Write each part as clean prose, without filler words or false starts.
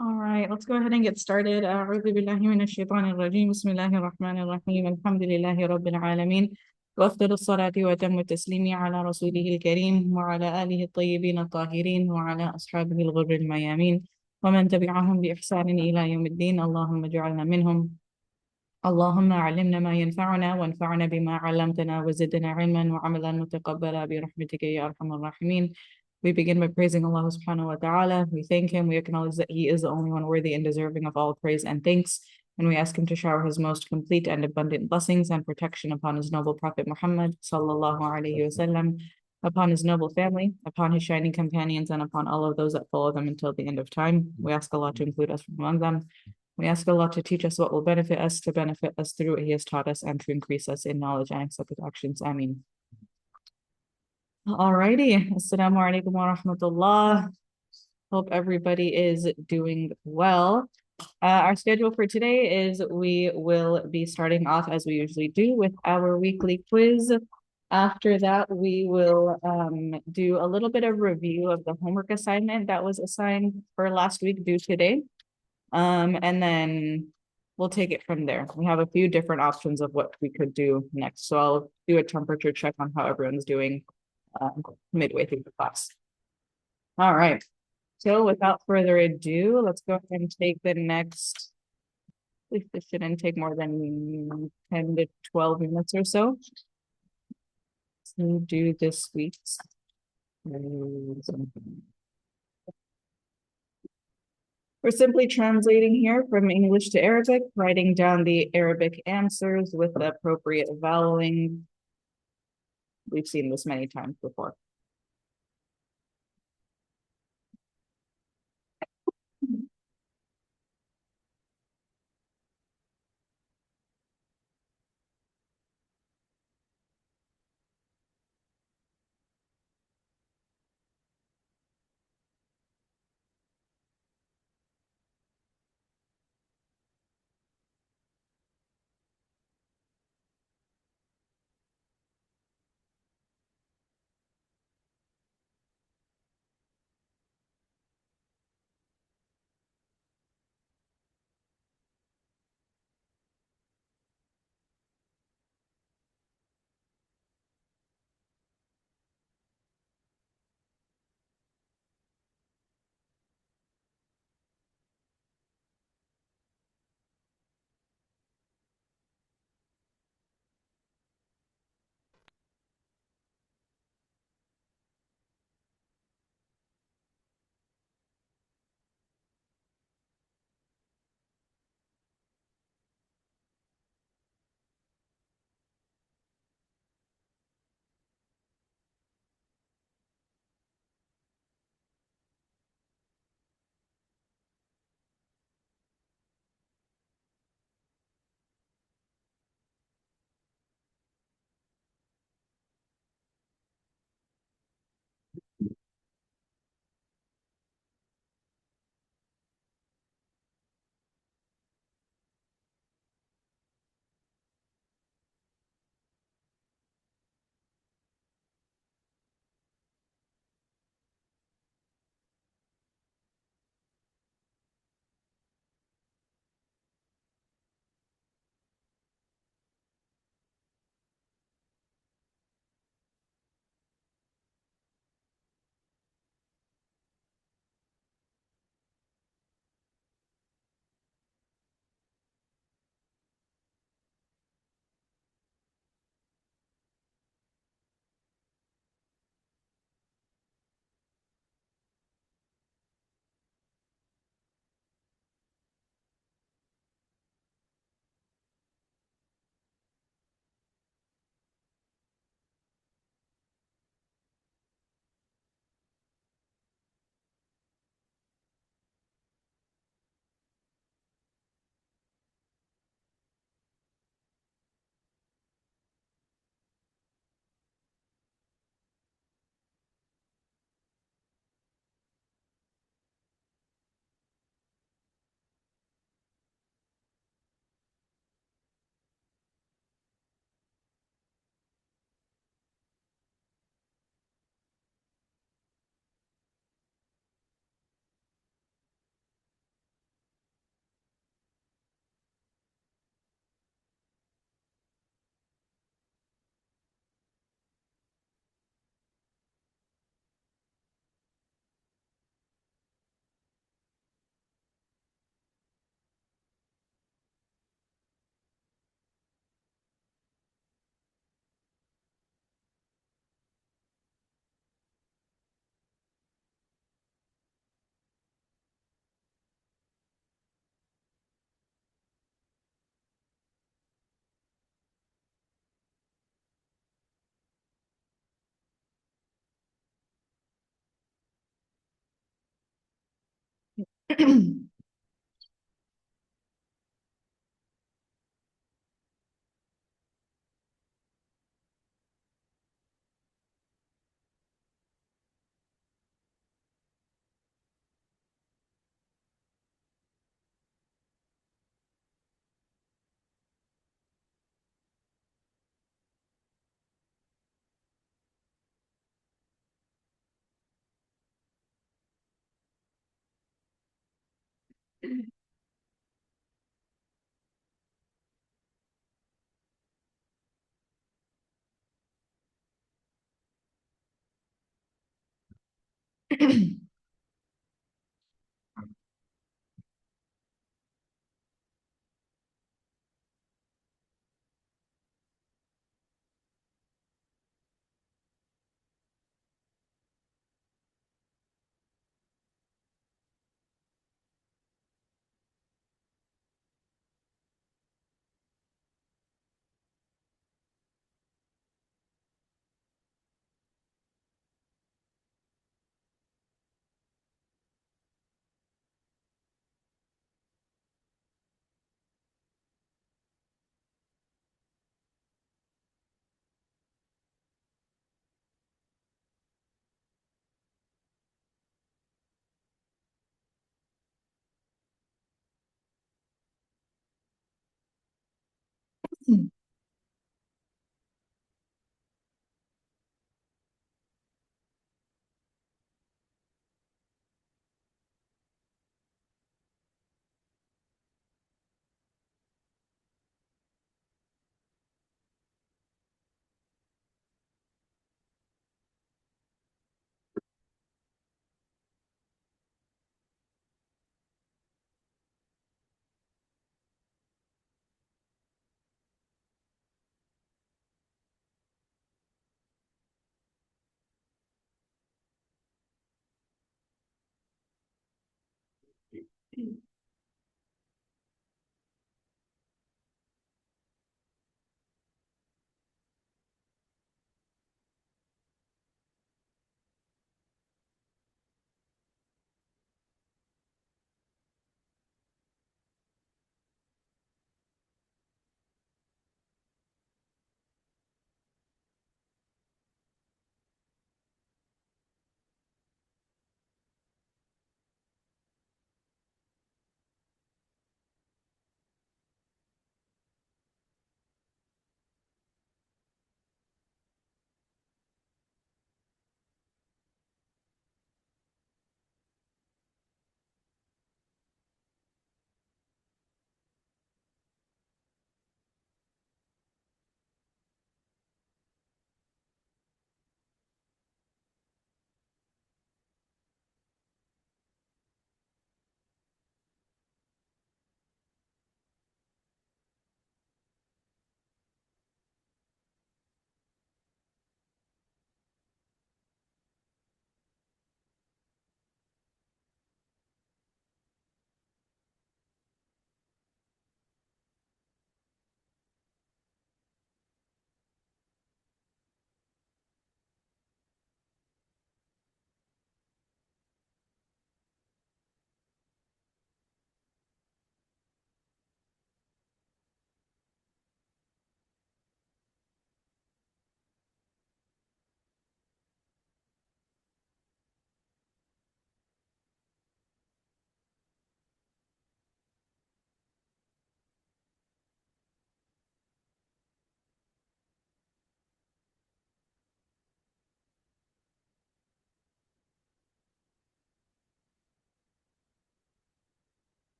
All right, let's go ahead and get started. أعوذ بالله من الشيطان الرجيم. بسم الله الرحمن الرحيم. الحمد لله رب العالمين، وأفضل الصلاة وأتم التسليم على رسوله الكريم وعلى آله الطيبين الطاهرين وعلى أصحابه الغر الميامين ومن تبعهم بإحسان إلى يوم الدين. اللهم اجعلنا منهم. اللهم علمنا ما ينفعنا وانفعنا بما علمتنا وزدنا علما وعملا متقبلا برحمتك يا أرحم الراحمين. We begin by praising Allah subhanahu wa ta'ala. We thank Him. We acknowledge that He is the only one worthy and deserving of all praise and thanks. And we ask Him to shower His most complete and abundant blessings and protection upon His noble Prophet Muhammad sallallahu alaihi wasallam, upon His noble family, upon His shining companions, and upon all of those that follow them until the end of time. We ask Allah to include us from among them. We ask Allah to teach us what will benefit us, to benefit us through what He has taught us, and to increase us in knowledge and accepted actions. Ameen. Alrighty. Assalamu alaikum wa rahmatullah. Hope everybody is doing well. Our schedule for today is we will be starting off as we usually do with our weekly quiz. After that, we will do a little bit of review of the homework assignment that was assigned for last week due today. And then we'll take it from there. We have a few different options of what we could do next. So I'll do a temperature check on how everyone's doing midway through the class. All right. So without further ado, let's go ahead and take the next, at least this shouldn't take more than 10 to 12 minutes or so. Let's do this week's. We're simply translating here from English to Arabic, writing down the Arabic answers with the appropriate voweling. We've seen this many times before.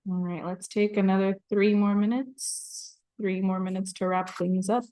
All right, let's take another 3 more minutes. 3 more minutes to wrap things up.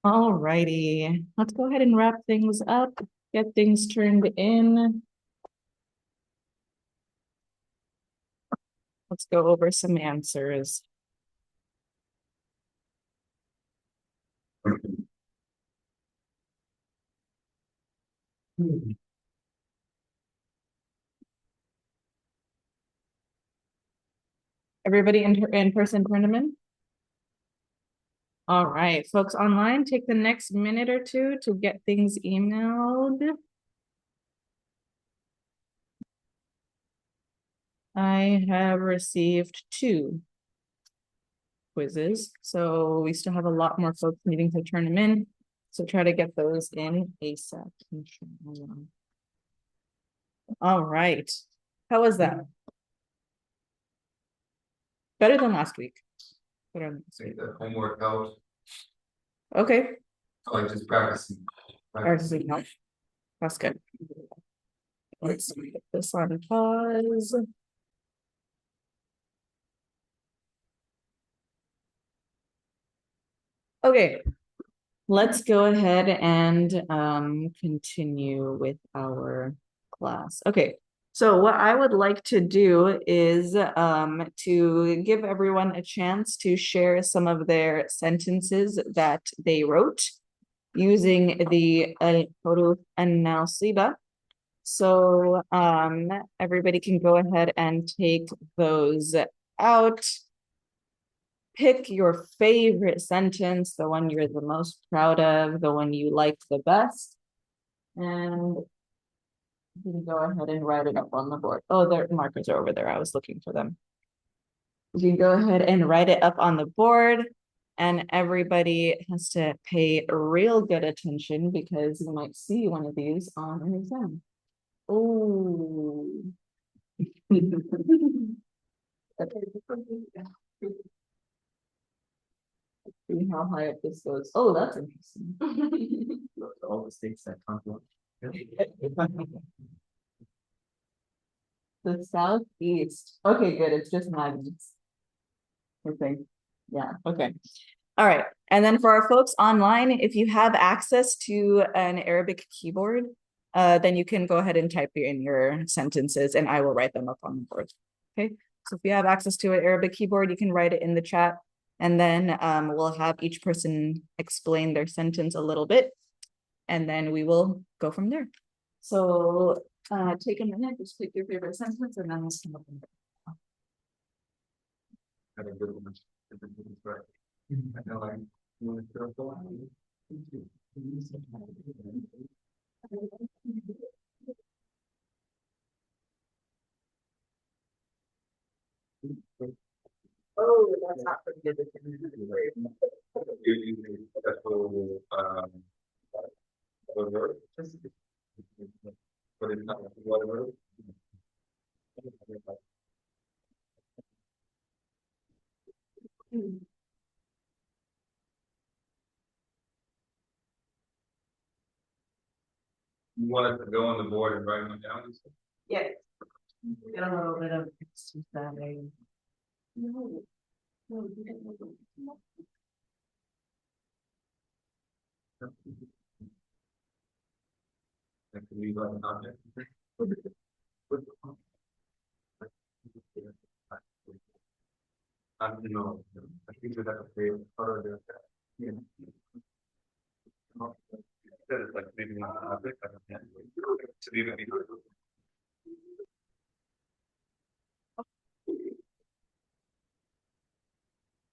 All righty, let's go ahead and wrap things up, get things turned in. Let's go over some answers. Everybody in person tournament? All right, folks online, take the next minute or two to get things emailed. I have received 2 quizzes, so we still have a lot more folks needing to turn them in. So try to get those in ASAP. All right, how was that? Better than last week. Better than last week. The homework out, Okay, like just practicing. practicing help. That's good. Let's put this on pause. Okay, let's go ahead and continue with our class. Okay, so what I would like to do is to give everyone a chance to share some of their sentences that they wrote using the al-huruf an-nasiba. So everybody can go ahead and take those out. Pick your favorite sentence, the one you're the most proud of, the one you like the best, and you can go ahead and write it up on the board. Oh, their markers are over there. I was looking for them. You can go ahead and write it up on the board, and everybody has to pay real good attention because you might see one of these on an exam. Oh. See how high up this goes. Oh, that's interesting. All the states that come to. The southeast. Okay, good. It's just Madden's. Okay. Yeah, okay. All right. And then for our folks online, if you have access to an Arabic keyboard, then you can go ahead and type in your sentences and I will write them up on the board. Okay. So if you have access to an Arabic keyboard, you can write it in the chat and then we'll have each person explain their sentence a little bit and then we will go from there. So take a minute, just pick your favorite sentence and then let's come up with it. Have a good one. Right. I know, like, you want to throw the line? Oh, that's not pretty good. You need a special, word. But it's not what word. You want us to go on the board and write them down? Yeah. Get a little bit of exercise. No. No, you didn't know. That could be like an object. I don't know. I think that that's a part of it. Yeah. It's like maybe not an object, I don't know. To be maybe.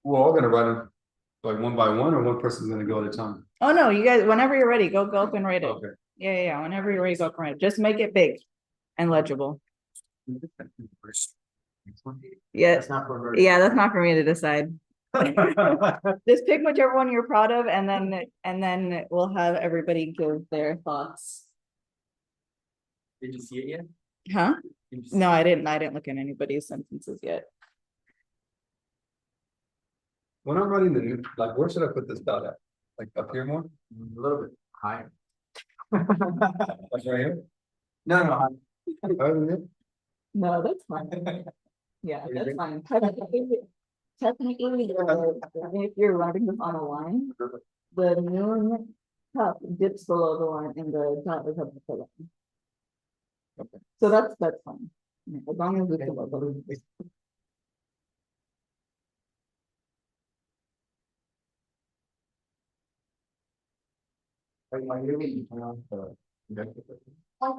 We're all gonna run them like one by one, or one person's gonna go at a time? Oh no, you guys, whenever you're ready, go up and write it. Okay. Yeah. Whenever you're ready, go up and write it. Just make it big and legible. Yeah. That's not for her. Yeah, that's not for me to decide. Just pick whichever one you're proud of and then we'll have everybody give their thoughts. Did you see it yet? Huh? Did you see No, I didn't look at anybody's sentences yet. When I'm running the new, like, where should I put this dot at? Like up here more? A little bit higher. Like right here? No. Higher than this? No, that's fine. Yeah, What do you that's think? fine. Technically, if you're writing this on a line, the noon cup dips below the line and the dot is above the line. Okay. So that's fine. Yeah, as long as it's above the line.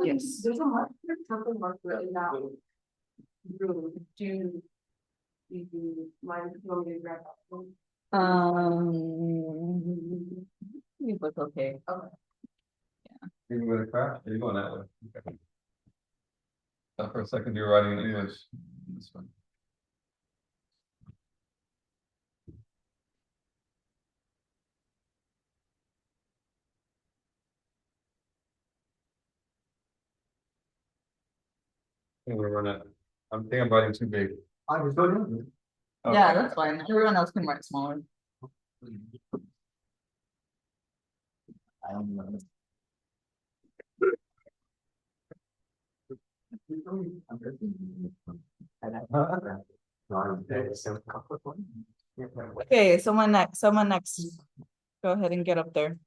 Yes. There's a marker, something marker in that room. Do you mind if you want me to grab that one? You look okay. Okay. You're going to crash? You're going that way. Okay. Thought for a second you were writing in English. This one. I'm gonna run it. I think I'm writing too big. I just don't. Yeah, that's fine. Everyone else can write smaller. I don't know. Okay, someone next. Go ahead and get up there.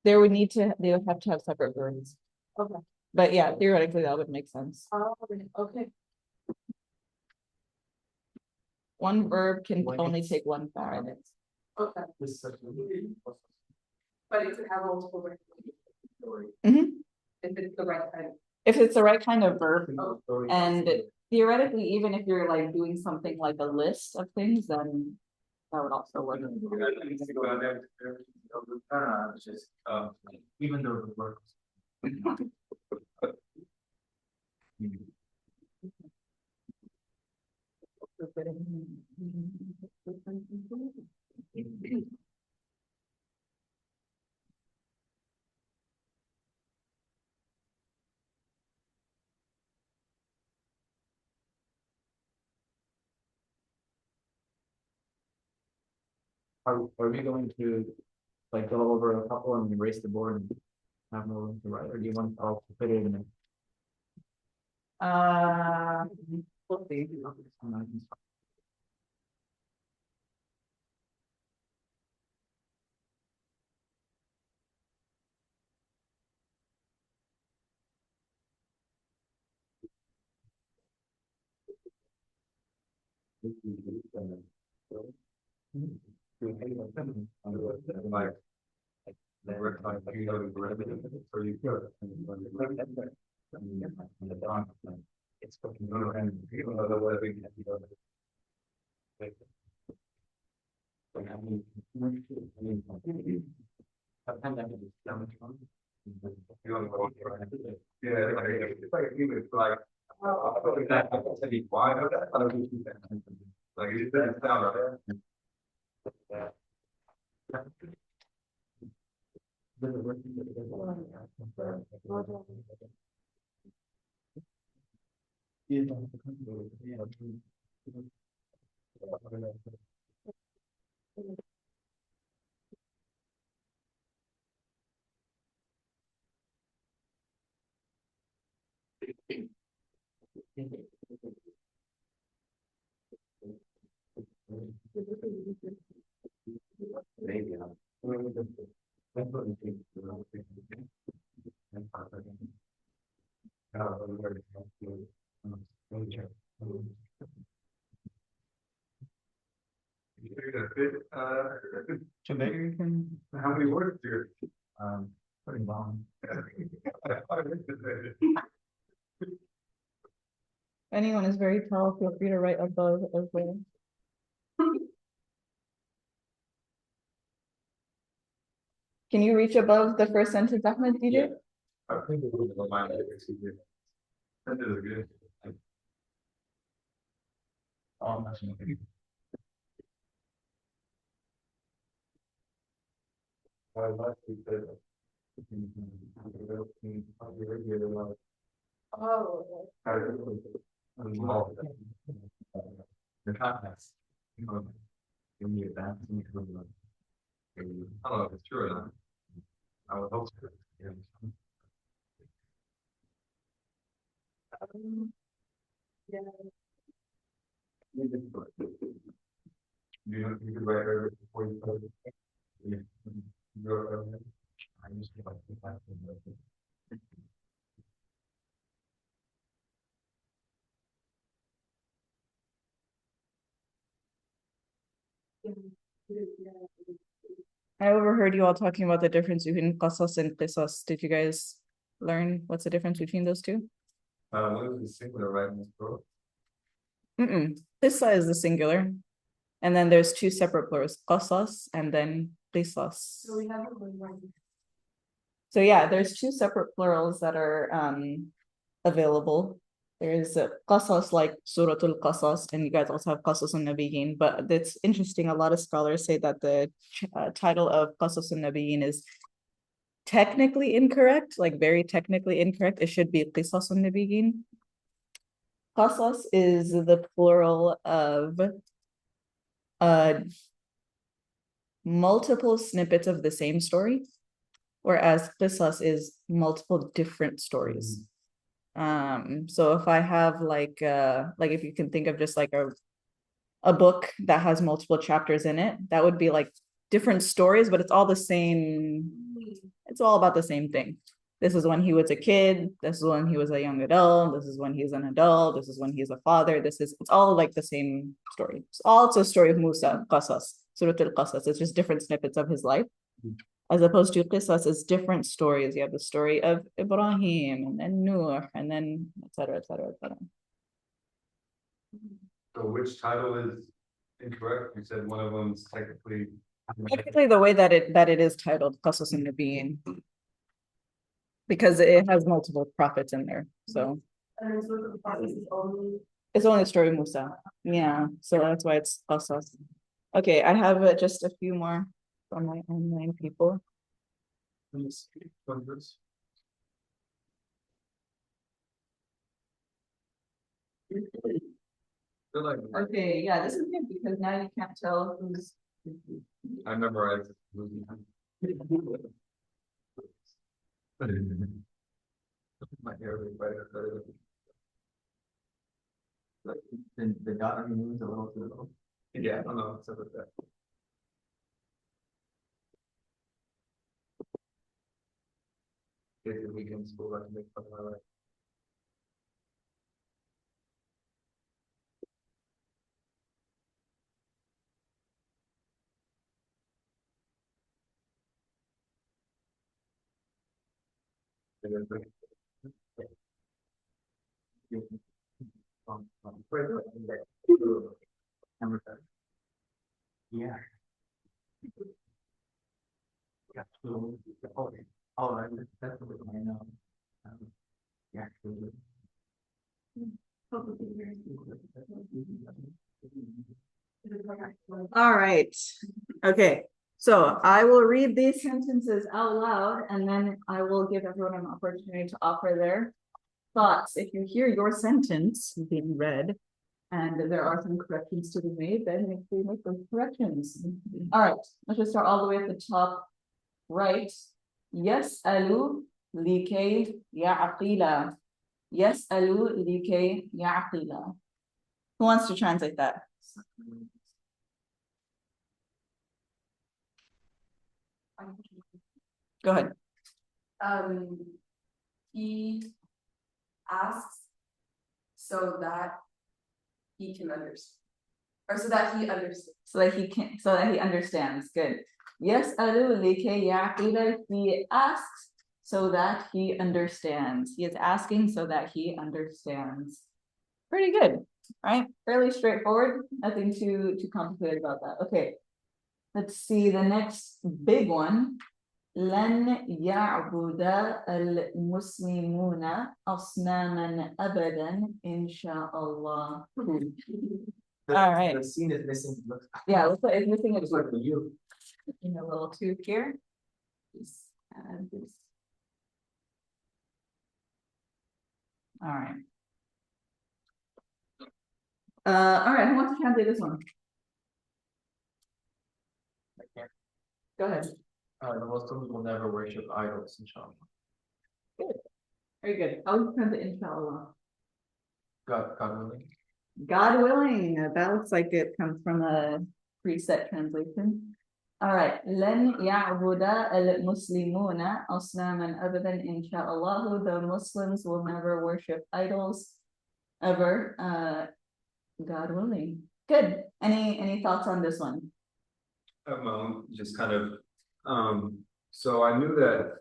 They would have to have separate verbs. Okay. But yeah, theoretically that would make sense. Okay. One verb can only take one form. Okay. But it could have multiple words. Mhm. If it's the right kind. If it's the right kind of verb, Oh. and theoretically, even if you're like doing something like a list of things, then That would also work. It's just, even though it works. Are we going to like go over a couple and erase the board and have more room to write, or do you want to all put it in? We'll see. It's fucking and even though the way we get the other. Yeah, it's like even like. Why? Like it doesn't sound right. Maybe. Jamaican, how many words here? Pretty long. Anyone is very tall, feel free to write above as well. Can you reach above the first sentence, Ahmed? DJ? Yeah. I think it was a line that is good. That is good. Oh, that's okay. I like it. Oh. The context. In the advance. I don't know if it's true or not. I would hope so. Yeah. Yeah. You could write over before you post it. Yeah. You wrote over it. I used to like to type it. I overheard you all talking about the difference between qasas and qisas. Did you guys learn what's the difference between those two? What is the singular right in this book? Qissa is the singular. And then there's two separate plurals, qasas and then qisas. So we have one. So yeah, there's two separate plurals that are available. There's qasas like Suratul Qasas, and you guys also have Qasasun Nabiyyin. But it's interesting, a lot of scholars say that the title of Qasasun Nabiyyin is technically incorrect, like very technically incorrect. It should be Qisasun Nabiyyin. Qasas is the plural of multiple snippets of the same story, whereas qisas is multiple different stories. So if I have like if you can think of just like a book that has multiple chapters in it, that would be like different stories, but it's all the same. It's all about the same thing. This is when he was a kid. This is when he was a young adult. This is when he's an adult. This is when he's a father. It's all like the same story. It's also a story of Musa, Qasas, Surah al-Qasas. It's just different snippets of his life. As opposed to Qisas, it's different stories. You have the story of Ibrahim and then Nuh and then et cetera, et cetera, et cetera. So which title is incorrect? You said one of them's technically. Technically, the way that it is titled Qasas an-Nabiyyin, because it has multiple prophets in there, so And this was the process is only. it's only the story of Musa. Yeah, so that's why it's Qasas. Okay, I have just a few more from my online people. Okay, yeah, this is good because now you can't tell who's. I memorized. My hair was better. The dot moves a little too low. Yeah, I don't know what's up with that. If the weekend school, I can make fun of my life. Yeah. Yeah. All right. That's what I know. Yeah. All right. Okay. So I will read these sentences out loud and then I will give everyone an opportunity to offer their thoughts. If you hear your sentence being read and there are some corrections to be made, then make sure you make those corrections. All right. Let's just start all the way at the top right. يسأل لكي يعقل. يسأل لكي يعقل. Who wants to translate that? Go ahead. He asks so that he can understand, or so that he understands. So that he understands. Good. يسأل لكي يعقل. He asks so that he understands. He is asking so that he understands. Pretty good, right? Fairly straightforward. Nothing too complicated about that. Okay. Let's see the next big one. لن يعبد المسلمون أصناما أبدا إن شاء الله. All right. The scene is missing. Yeah, it's missing Looks like you. in a little tube here. Just add this. All right. All right, who wants to translate this one? Go ahead. The Muslims will never worship idols, inshallah. Good. Very good. I'll translate inshallah. God willing. God willing. That looks like it comes from a preset translation. All right. لن يعبد المسلمون أصناما أبدا إن شاء الله. The Muslims will never worship idols ever. God willing. Good. Any thoughts on this one? I have my own, just kind of, so I knew that,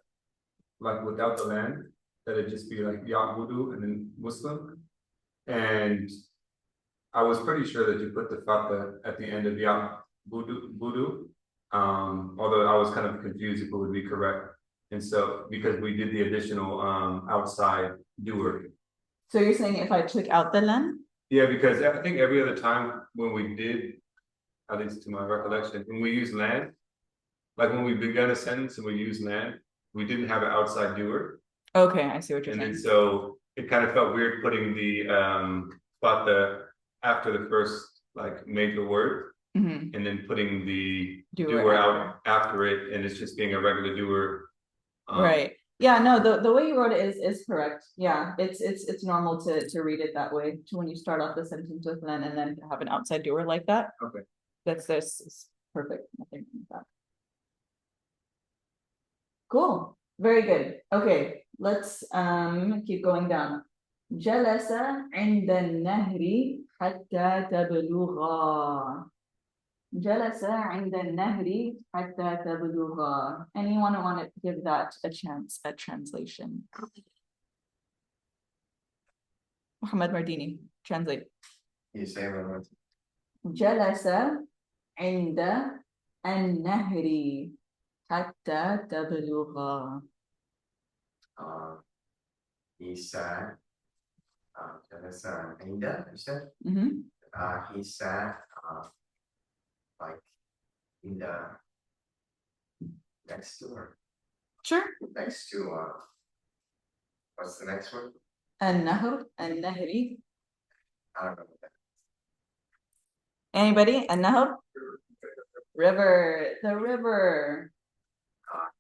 like, without the land, that it'd just be like Ya'budu and then Muslim. And I was pretty sure that you put the fatha at the end of Ya'budu, although I was kind of confused if it would be correct. And so, because we did the additional outside doer. So you're saying if I took out the len? Yeah, because I think every other time when we did, at least to my recollection, when we use land, like when we began a sentence and we use land, we didn't have an outside doer. Okay, I see what you're And saying. then so it kind of felt weird putting the fatha after the first like major word, and then putting the doer out after it, and it's just being a regular doer. Right. Yeah, no, the way you wrote it is correct. Yeah, it's normal to read it that way. To when you start off the sentence with len and then have an outside doer like that. Okay. That's perfect. Nothing like that. Cool. Very good. Okay, let's keep going down. جلس عند النهر حتى تبلغا. جلس عند النهر حتى تبلغا. Anyone want to give that a chance at translation? Muhammad Mardini, translate. You say جلس عند النهر حتى تبلغ. He sat, that's Ainda, you said? Mhm. He sat, like, in the, next to her, Sure. next to, what's the next one? النهر النهري. I don't know what that. Anybody? النهر? River. The river.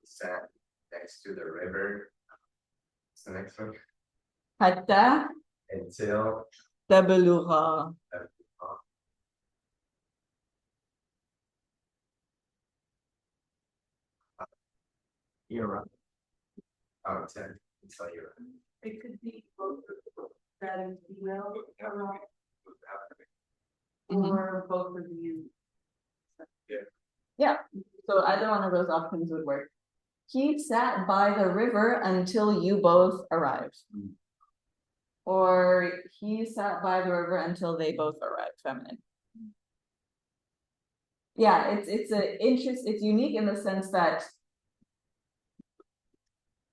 He sat next to the river. What's the next one? حتى Until, تبلغ. you're right. Oh, 10, until you're right. It could be both that and female or both of you. Yeah. So either one of those options would work. He sat by the river until you both arrived. Or he sat by the river until they both arrived, feminine. Yeah, it's unique in the sense that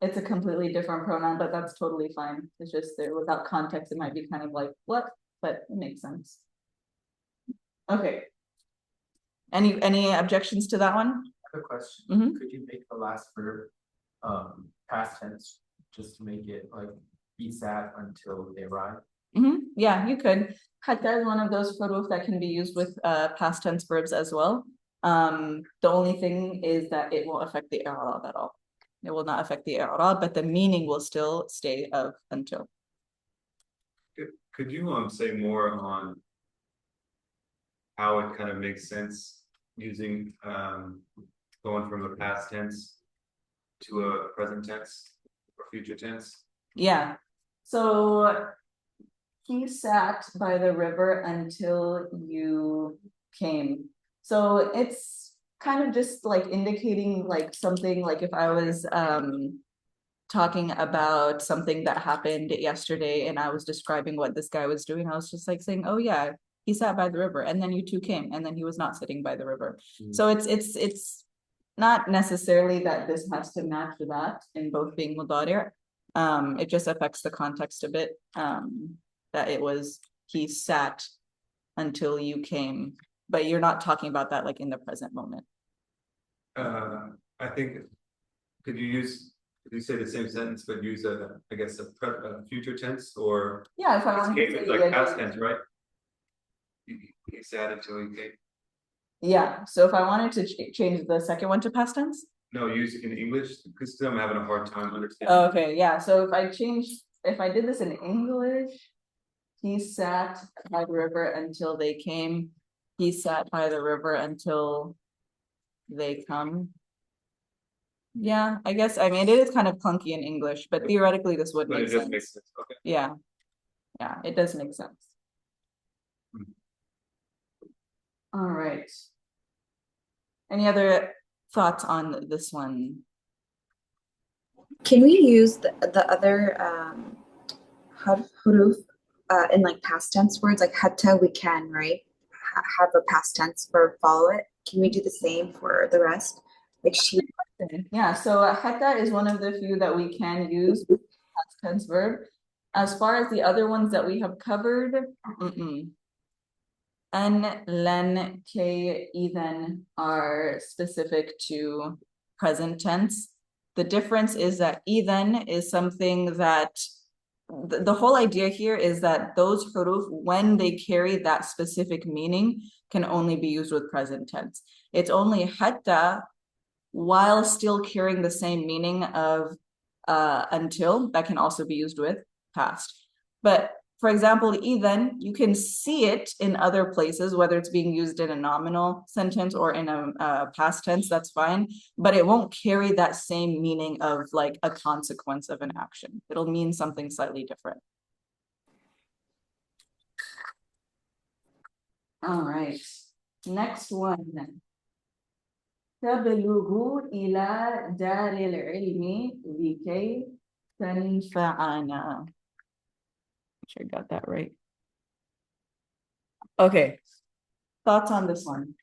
it's a completely different pronoun, but that's totally fine. It's just there without context, it might be kind of like, what? But it makes sense. Okay. Any objections to that one? I have a question. Mhm. Could you make the last verb past tense just to make it like he sat until they arrived? Yeah, you could. Hatta is one of those huruf that can be used with past tense verbs as well. The only thing is that it won't affect the i'rab at all. It will not affect the i'rab, but the meaning will still stay of until. Could you say more on how it kind of makes sense using going from a past tense to a present tense or future tense? Yeah. So he sat by the river until you came. So it's kind of just like indicating like something like if I was talking about something that happened yesterday and I was describing what this guy was doing, I was just like saying, oh yeah, he sat by the river, and then you two came, and then he was not sitting by the river. So it's not necessarily that this has to match that in both being mudari'. It just affects the context a bit. That it was he sat until you came, but you're not talking about that like in the present moment. I think could you say the same sentence but use a future tense, or Yeah, if I this wanted came to is say like past yajid. tense, right? He sat until he came. Yeah, so if I wanted to change the second one to past tense. No, use it in English because I'm having a hard time understanding. Okay, yeah, so if I did this in English, he sat by the river until they came. He sat by the river until they come. Yeah, I guess, I mean, it is kind of clunky in English, but theoretically this would But make it does sense. make sense. Okay. Yeah, it does make sense. All right. Any other thoughts on this one? Can we use the other huruf in like past tense words, like hatta? We can, right? Have a past tense verb follow it. Can we do the same for the rest? Like she. Yeah, so hatta is one of the few that we can use with past tense verb. As far as the other ones that we have covered, an, len, k, ethan are specific to present tense. The difference is that ethan is something that the whole idea here is that those huruf, when they carry that specific meaning, can only be used with present tense. It's only hatta, while still carrying the same meaning of until, that can also be used with past. But for example, ethan, you can see it in other places, whether it's being used in a nominal sentence or in a past tense, that's fine, but it won't carry that same meaning of like a consequence of an action. It'll mean something slightly different. All right, next one. تبلغ إلى دار العلم لكي تنفعنا. Make sure I got that right. Okay. Thoughts on this one?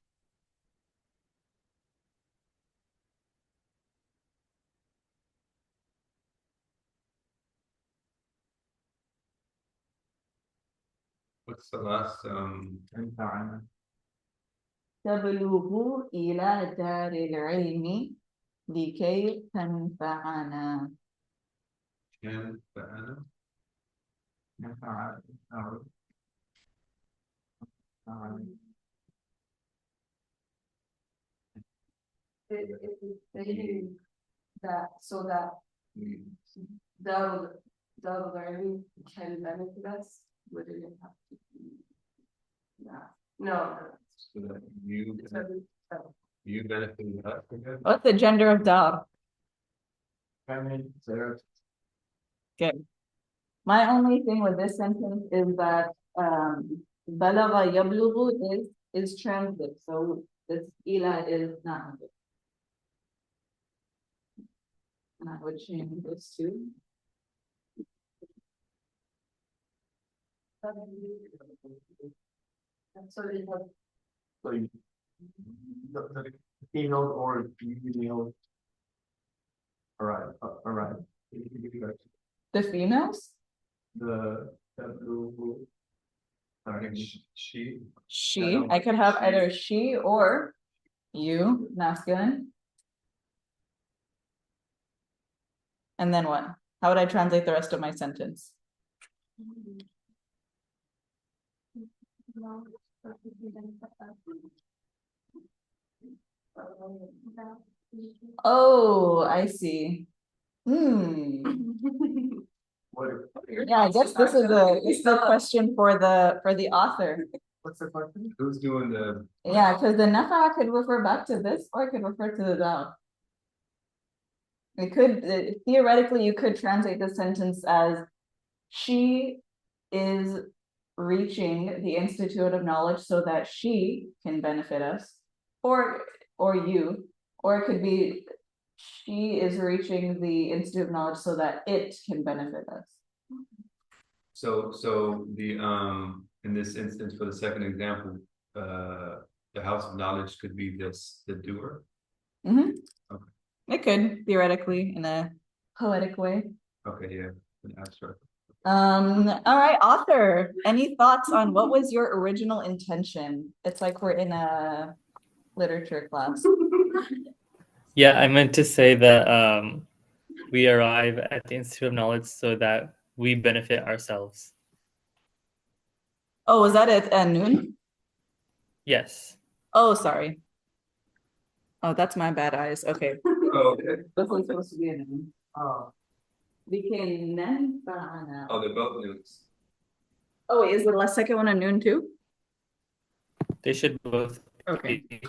What's the last, ينفعنا. تبلغ إلى دار العلم لكي تنفعنا. can, فأنا, ينفع أو It's saying that so that mm, the learning can benefit us, would it have to be? Yeah, no. so that you, you benefit us, okay? What's the gender of dar? feminine, there. Good. My only thing with this sentence is that بلغ يبلغ is transitive, so this ila is not. And I would change this to So they have So you, the female or female. Alright. the females. The blue. Sorry. She, She, I could have either she or you, masculine. And then what? How would I translate the rest of my sentence? Oh, I see. What? Yeah, I guess this is the question for the author. What's the question? who's doing the, Yeah, because the nafa could refer back to this or it could refer to the dal. It could theoretically you could translate the sentence as she is reaching the Institute of Knowledge so that she can benefit us, or you, or it could be she is reaching the Institute of Knowledge so that it can benefit us. so the, in this instance, for the second example, the house of knowledge could be this, the doer. Mm-hmm. Okay. It could theoretically in a poetic way. Okay, yeah, an abstract. All right, author, any thoughts on what was your original intention? It's like we're in a literature class. Yeah, I meant to say that we arrive at the Institute of Knowledge so that we benefit ourselves. Oh, was that at noon? Yes. Oh, sorry. Oh, that's my bad eyes. Okay. Oh, okay. This one's supposed to be a noon. Oh, Oh, they're both news. Oh, wait, is the last second one a noon too? They should both Okay. be.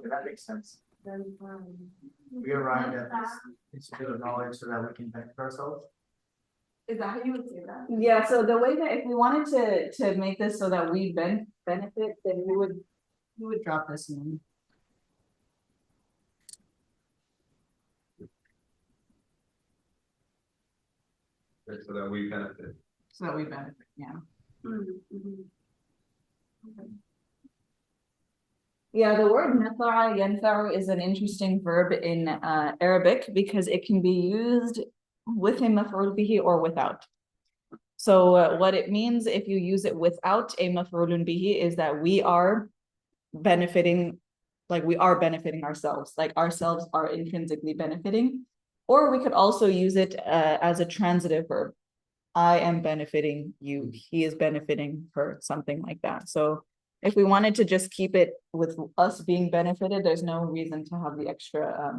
that makes sense. We arrived at this Institute of Knowledge so that we can benefit ourselves. Is that how you would say that? Yeah, so the way that if we wanted to make this so that we benefit, then we would drop this one. So that we benefit. So that we benefit, yeah. Yeah, the word nafa'a yanfa'u is an interesting verb in Arabic because it can be used with a maf'ul bihi or without. So what it means if you use it without a maf'ulun bihi is that we are benefiting, like we are benefiting ourselves, like ourselves are intrinsically benefiting. Or we could also use it as a transitive verb. I am benefiting you, he is benefiting her, something like that. So if we wanted to just keep it with us being benefited, there's no reason to have the extra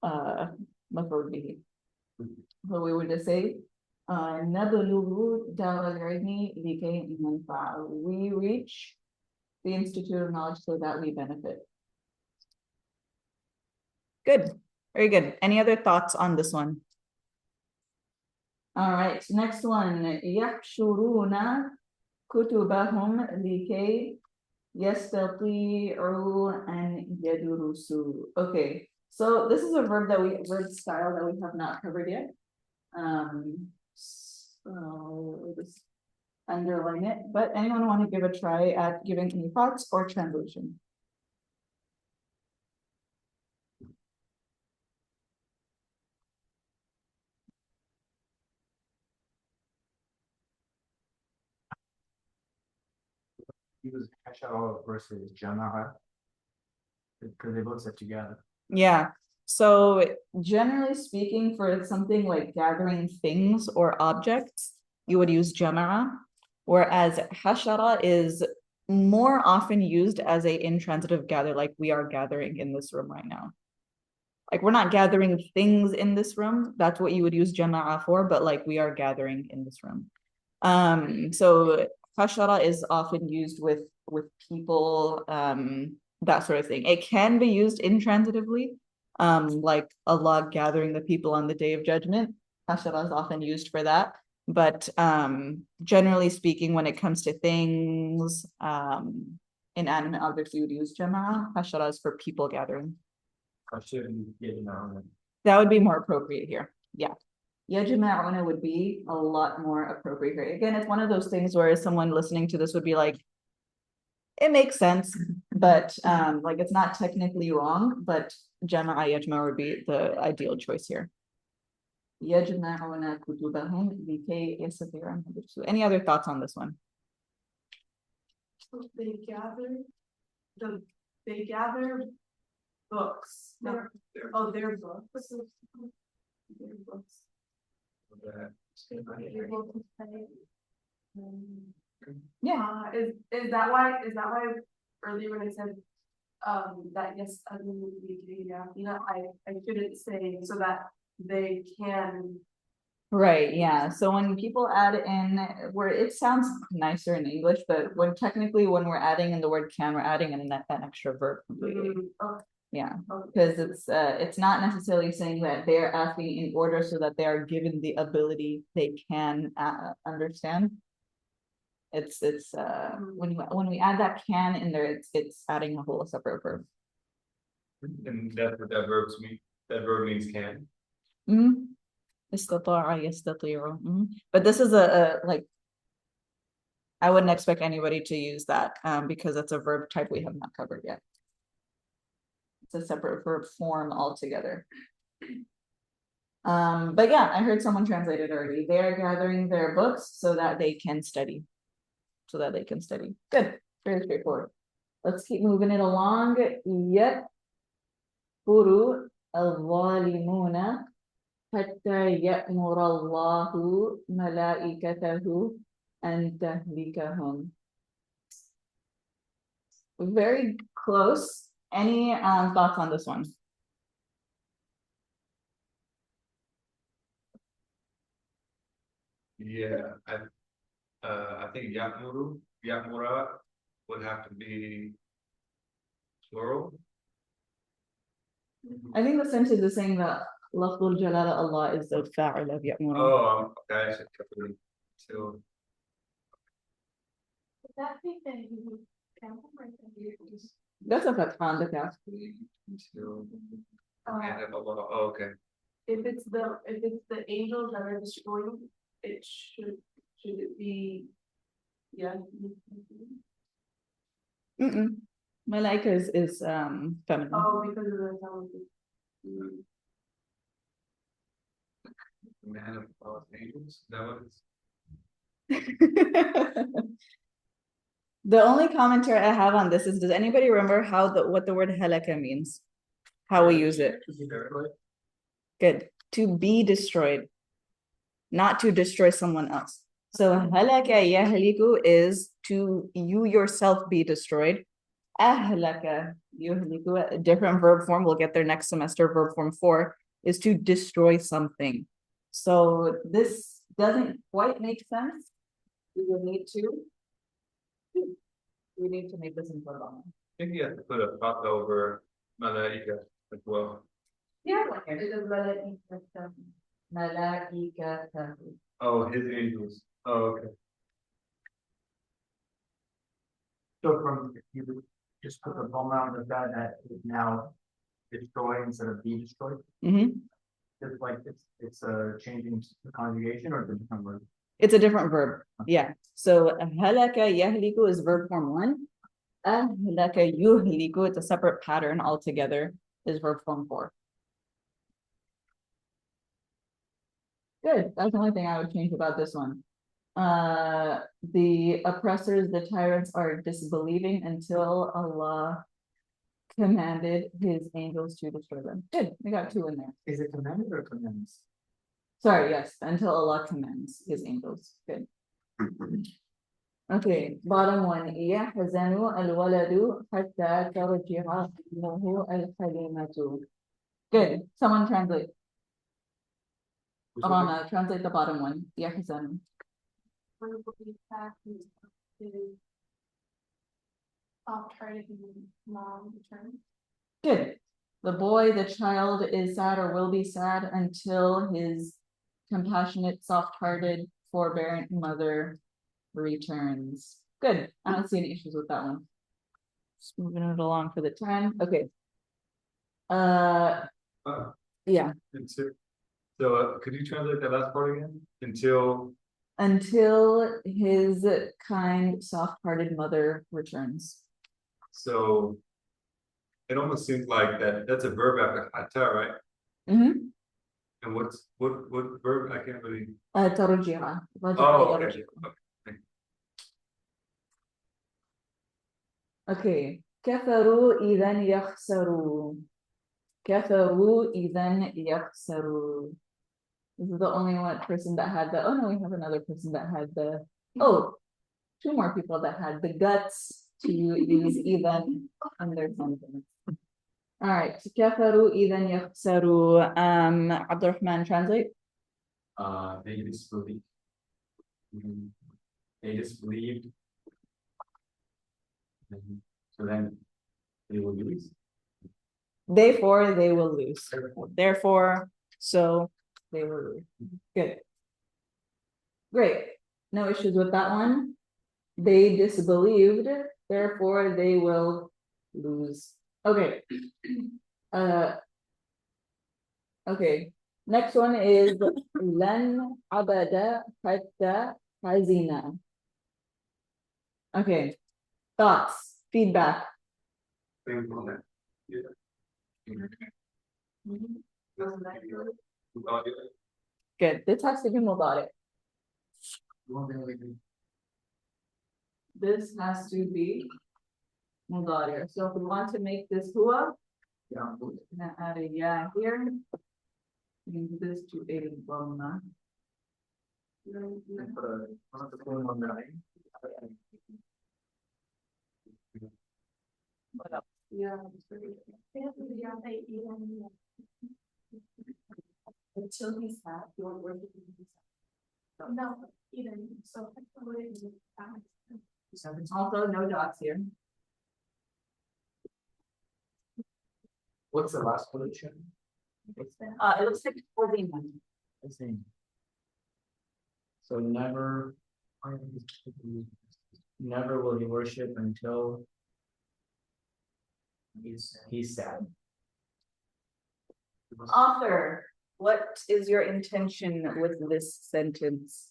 maf'ul bihi. So we would just say نبلغ دار العلم لكي ننفع. We reach the Institute of Knowledge so that we benefit. Good, very good. Any other thoughts on this one? All right, next one. يحشرون كتبهم لكي يستطيعوا أن يدرسوا. Okay, so this is a verb style that we have not covered yet. So underline it, but anyone want to give a try at giving any thoughts or translation? Use hashara versus jama'a. Because they both sit together. Yeah, so generally speaking, for something like gathering things or objects, you would use jama'a, whereas hashara is more often used as a intransitive gather, like we are gathering in this room right now. Like we're not gathering things in this room, that's what you would use jama'a for, but like we are gathering in this room. So hashara is often used with people, that sort of thing. It can be used intransitively, like Allah gathering the people on the Day of Judgment. Hashara is often used for that. But generally speaking, when it comes to things, inanimate objects, you would use jama'a. Hashara is for people gathering. That would be more appropriate here. Yeah. Yajma'una would be a lot more appropriate here. Again, it's one of those things where someone listening to this would be like, it makes sense, but like it's not technically wrong, but jama'a yajma' would be the ideal choice here. Yajma'una kutubahum likay yastati'u an yadrusu. Any other thoughts on this one? So they gather books. Their books. Their books. Yeah. Is that why earlier when I said that yes, I mean, I shouldn't say so that they can. Right, yeah. So when people add in where it sounds nicer in English, but when we're adding in the word can, we're adding in that extra verb completely. Yeah, because it's not necessarily saying that they're asking in order so that they are given the ability they can understand. It's when we add that can in there, it's adding a whole separate verb. And that's what that verb means. That verb means can. استطاع يستطيع. But this is a like, I wouldn't expect anybody to use that because it's a verb type we have not covered yet. It's a separate verb form altogether. But yeah, I heard someone translate it already. They are gathering their books so that they can study. Good, very straightforward. Let's keep moving it along. يكفر الظالمون حتى يأمر الله ملائكته أن تهلكهم. Very close. Any thoughts on this one? Yeah, I think Ya'mura would have to be plural. I think the sentence is saying that Lafzul Jalala Allah is the fa'il of Ya'muru. Oh, okay, I should definitely too. That thing that you That's a fatha on the calf. Oh, okay. if it's the angels that are destroying, it should it be, yeah. Malaika is feminine. Oh, because of the television. Man of all angels, that was. The only commentary I have on this is, does anybody remember what the word halaka means? How we use it? Good. To be destroyed, not to destroy someone else. So halaka yahliku is to you yourself be destroyed. Ahlaka yuhliku, a different verb form, we'll get there next semester. Verb form 4 is to destroy something. So this doesn't quite make sense. We need to make this into a Dhamma. I think you have to put a fatha over Malaika as well. Yeah. It is malaikatahu. Oh, his angels. Oh, okay. So from, if you just put the bomb on the guy that is now destroy instead of be destroyed, it's like it's changing the conjugation or the different word. It's a different verb. Yeah. So halaka yahliku is verb form 1. Ahlaka yuhliku, it's a separate pattern altogether, is verb form 4. Good. That's the only thing I would change about this one. The oppressors, the tyrants are disbelieving until Allah commanded his angels to destroy them. Good. We got 2 in there. Is it commanded or commands? Sorry, yes, until Allah commands his angels. Good. Okay, bottom one. يحزن الولد حتى ترجع أمه الحليمة. Good. Someone translate. Rana, translate the bottom one. يحزن. Soft-hearted mom return. Good. The boy, the child is sad or will be sad until his compassionate, soft-hearted, forbearant mother returns. Good. I don't see any issues with that one. Just moving it along for the time. Okay. Yeah. So could you translate that last part again? Until his kind, soft-hearted mother returns. So it almost seems like that's a verb after hatta, right? Mm-hmm. And what verb? I can't really. ترجع. Oh, okay. Okay. كفروا إذا يخسروا. كفروا إذا يخسروا. This is the only one person that had the. Oh no, we have another person that had the. Oh, 2 more people that had the guts to use even in their sentence. All right. كفروا إذا يخسروا. Abdurrahman, translate. They disbelieved. They disbelieved. So then they will lose. Therefore, they will lose. Therefore, so they will lose. Good. Great. No issues with that one. They disbelieved, therefore they will lose. Okay. Okay. Next one is Lan abada hatta hazina. Okay. Thoughts, feedback. Things on that. Good. This has to be mudari. This has to be mudari. So if we want to make this huwa, I'm gonna add a ya here. Move this to a dhamma. Yeah. Until he's sad, you want work to No, even so. Also, no dots here. What's the last solution? It looks like holding one. I see. So never will he worship until he's sad. Author, what is your intention with this sentence?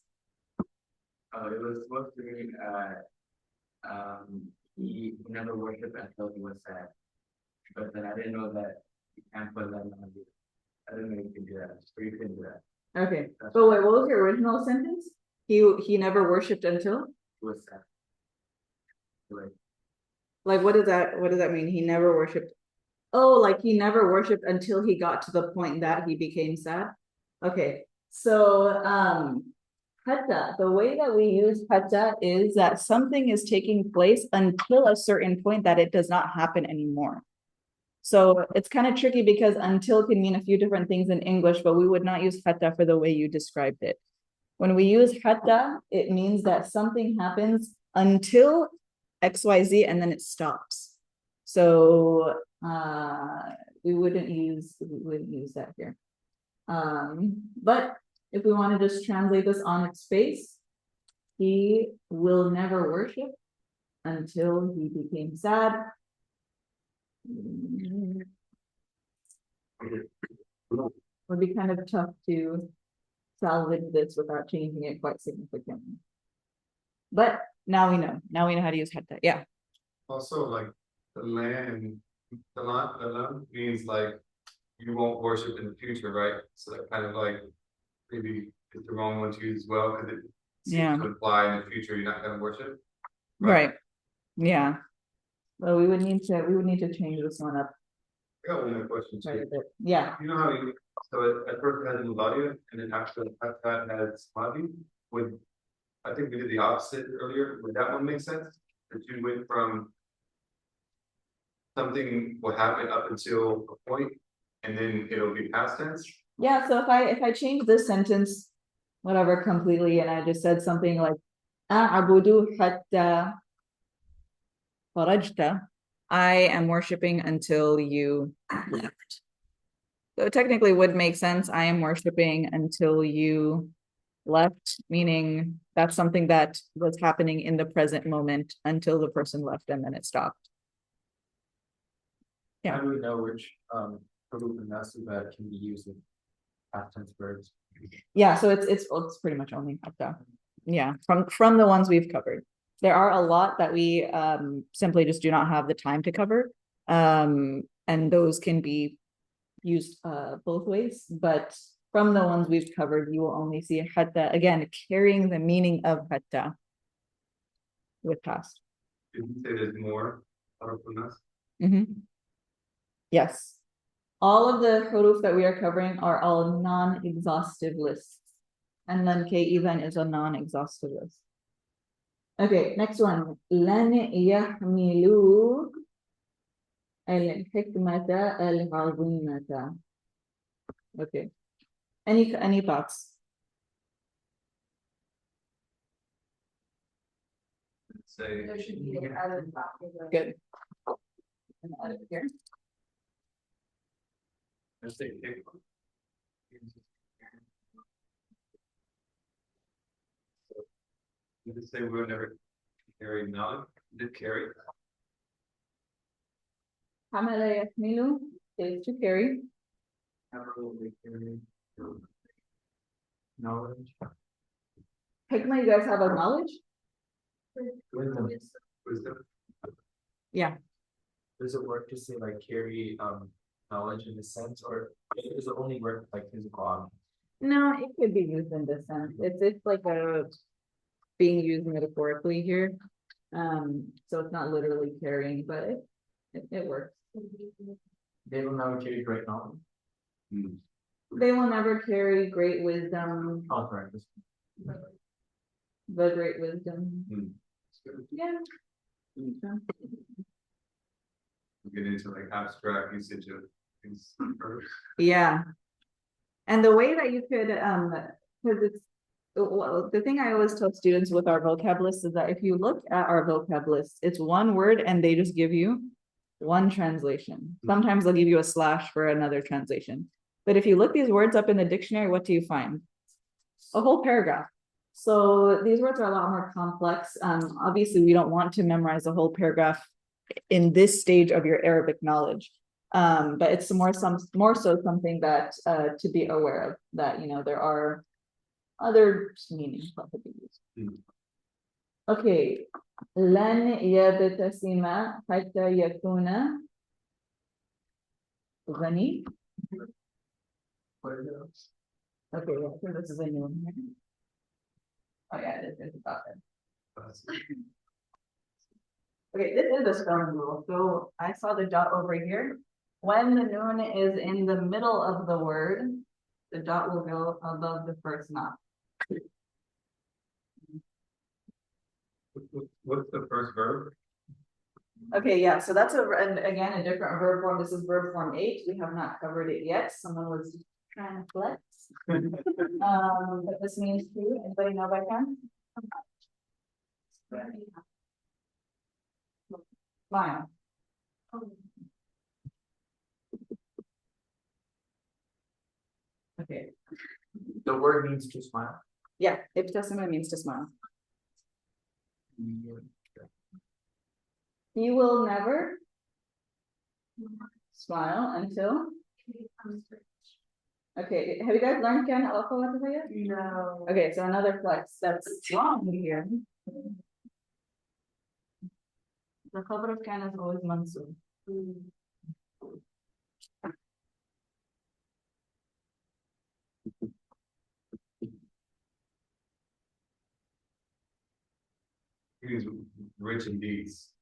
It was supposed to mean, he never worshipped until he was sad. But then I didn't know that you can't put that on you. I didn't know you could do that, so you can do that. Okay, but wait, what was your original sentence? He never worshipped until? He was sad. Like, what does that mean? He never worshipped. Oh, like he never worshipped until he got to the point that he became sad. Okay, so hatta, the way that we use hatta is that something is taking place until a certain point that it does not happen anymore. So it's kind of tricky because until can mean a few different things in English, but we would not use hatta for the way you described it. When we use hatta, it means that something happens until XYZ and then it stops. So we wouldn't use that here. But if we want to just translate this on its face, he will never worship until he became sad. Would be kind of tough to salvage this without changing it quite significantly. But now we know how to use hatta. Yeah. Also, like the land, the land means like you won't worship in the future, right? So that kind of like maybe it's the wrong one to use as well, because it Yeah. seems to imply in the future you're not gonna worship. Right. Yeah. Well, we would need to change this one up I got one more question quite a too. bit. Yeah. You know how you, so at first it has Mubadia and then after that has Samadhi, would, I think we did the opposite earlier, would that one make sense? That you went from something will happen up until a point and then it'll be past tense? Yeah, so if I change this sentence, whatever, completely, and I just said something like A'budu hatta farajta, I am worshiping until you left. So it technically would make sense. I am worshiping until you left, meaning that's something that was happening in the present moment until the person left and then it stopped. Yeah. How do we know which Huruf and Nasuba can be used with past tense verbs? Yeah, so it's pretty much only hatta. Yeah, from the ones we've covered. There are a lot that we simply just do not have the time to cover. And those can be used both ways, but from the ones we've covered, you will only see hatta, again, carrying the meaning of hatta with past. Did you say there's more? Huruf Yes. All of the huruf that we are covering are all non-exhaustive lists. And then K-even is a non-exhaustive list. Okay, next one. لن يحملوا الحكمة العظيمة. Okay. Any thoughts? Say, There should be an other topic. Good. I'm gonna edit here. let's say pick one. You just say we'll never carry knowledge, did carry. حمل يحمل is to carry. Never will we carry knowledge. Hikmah, you guys have a knowledge? Wisdom. Wisdom. Yeah. Does it work to say like carry knowledge in a sense, or does it only work like physical objects? No, it could be used in this sense. It's like a being used metaphorically here. So it's not literally carrying, but it works. They will never carry great knowledge. They will never carry great wisdom, Oh, right. the great wisdom. Yeah. We get into like abstract usage of things. Yeah. And the way that you could, because well, the thing I always tell students with our vocab list is that if you look at our vocab list, it's one word and they just give you one translation. Sometimes they'll give you a slash for another translation. But if you look these words up in the dictionary, what do you find? A whole paragraph. So these words are a lot more complex. Obviously, we don't want to memorize a whole paragraph in this stage of your Arabic knowledge. But it's more so something that to be aware of, that there are other meanings that could be used. Okay. لن يبتسم حتى يكون غني. Okay, yeah, so this is a new one here. Oh yeah, this is about it. Okay, this is a spelling rule. So I saw the dot over here. When the noon is in the middle of the word, the dot will go above the first knot. What's the first verb? Okay, yeah, so that's and again, a different verb form. This is verb form 8. We have not covered it yet. Someone was trying to flex. But this means to, anybody know by hand? Smile. Okay. The word means to smile. Yeah, ibtasama means to smile. You will never smile until Okay, have you guys learned كان أو أخواتها yet? No. Okay, so another flex that's wrong here. The cover of كان is always mansub. Mm. He was rich in deeds,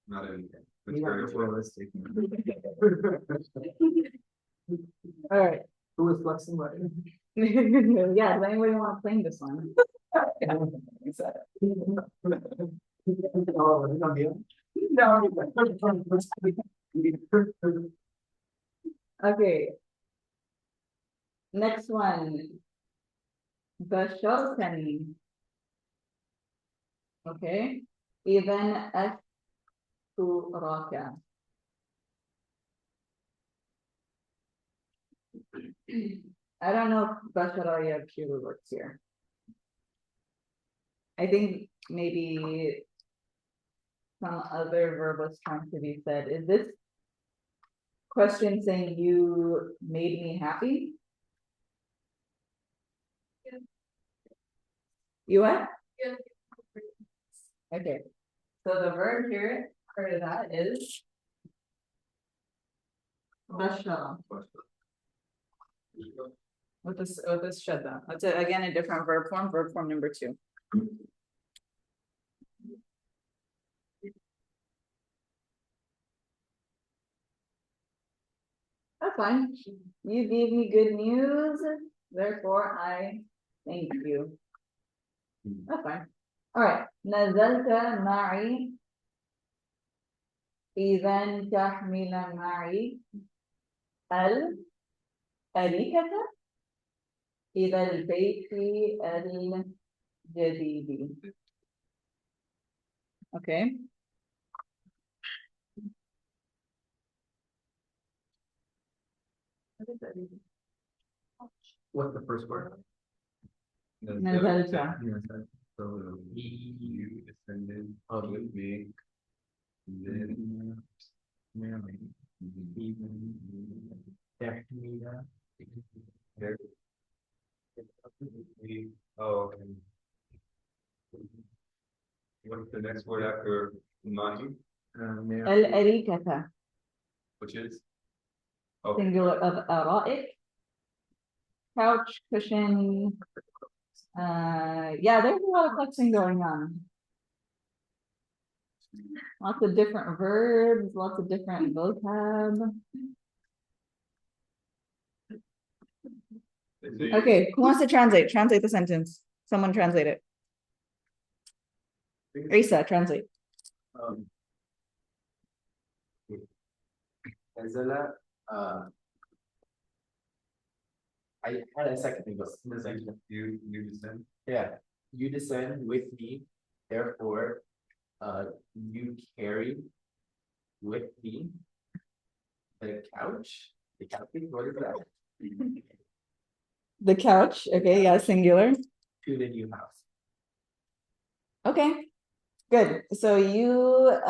not in We are material. realistic. All right. Who is flexing what? Yeah, does anybody want to claim this one? Oh, we don't do it? No. Okay. Next one. بشرتني. Okay. إذن أشكرك. I don't know if Bashara actually works here. I think maybe some other verb was trying to be said. Is this question saying you made me happy? Yeah. You what? Yeah. Okay. So the verb here for that is Bashara. With this shadda. That's again a different verb form number 2. That's fine. You gave me good news, therefore I thank you. That's fine. All right. نزلت معي إذا تحمل معي الأريكة إلى البيت الجديد. Okay. What's the first word? نزلت. So you descended with me. Then oh, okay. What's the next word after Mahi? الأريكة. Which is? Okay. Singular of أرائك. Couch, cushion. Yeah, there's a lot of flexing going on. Lots of different verbs, lots of different vocab. Okay, who wants to translate? Translate the sentence. Someone translate it. Risa, translate. Azala, I had a second ago. You descend? Yeah, you descend with me, therefore, you carry with me the couch. The couch, what is that? The couch, okay, yeah, singular. To the new house. Okay, good. So you,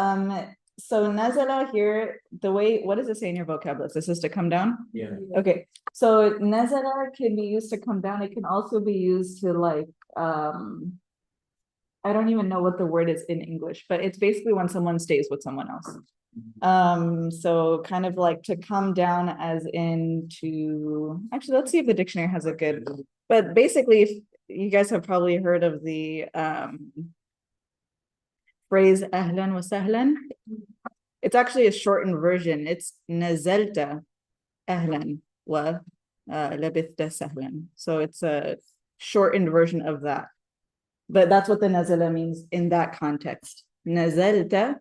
so nazala here, the way, what does it say in your vocab list? This is to come down? Yeah. Okay, so nazala can be used to come down. It can also be used to like, I don't even know what the word is in English, but it's basically when someone stays with someone else. So kind of like to come down as in to, actually, let's see if the dictionary has a good, but basically, if you guys have probably heard of the phrase ahlan wa sahlan. It's actually a shortened version. It's nazalta ahlan wa labithta sahlan. So it's a shortened version of that. But that's what the nazala means in that context. Nazalta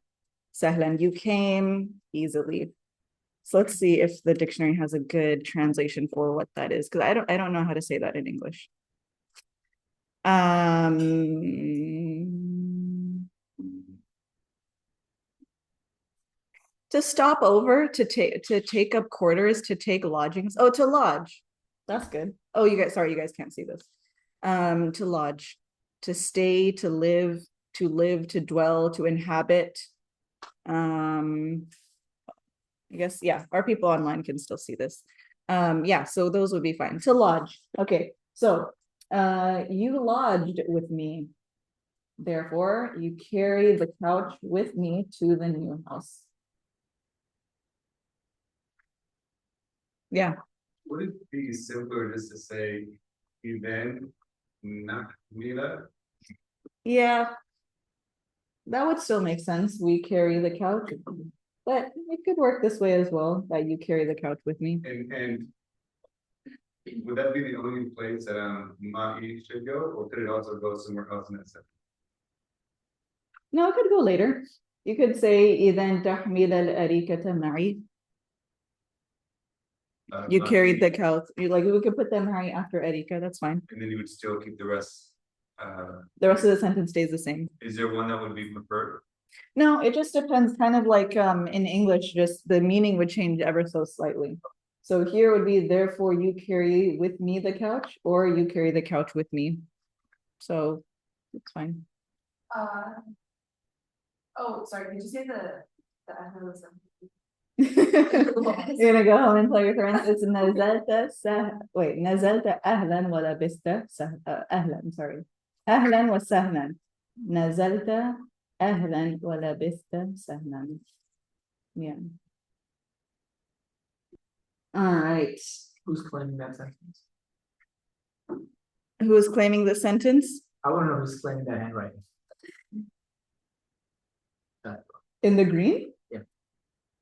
sahlan, you came easily. So let's see if the dictionary has a good translation for what that is, because I don't know how to say that in English. To stop over, to take up quarters, to take lodgings. Oh, to lodge. That's good. Oh, you guys, sorry, you guys can't see this. To lodge, to stay, to live, to dwell, to inhabit. I guess, yeah, our people online can still see this. Yeah, so those would be fine. To lodge. Okay, so you lodged with me. Therefore, you carry the couch with me to the new house. Yeah, Would it be simpler just to say, even Nahmila? yeah. That would still make sense. We carry the couch, but it could work this way as well, that you carry the couch with me. And would that be the only place that Ma'i should go, or could it also go somewhere else in that section? No, it could go later. You could say إذا تحمل الأريكة معي. You carried the couch. You like we could put them right after Erika. That's fine. And then you would still keep the rest. The rest of the sentence stays the same. Is there one that would be preferred? No, it just depends. Kind of like in English, just the meaning would change ever so slightly. So here would be therefore you carry with me the couch, or you carry the couch with me. So it's fine. Oh, sorry, did you say the You're gonna go home and tell your friends it's نزلت أهلا ولبست أهلا sorry أهلا وسهلا نزلت أهلا ولبست سهلا. Yeah. All right. Who's claiming that sentence? Who is claiming the sentence? I want to know who's claiming that handwriting. In the green? Yeah.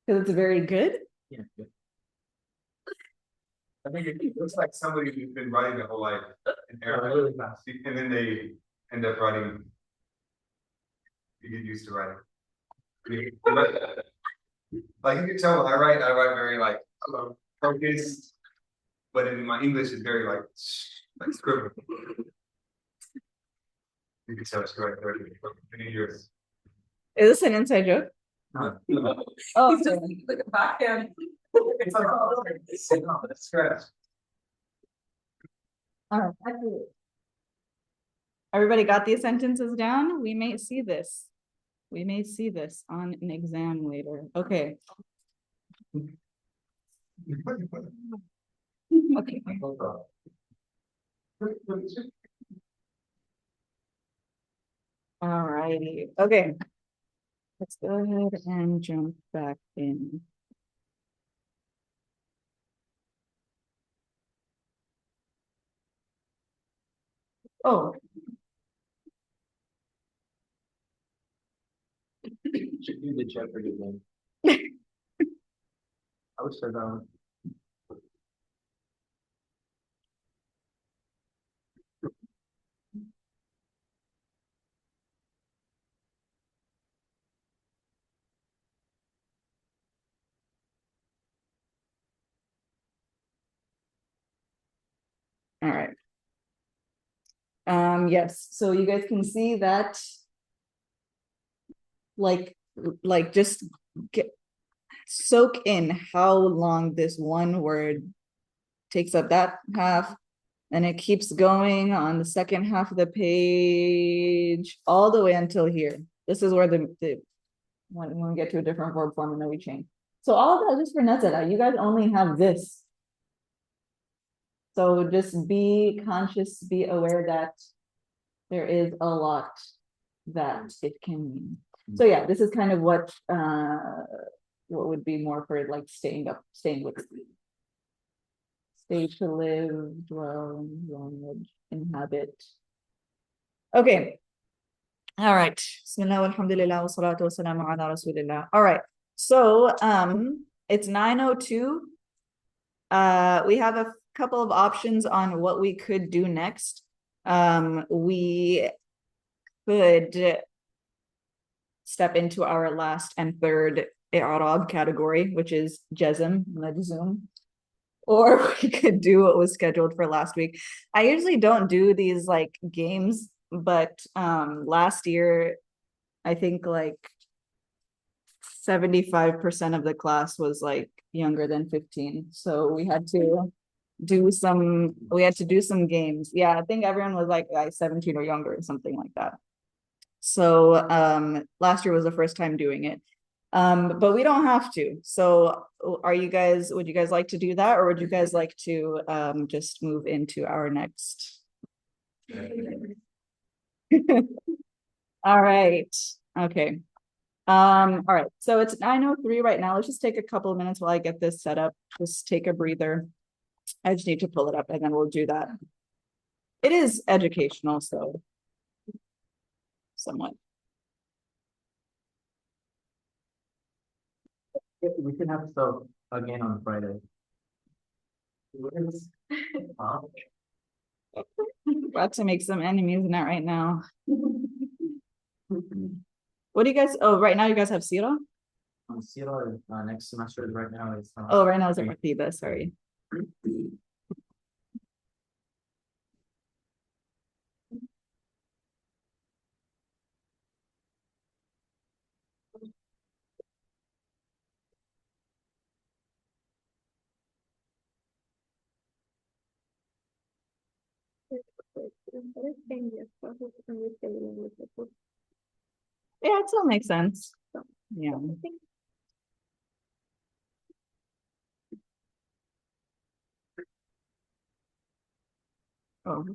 Because it's very good. Yeah, good. I think it looks like somebody who's been writing their whole life in Arabic, Really fast. and then they end up writing. You get used to writing. Like you can tell when I write very like focused, but in my English is very like scribble. You can tell it's correct 30 years. Is this an inside joke? Oh, He's just like a backhand. It's like, oh, that's scratch. all right. Everybody got these sentences down? We may see this. We may see this on an exam later. Okay. Okay. All righty. Okay. Let's go ahead and jump back in. Oh, Should do the Jeopardy game. I would start on. all right. Yes, so you guys can see that like just soak in how long this one word takes up that half, and it keeps going on the second half of the page all the way until here. This is where the when we get to a different verb form and then we change. So all of that just for nazala. You guys only have this. So just be conscious, be aware that there is a lot that it can mean. So yeah, this is kind of what would be more for like staying with, stay to live, dwell, language, inhabit. Okay. All right. Bismillah walhamdulillah wa salatu wa salamu ala rasulillah. All right. So it's 9:02. We have a couple of options on what we could do next. We could step into our last and third i'rab category, which is jazm, majzum, or we could do what was scheduled for last week. I usually don't do these like games, but last year I think like 75% of the class was like younger than 15, so we had to do some games. Yeah, I think everyone was like 17 or younger or something like that. So last year was the first time doing it. But we don't have to. So would you guys like to do that, or would you guys like to just move into our next? All right, okay. All right, so it's 9:03 right now. Let's just take a couple of minutes while I get this set up. Just take a breather. I just need to pull it up and then we'll do that. It is educational, so somewhat. We can have stuff again on Friday. About to make some enemies in that right now. What do you guys, oh, right now you guys have Sira? Sira, next semester right now is. Oh, right now it's at Martiba, sorry. Yeah, it still makes sense. Yeah. Oh.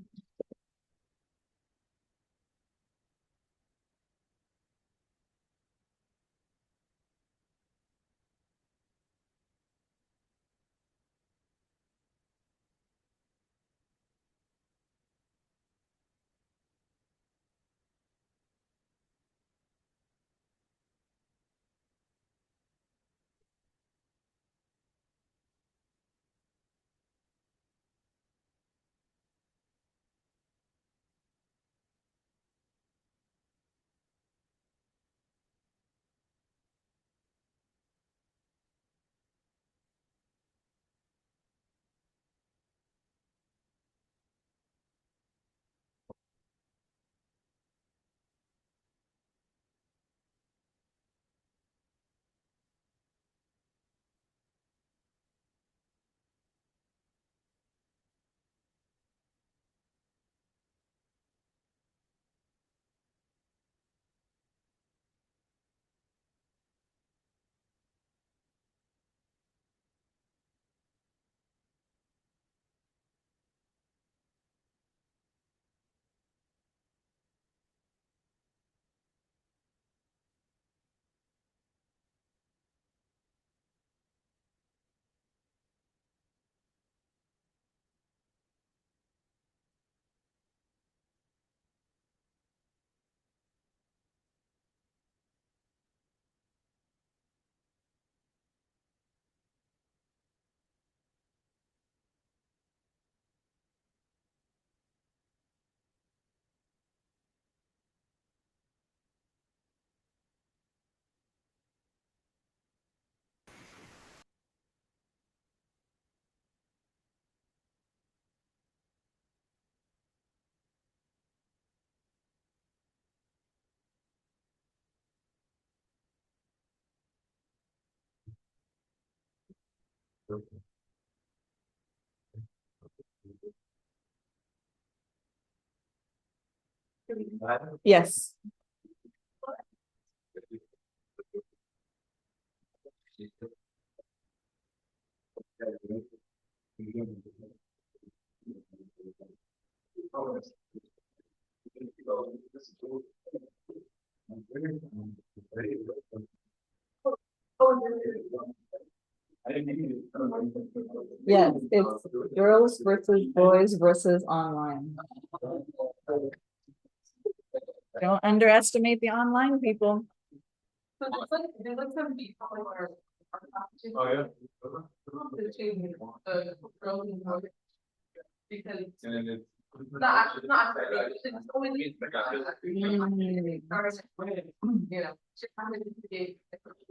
Yes. Yes, it's girls versus boys versus online. Don't underestimate the online people. So there's like some people are. Oh, yeah. The change, the girls and boys. Because. And then it's. Not actually, it's only. You know.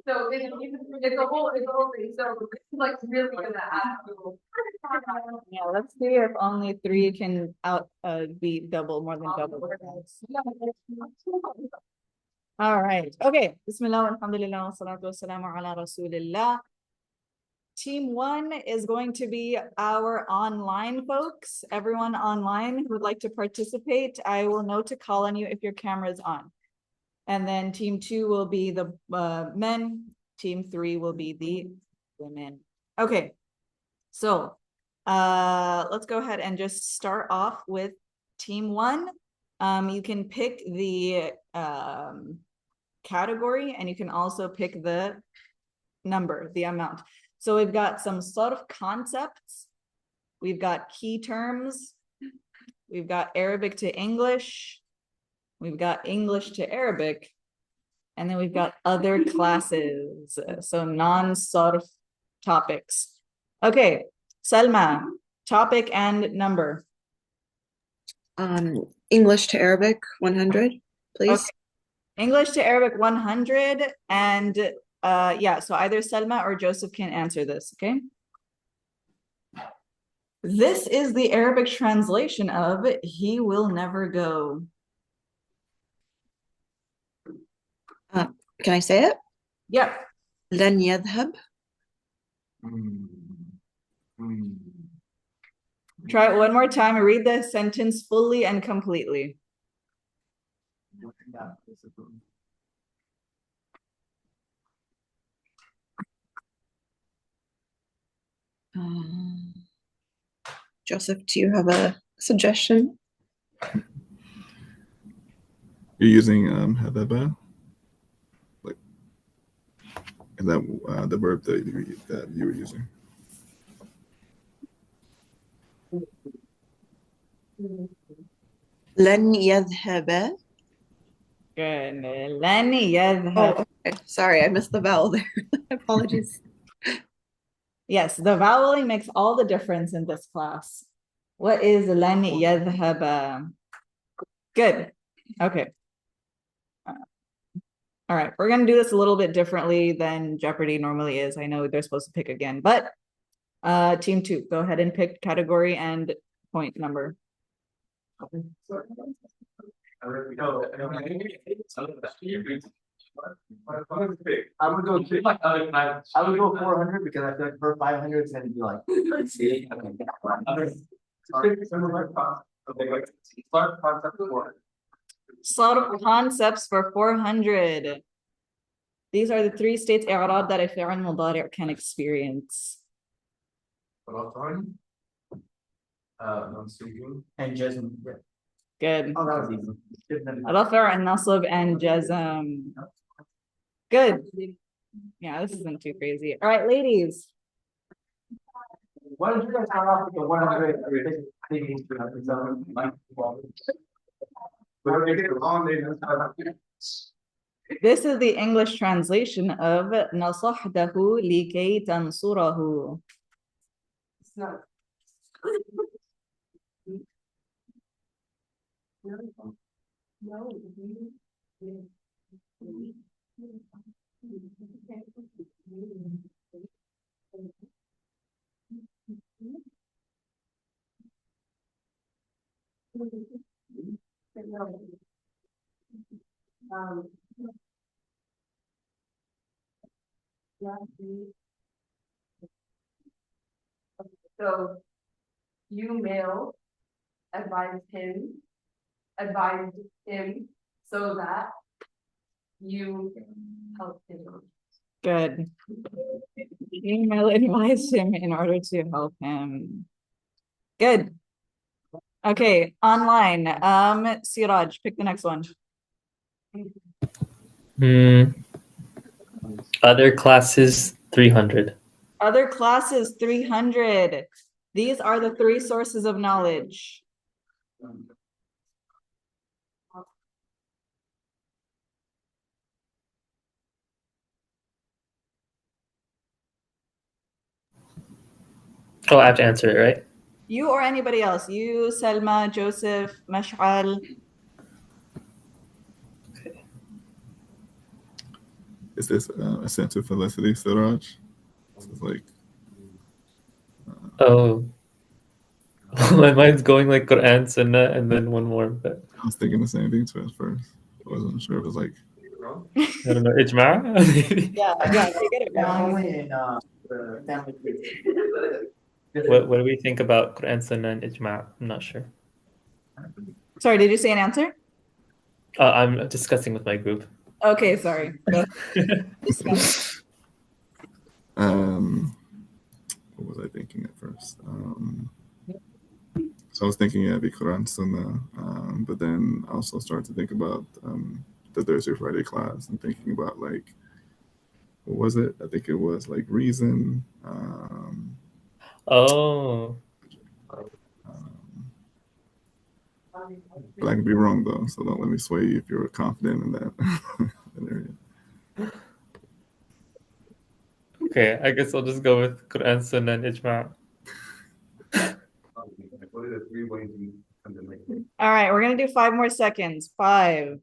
So it's a whole thing, so it's like really gonna add. Yeah, let's see if only 3 can beat double, more than double. All right, okay. Bismillah, alhamdulillah, wa salatu wa salamu ala rasulillah. Team 1 is going to be our online folks. Everyone online who would like to participate, I will know to call on you if your camera is on. And then team 2 will be the men. Team 3 will be the women. Okay. So let's go ahead and just start off with team 1. You can pick the category, and you can also pick the number, the amount. So we've got some sort of concepts. We've got key terms. We've got Arabic to English. We've got English to Arabic. And then we've got other classes. So non-sarf topics. Okay, Salma, topic and number. English to Arabic, 100, please. Okay. English to Arabic 100, and yeah, so either Selma or Joseph can answer this, okay? This is the Arabic translation of "He will never go." Can I say it? Yep. لن يذهب. Try it one more time and read the sentence fully and completely. Joseph, do you have a suggestion? You're using hadaba, like, is that the verb that you were using? لن يذهب. Good. لن يذهب. Oh, okay. Sorry, I missed the vowel there. Apologies. Yes, the voweling makes all the difference in this class. What is لن يذهب? Good. Okay. All right, we're gonna do this a little bit differently than Jeopardy normally is. I know they're supposed to pick again, but team 2, go ahead and pick category and point number. I would go 400 because I feel like per 500 it's gonna be like. Let's see. Start concepts for 400. These are the 3 states i'rab that a fi'l mudari' can experience. And just Good. oh, that was easy. Rafa' and nasb and jazm. Good. Yeah, this isn't too crazy. All right, ladies. Why don't you guys start off with the 100? This is the English translation of نصحته لكي تنصره. It's not. No. So you mail advised him so that you help him. Good. Email advised him in order to help him. Good. Okay, online. Siraj, pick the next one. Other classes 300. Other classes 300. These are the 3 sources of knowledge. Oh, I have to answer it, right? You or anybody else. You, Selma, Joseph, Mash'al. Is this a sense of felicity, Siraj? This is like. Oh. My mind's going like Quran, Sunnah, and then one more, but I was thinking the same thing too at first. I wasn't sure if it was like. I don't know. Ijma'? Yeah, if you get it wrong. Only in the family tree. What do we think about Quran, Sunnah, and Ijma'? I'm not sure. Sorry, did you say an answer? I'm discussing with my group. Okay, sorry. Go. What was I thinking at first? So I was thinking, yeah, the Quran Sunnah, but then I also started to think about the Thursday Friday class and thinking about like, what was it? I think it was like reason. Oh, But I can be wrong though, so don't let me sway you if you're confident in that, that area. okay. I guess I'll just go with Quran, Sunnah, and Ijma. What are the 3 ways you come to make it? All right, we're gonna do 5 more seconds. 5,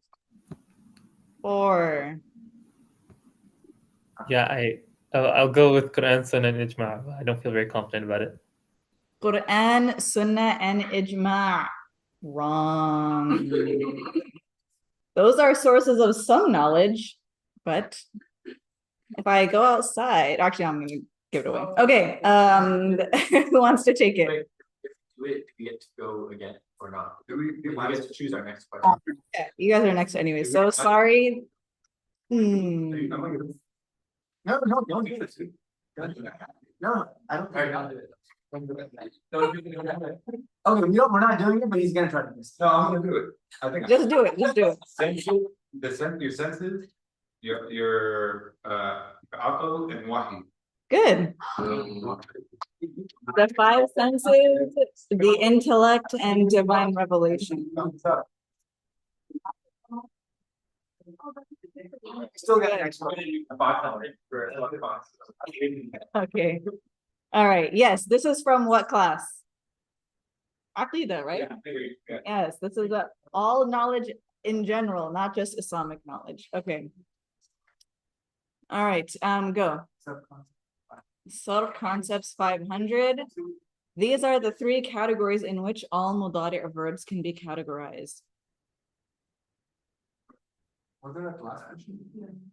4. Yeah, I'll go with Quran, Sunnah, and Ijma. I don't feel very confident about it. Quran, Sunnah, and Ijma'. Wrong. Those are sources of some knowledge, but if I go outside, actually, I'm gonna give it away. Okay, who wants to take it? Wait, do we get to go again or not? Do we We might get to choose our next question. Yeah, you guys are next anyway, so sorry. Hmm. No, don't do this. No, I don't. Alright, I'll do it. Okay, we're not doing it, but he's gonna try to do this. No, I'm gonna do it. I think Just do it, just do it. your senses, your alcohol and wahi. Good. The 5 senses, the intellect, and divine revelation. Still got an extra. Okay. All right. Yes, this is from what class? Aqidah, right? Yeah. Yes, this is all knowledge in general, not just Islamic knowledge. Okay. All right. Go. Sarf Concepts 500. These are the 3 categories in which all mudari' verbs can be categorized. Was there a last question?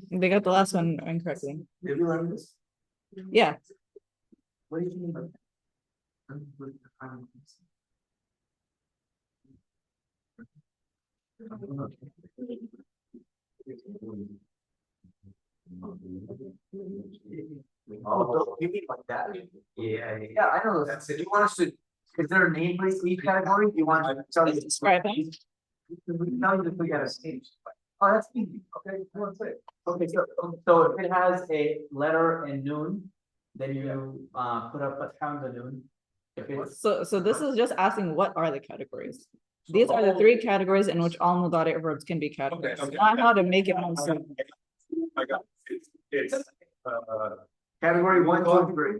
They got the last one incorrectly. Did you learn this? Yeah. What do you mean by that? Oh, you mean like that? Yeah, I know. That's it. You want us to, is there a name for each category? You want to tell you? Describe them. We can tell you if we got a stage. Oh, that's easy. Okay, what's it? Okay, so if it has a letter and noon, then you put up a pound the noon. If it's So this is just asking what are the categories. These are the 3 categories in which all mudari' verbs can be categorized. Okay. Not how to make it mansub. I got it. It's category 1, 2, 3.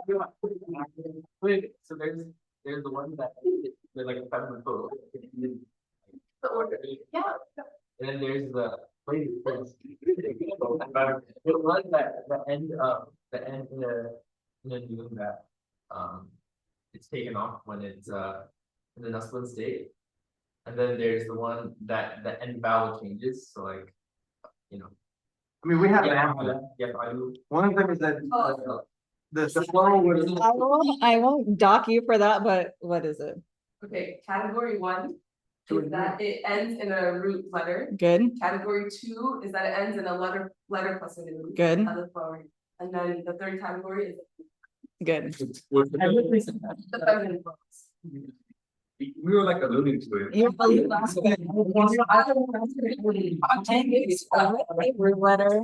No. Wait, so there's the one that they're like a feminine photo. Yeah. And then there's the wait, the one that the end in the noon that it's taken off when it's in the Nusban state. And then there's the one that the end vowel changes, so like I mean we have an app for that. Yeah, I do. One of them is that the plural was I won't dock you for that, but what is it? Okay, category 1 is that it ends in a root letter. Good, Category 2 is that it ends in a letter plus a noon. good, As a flower. And then the 3rd category is good. the feminine forms. we were like alluding to it. You're root letter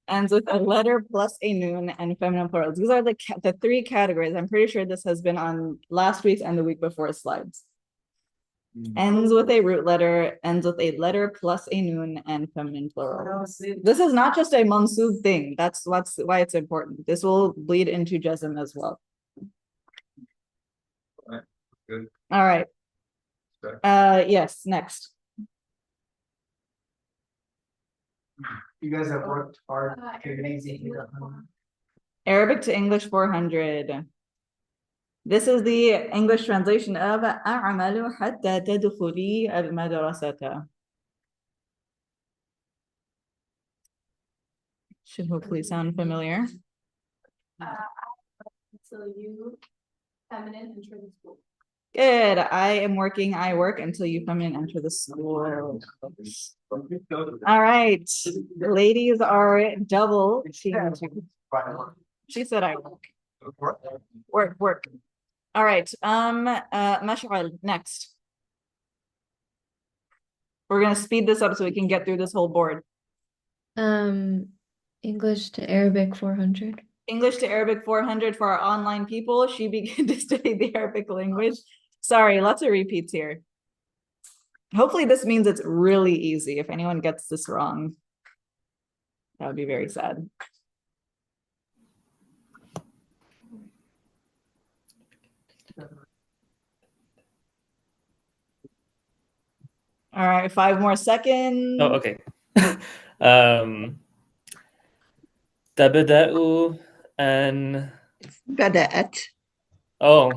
ends with a letter plus a noon and feminine plurals. These are the 3 categories. I'm pretty sure this has been on last week's and the week before slides. Ends with a root letter, ends with a letter plus a noon and feminine plural. This is not just a mansub thing. That's why it's important. This will bleed into jazm as well. Good. All right. Sure. Yes, next. you guys have worked hard. Arabic to English 400. This is the English translation of أعمل حتى تدخلي المدرسة. Should hopefully sound familiar. Until you feminine enter the school. Good. I am working, I work until you come in and enter the school. All right. Ladies are double. She said I work. Work. All right. Mash'al, next. We're gonna speed this up so we can get through this whole board. English to Arabic 400. English to Arabic 400 for our online people. She began to study the Arabic language. Sorry, lots of repeats here. Hopefully this means it's really easy. If anyone gets this wrong, that would be very sad. All right, 5 more seconds. Oh, okay. تبدأ أن بدأت oh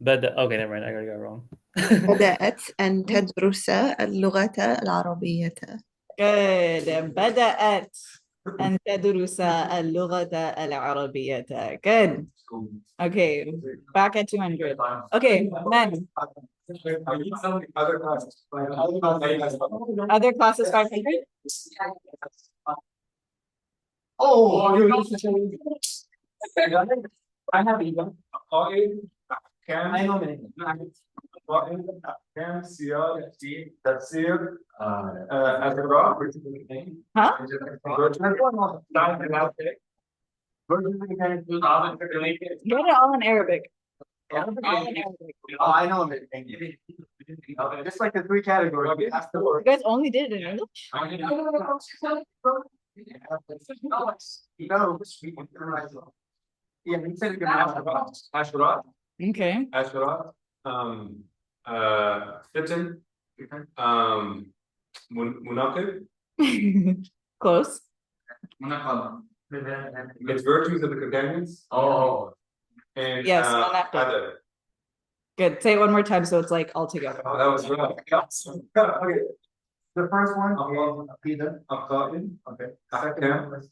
بدأ okay never mind I got it wrong. بدأت أن تدرس اللغة العربية. Good. بدأت أن تدرس اللغة العربية. Good. Okay, back at 200. Okay, men. Other classes 500? Oh, I have even. I know كان سياق تفسير القراء Huh? Get it all in Arabic. All in Arabic. Oh, I know it. Thank you. Just like the 3 categories. You guys only did it in English? No. Yeah, he said it عشرات Okay. عشرات فتن مناقب. Close. It's virtues of the companions. Oh. And Yes, مناقب. other. Good. Say it one more time so it's like all together. Oh, that was rough. Okay. The first one, Aqidah. القائد. Okay. أحكام.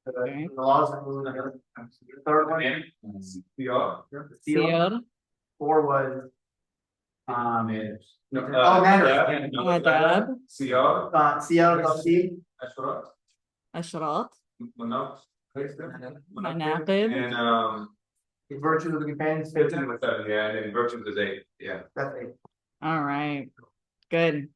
Okay. The laws of the third one. سياق. Siyar. 4 was. No, manners. Adab. سياق. Siyar Tafsir. عشرات. Ashrat. مناقب. Manaqib. And The virtues of the companions. فتن with that, yeah, and then virtues of the yeah. That's 8. All right. Good.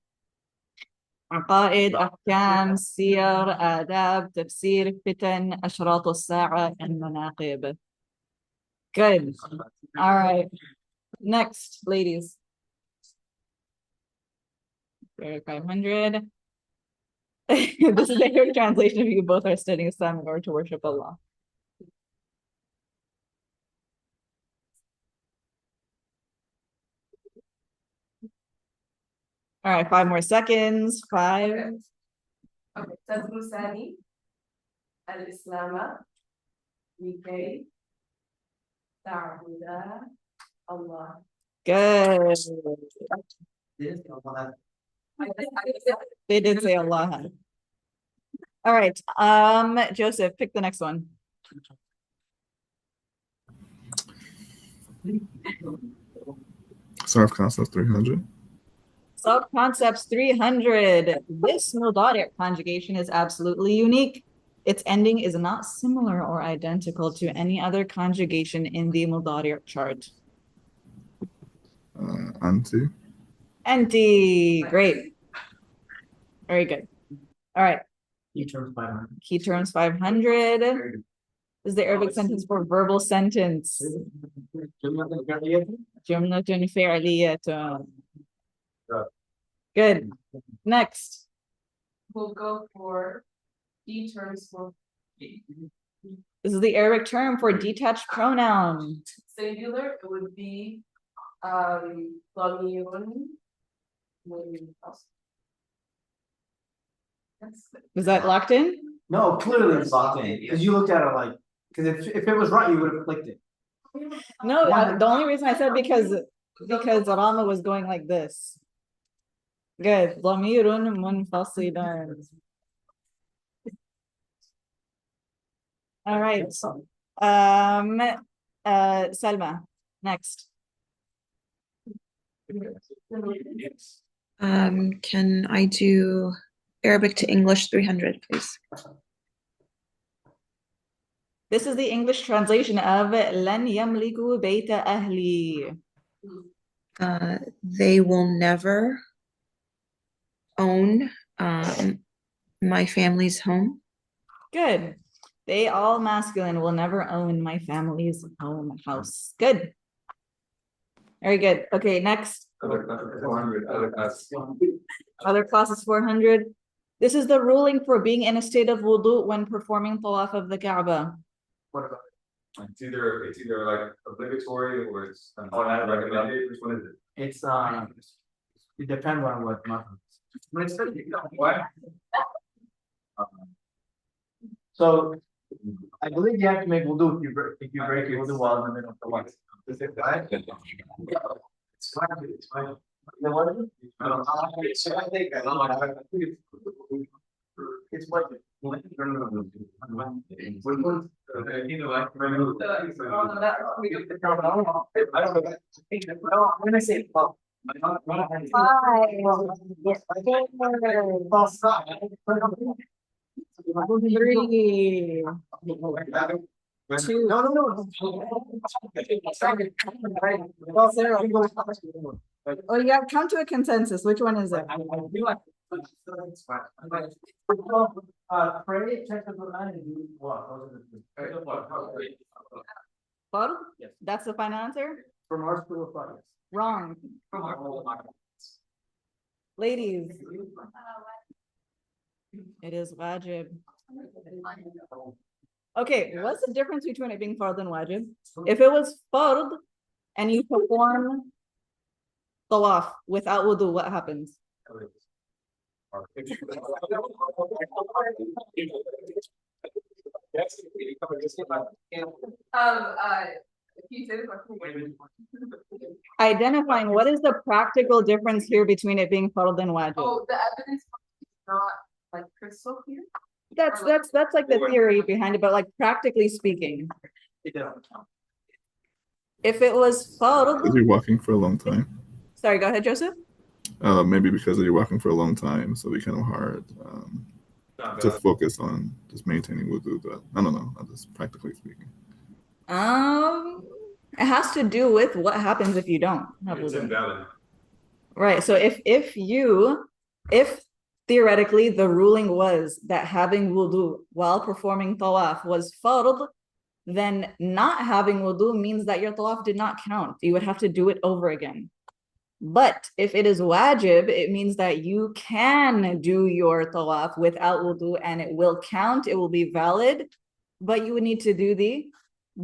عقائد, أحكام, سير, آداب, تفسير, فتن, أشراط الساعة, and مناقب. Good. All right. Next, ladies. 500. This is a good translation if you both are studying Islam in order to worship Allah. All right, 5 more seconds. 5. Okay, تدرس الإسلام لكي تعبد الله. Good. They did say Allah. All right. Joseph, pick the next one. Sarf concepts 300. Self-concepts 300. This mudari' conjugation is absolutely unique. Its ending is not similar or identical to any other conjugation in the mudari' chart. Anti. Anti. Great. Very good. All right. Key terms 500. Key terms 500. This is the Arabic sentence for verbal sentence. Jumlatun fi'liyatun. Good. Next. We'll go for key terms for This is the Arabic term for detached pronoun. singular. It would be ضمير. Is that locked in? No, clearly it's locked in, because you looked at it like, because if it was right, you would have clicked it. No, the only reason I said because Rama was going like this. Good. ضمير منفصل. All right. Salma, next. Can I do Arabic to English 300, please? This is the English translation of لن يملكوا بيت أهلي. They will never own my family's home. Good. They, all masculine, will never own my family's house. Good. Very good. Okay, next. Other class 400, other class. Other classes 400. This is the ruling for being in a state of wudu when performing tawaf of the Kaaba. What about it? It's either like obligatory or it's recommended. Which one is it? It's it depends on what month. What? So I believe you have to make wudu if you break your wudu while in the middle of the one. Is it that? It's fine. It's fine. You know what? It's what? When I say Three. Two. No. Oh, you got to come to a consensus. Which one is it? Pray, check the Quran, and do what? Fard? That's the final answer? From our school of thought, yes. Wrong. Ladies, it is wajib. Okay, what's the difference between it being fard and wajib? If it was fard and you perform tawaf without wudu, what happens? Can you say the question? Identifying what is the practical difference here between it being fard and wajib? Oh, the evidence is not like crystal clear? That's like the theory behind it, but like practically speaking, if it was Because fard, you're walking for a long time. sorry, go ahead, Joseph. Maybe because you're walking for a long time, so it'd be kind of hard to focus on just maintaining wudu. But I don't know. I'm just practically speaking. It has to do with what happens if you don't have It's wudu. invalid. Right. So if theoretically the ruling was that having wudu while performing tawaf was fard, then not having wudu means that your tawaf did not count. You would have to do it over again. But if it is wajib, it means that you can do your tawaf without wudu and it will count, it will be valid, but you would need to do the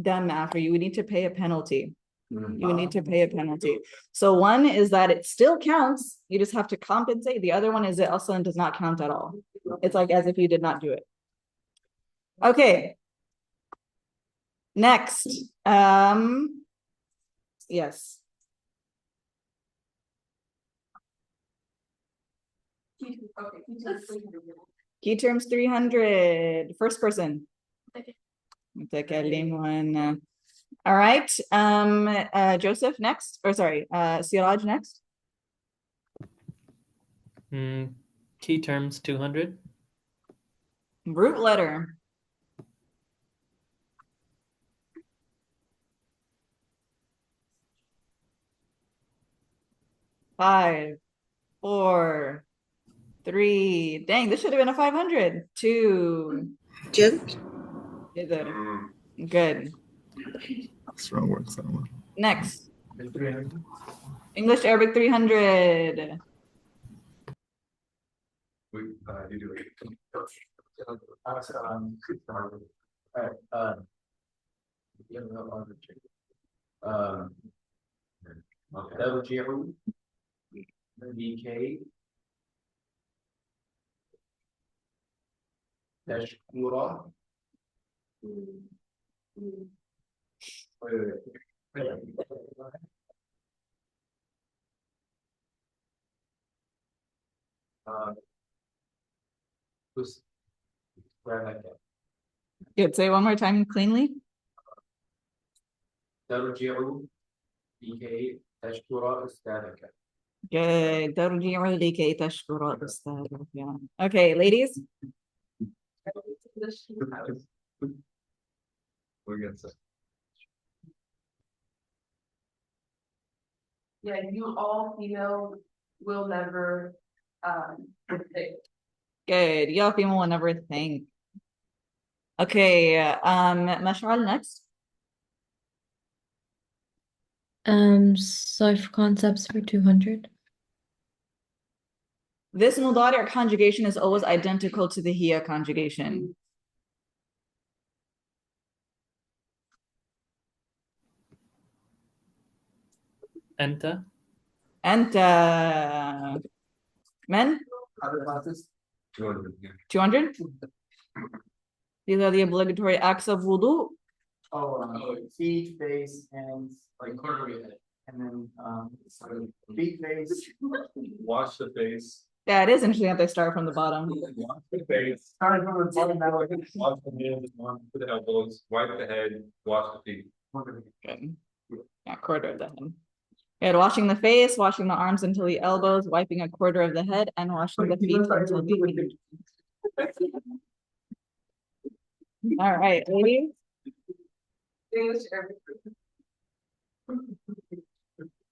dam after. You would need to pay a penalty. You would need to pay a penalty. So one is that it still counts, you just have to compensate. The other one is it also does not count at all. It's like as if you did not do it. Okay. Next. Yes. Okay. Key terms 300. First person. متكلم. All right. Joseph next. Or sorry, Siraj next. Key terms 200. Root letter. Five, 4, 3. Dang, this should have been a 500. 2. Jib? Good. Strong work, Salma. Next. English Arabic 300. You do it. LGO, BK, Tashkura. Who's where am I at? Good. Say it one more time cleanly. ترجع لكي تشكر أستاذك. Good. ترجع لكي تشكر أستاذك. Yeah. Okay, ladies. We're gonna say. Yeah, you all female will never, think. Good. Y'all female will never think. Okay, Mash'al next. Sarf concepts for 200. This mudari' conjugation is always identical to the hiya conjugation. Anta. And men? Other classes? 200, yeah. 200? These are the obligatory acts of wudu. Feet, face, hands, like quarter of your head. And then, feet, face. Wash the face. Yeah, it is interesting that they start from the bottom. Wash the face. Wash the hands, wash the elbows, wipe the head, wash the feet. Good. Yeah, quarter of the head. Good. Washing the face, washing the arms until the elbows, wiping a quarter of the head, and washing the feet until the feet. All right, ladies. English Arabic.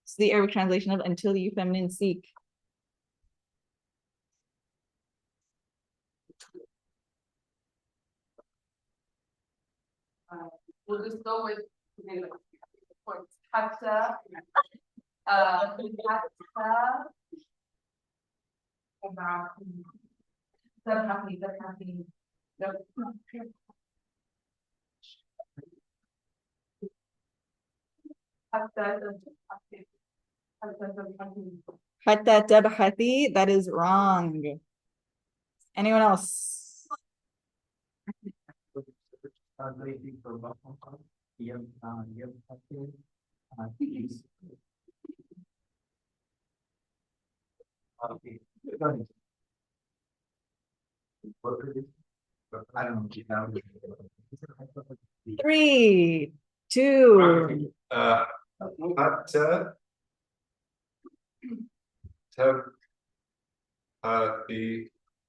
It's the Arabic translation of until you feminine seek. We'll just go with, points. Hatta, hatta, Zabhafi. Hatta tabhathi, that is wrong. Anyone else? I don't know. 3, 2. Hatta.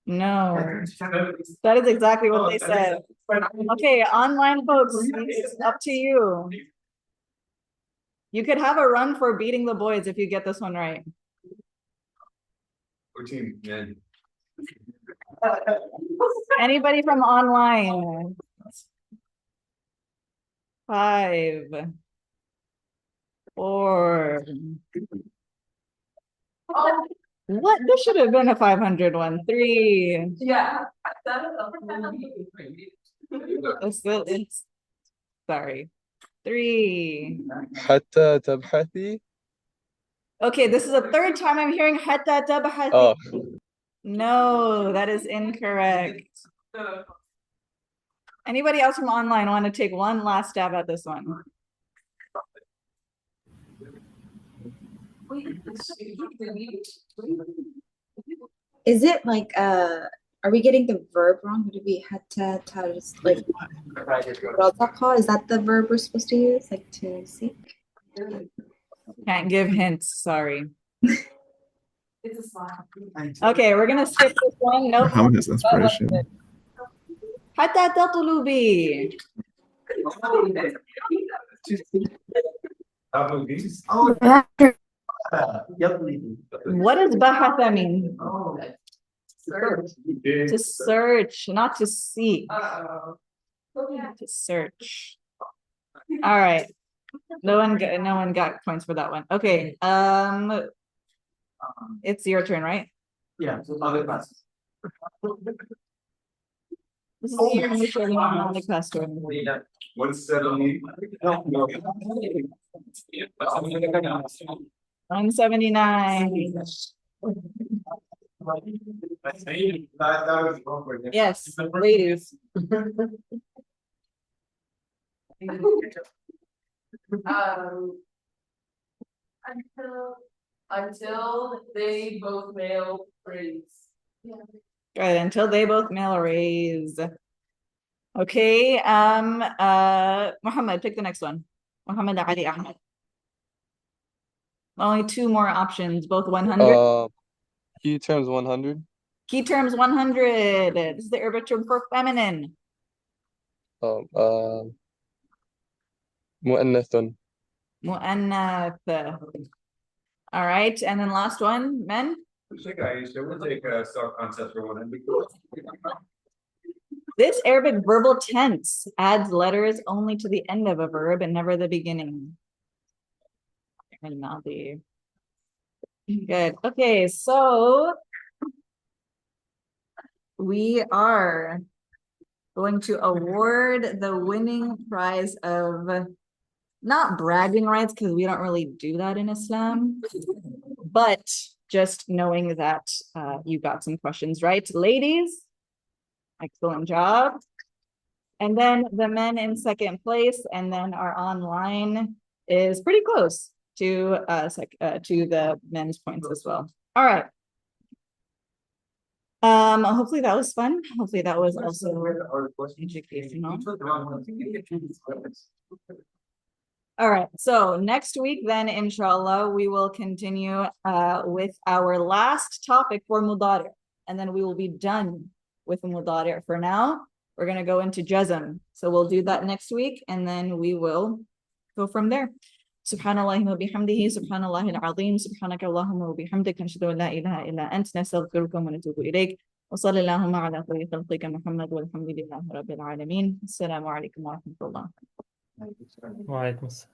No, that is exactly what they said. Okay, online folks, it's up to you. You could have a run for beating the boys if you get this one right. 14 men. Anybody from online? 5, 4. Oh, What? This should have been a 500 one. 3. yeah. It's sorry. 3. حتى تبحثي. Okay, this is the third time I'm hearing hatta tabhathi. Oh, No, that is incorrect. Anybody else from online want to take one last stab at this one? Is it like are we getting the verb wrong? Would it be hatta like is that the verb we're supposed to use? Like to seek? Can't give hints, sorry. It's a slide. Okay, we're gonna skip this one. Nope. Muhammad has inspiration. Hatta tatlubi. What does bahatha mean? Oh, To search, not to seek. Uh-oh. To search. All right. No one got points for that one. Okay. It's your turn, right? Yeah, so other classes. This is your initial one on the question. 170. No. 179. Yes, ladies. Until they both male praise. Good, until they both male raise. Okay, Muhammad, pick the next one. Muhammad Ali Ahmed. Only two more options, both 100. Key terms 100. Key terms 100. This is the Arabic term for feminine. مؤنث. Mu'annath. All right, and then last one, men. We'll take stock concepts for 100. This Arabic verbal tense adds letters only to the end of a verb and never the beginning. Good. Okay, so we are going to award the winning prize of not bragging rights, because we don't really do that in Islam, but just knowing that you got some questions right. Ladies, excellent job. And then the men in second place, and then our online is pretty close to the men's points as well. All right. Hopefully that was fun. Hopefully that was also educational. All right, so next week then, inshallah, we will continue with our last topic for Mudari, and then we will be done with Mudari. For now, we're going to go into Jazm. So we'll do that next week, and then we will go from there. Subhanallah wa bihamdihi, subhanallah al-azim, subhanaka Allahumma wa bihamdika, nashhadu an la ilaha illa ant, nastaghfiruka wa natubu ilayk. Wa sallallahu ala khayri khalqika Muhammad walhamdulillahi rabbil alameen. Assalamu alaikum wa rahmatullah. وعليكم السلام.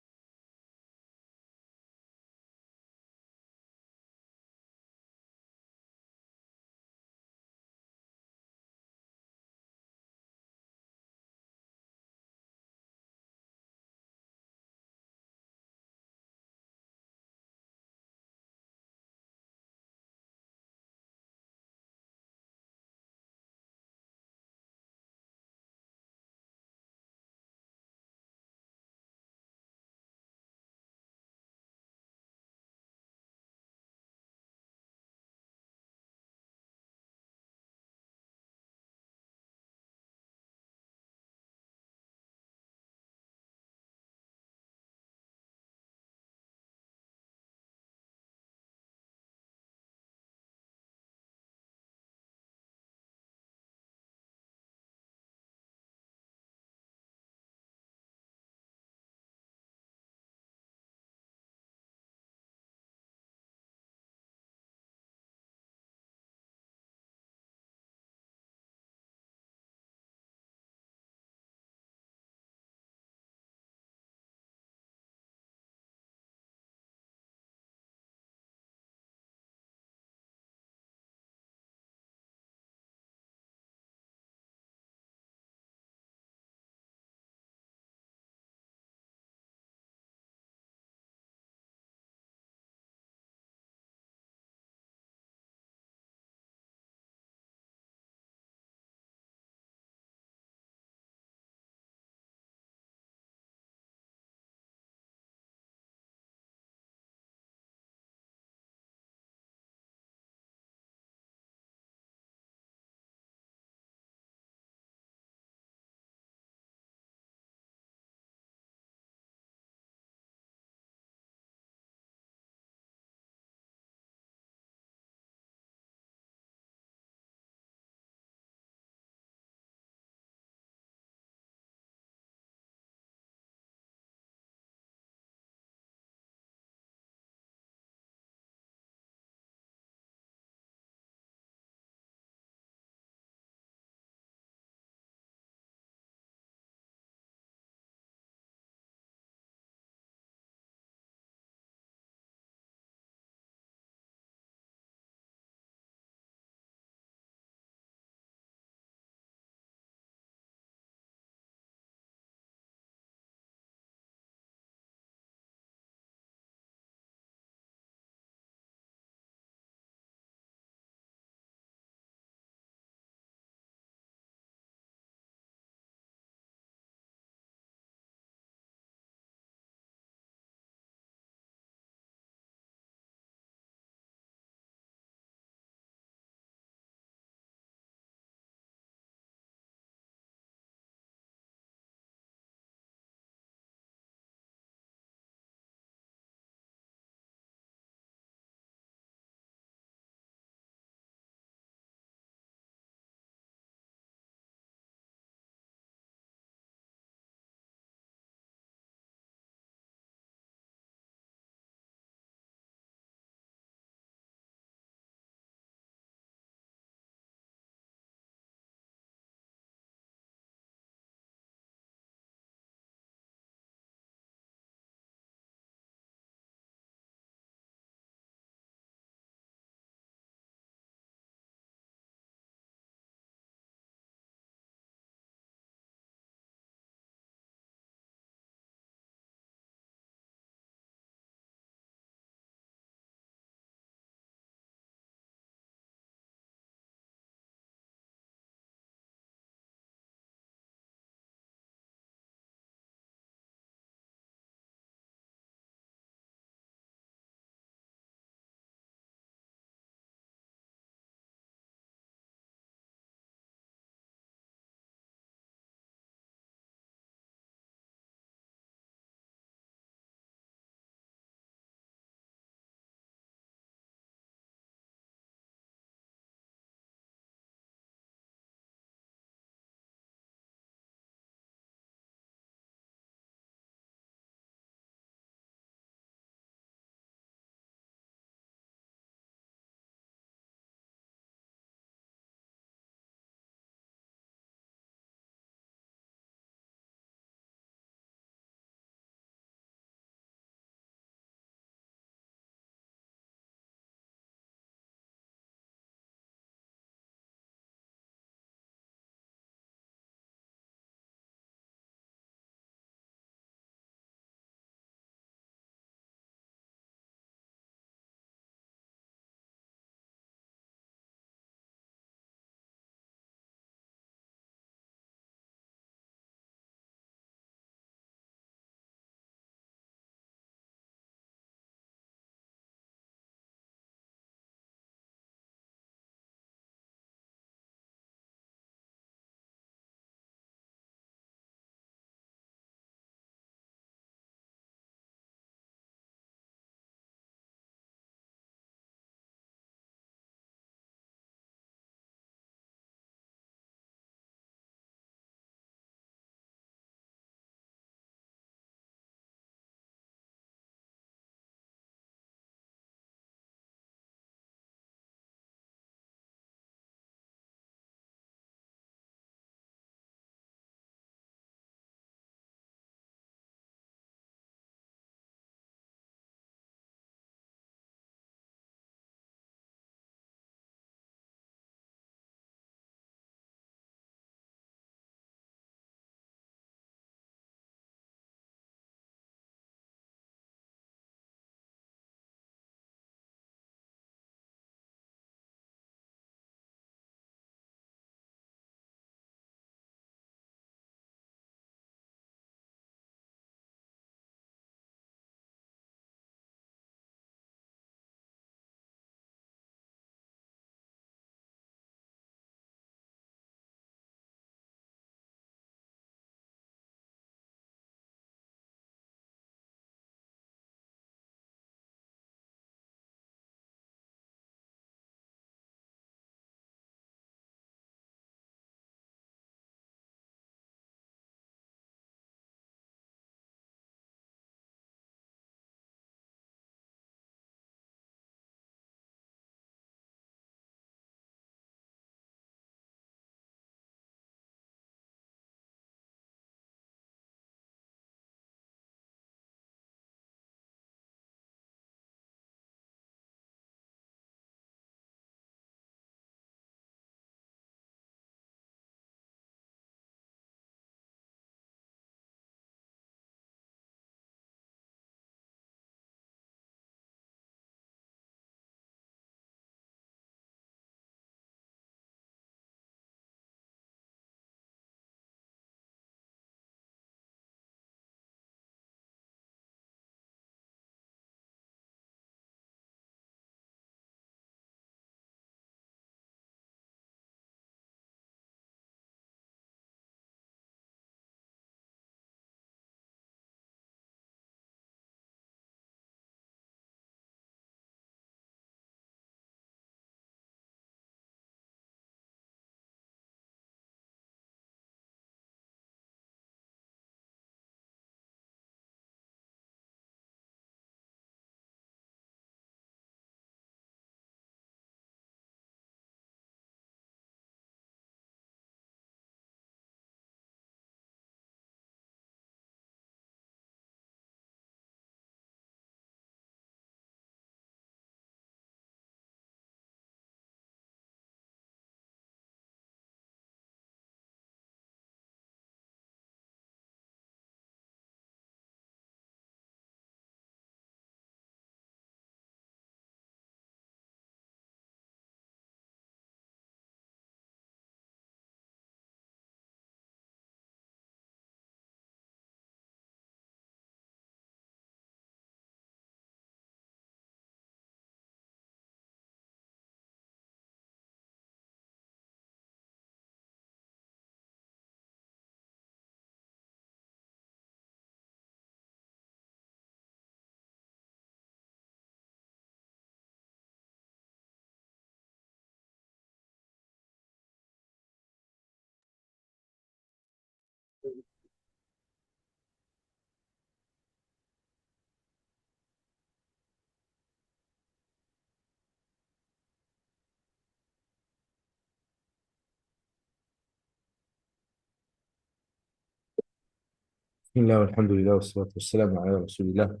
بسم الله والحمد لله والصلاة والسلام على رسول الله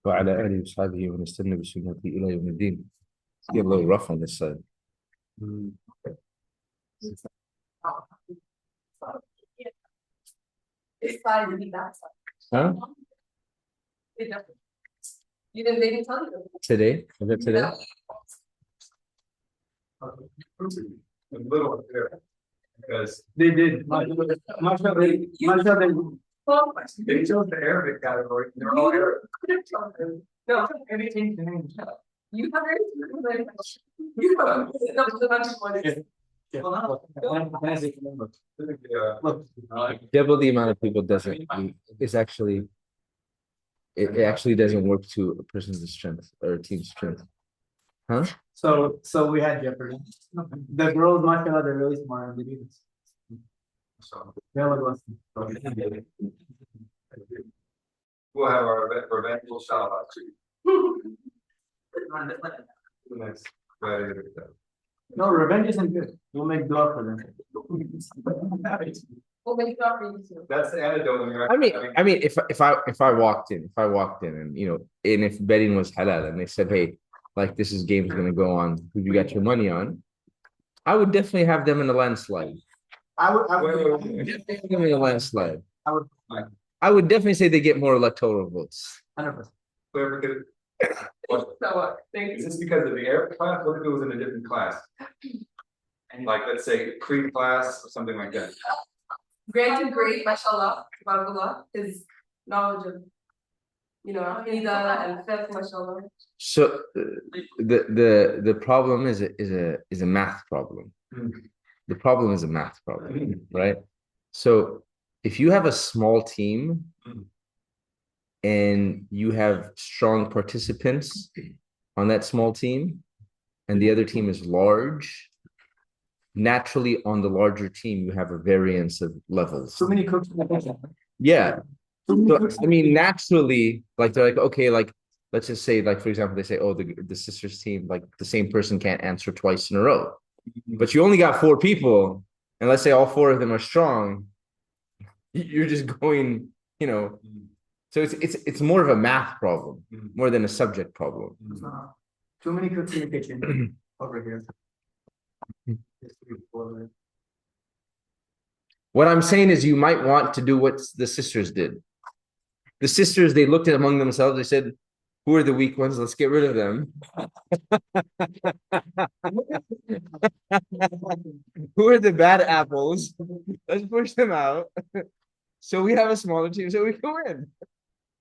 وعلى آله وصحبه ونستنى بسنته إلى يوم الدين. It's getting a little rough on this side. This side would be that side. Huh? They didn't tell you. Today? Is it today? A little unfair, because they did, much of they chose the Arabic category, they're all Arabic. No, Maybe change the name. you have it. You have it. No, the bunch of ones. Double the amount of people doesn't, it's actually, it actually doesn't work to a person's strength or a team's strength. Huh? So we had Jeopardy. The girls, mashallah, they're really smart and they do this. We'll have our revengeful shout out to you. Next Friday. No, revenge isn't good. We'll make dua for them. We'll make it up for you too. That's the antidote when you're. I mean, if I walked in and and if betting was halal and they said, hey, like this game's gonna go on, who you got your money on, I would definitely have them in a landslide. I would Definitely have them in a landslide. I would definitely say they get more electoral votes. 100%. So what? Is this because of the Arabic class? What if it was in a different class? Like, let's say pre-class or something like that. Granted, great, mashallah, tabarakallah, his knowledge of, Aqidah and fiqh, mashallah. So the problem is a math problem. The problem is a math problem, right? So if you have a small team and you have strong participants on that small team and the other team is large, naturally on the larger team you have a variance of levels. So many cooks. Yeah. So, I mean, naturally, like they're like, okay, like let's just say, like for example, they say, oh, the sisters team, like the same person can't answer twice in a row. But you only got 4 people, and let's say all 4 of them are strong. You're just going, So it's more of a math problem more than a subject problem. Too many cooks in the kitchen over here. What I'm saying is you might want to do what the sisters did. The sisters, they looked at among themselves, they said, who are the weak ones? Let's get rid of them. Who are the bad apples? Let's push them out. So we have a smaller team, so we can win.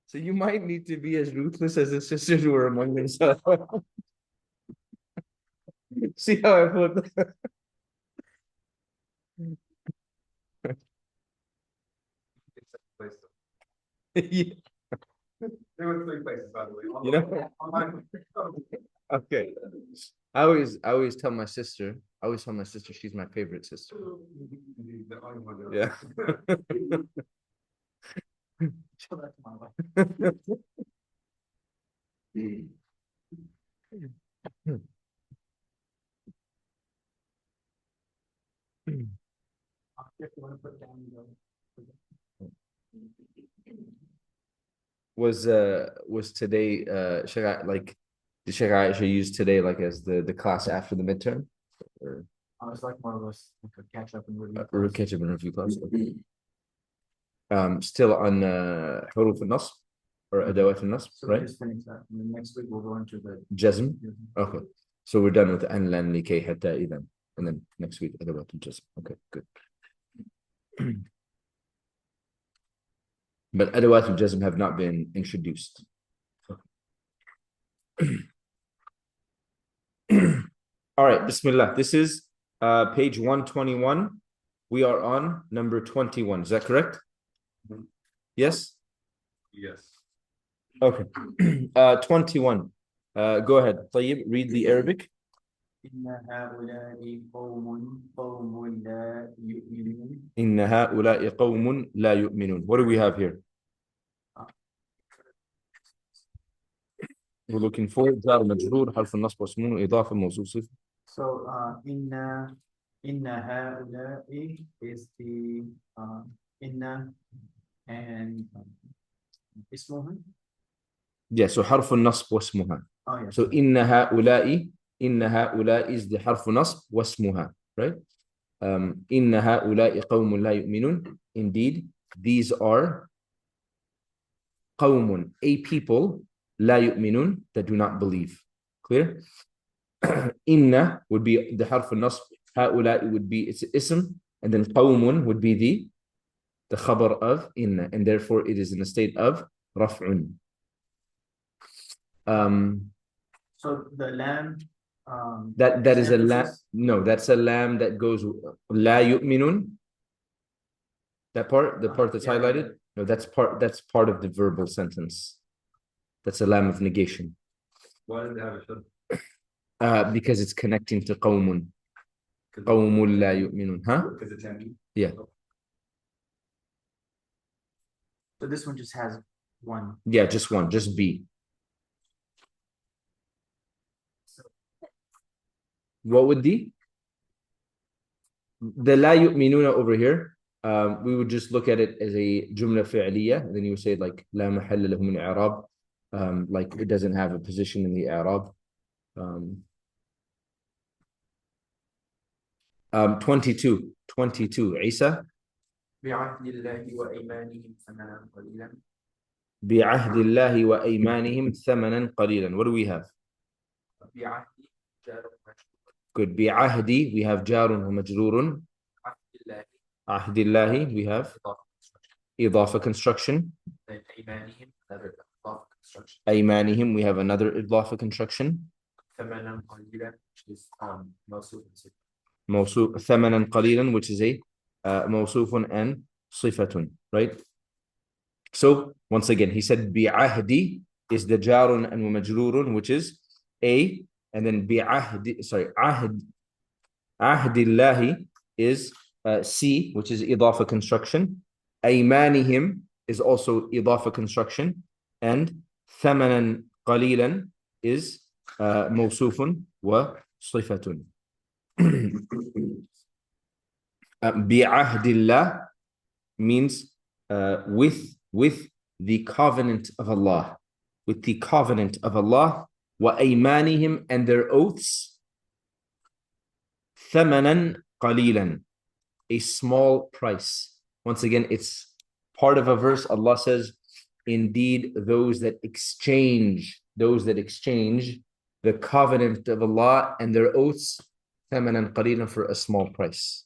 So you might need to be as ruthless as the sisters who were among themselves. See how I put that? Yeah. There were 3 places, by the way. Okay. I always tell my sister, she's my favorite sister. Yeah. Was today like did Sheikh Aisha use today like as the class after the midterm? Or It's like more of us like a catch up and review. catch up and review class. Still on Huruf al-Nasb or Adawat al-Nasb, So right? just finish that. And then next week we'll go into the Jazm. Okay. So we're done with an lan likay hatta idan. And then next week Adawat al-Jazm. Okay, good. But Adawat al-Jazm have not been introduced. All right, Bismillah. This is page 121. We are on number 21. Is that correct? Yes? Yes. Okay. 21. Go ahead. Tayyib, read the Arabic. إن هؤلاء قوم لا يؤمنون. إن هؤلاء قوم لا يؤمنون. What do we have here? We're looking for جار مجرور حرف النصب واسمه إضافة موصول صفة. So إن هؤلاء is the إن and اسمها. Yeah, so حرف النصب واسمها. Oh yeah. So إن هؤلاء is the حرف نصب واسمها, right? إن هؤلاء قوم لا يؤمنون. Indeed, these are قوم, a people, لا يؤمنون, that do not believe. Clear? إن would be the حرف النصب. هؤلاء would be its ism, and then قوم would be the khabar of إن, and therefore it is in a state of رفع. So the lamb. That is a lam. emphasis? No, that's a lamb that goes لا يؤمنون. That part, the part that's Yeah, highlighted. No, that's part of the verbal sentence. That's a lam of negation. Why does it have a shad? Because it's connecting to قوم. قوم لا يؤمنون. Huh? Because it's empty. Yeah. So this one just has one. Yeah, just one, just B. What would the لا يؤمنون over here? We would just look at it as a جملة فعلية, and then you would say like لا محل له من إعراب, like it doesn't have a position in the إعراب. 22 عيسى. بعهد الله وأيمانهم ثمنا قليلا. بعهد الله وأيمانهم ثمنا قليلا. What do we have? بعهد جار ومجرور. Good. بعهد we have جار ومجرور. عهد الله. عهد الله we have إضافة construction. Then أيمانهم another إضافة construction. أيمانهم we have another إضافة construction. ثمنا قليلا, which is موصوف. موصوف ثمنا قليلا, which is a موصوف and صفة, right? So once again he said بعهد is the جار and ومجرور, which is A, and then بعهد, sorry, عهد الله is C, which is إضافة construction. أيمانهم is also إضافة construction, and ثمنا قليلا is موصوف وصفة. بعهد الله means with the covenant of Allah, with the covenant of Allah. وأيمانهم and their oaths. ثمنا قليلا, a small price. Once again, it's part of a verse. Allah says, indeed those that exchange the covenant of Allah and their oaths, ثمنا قليلا, for a small price.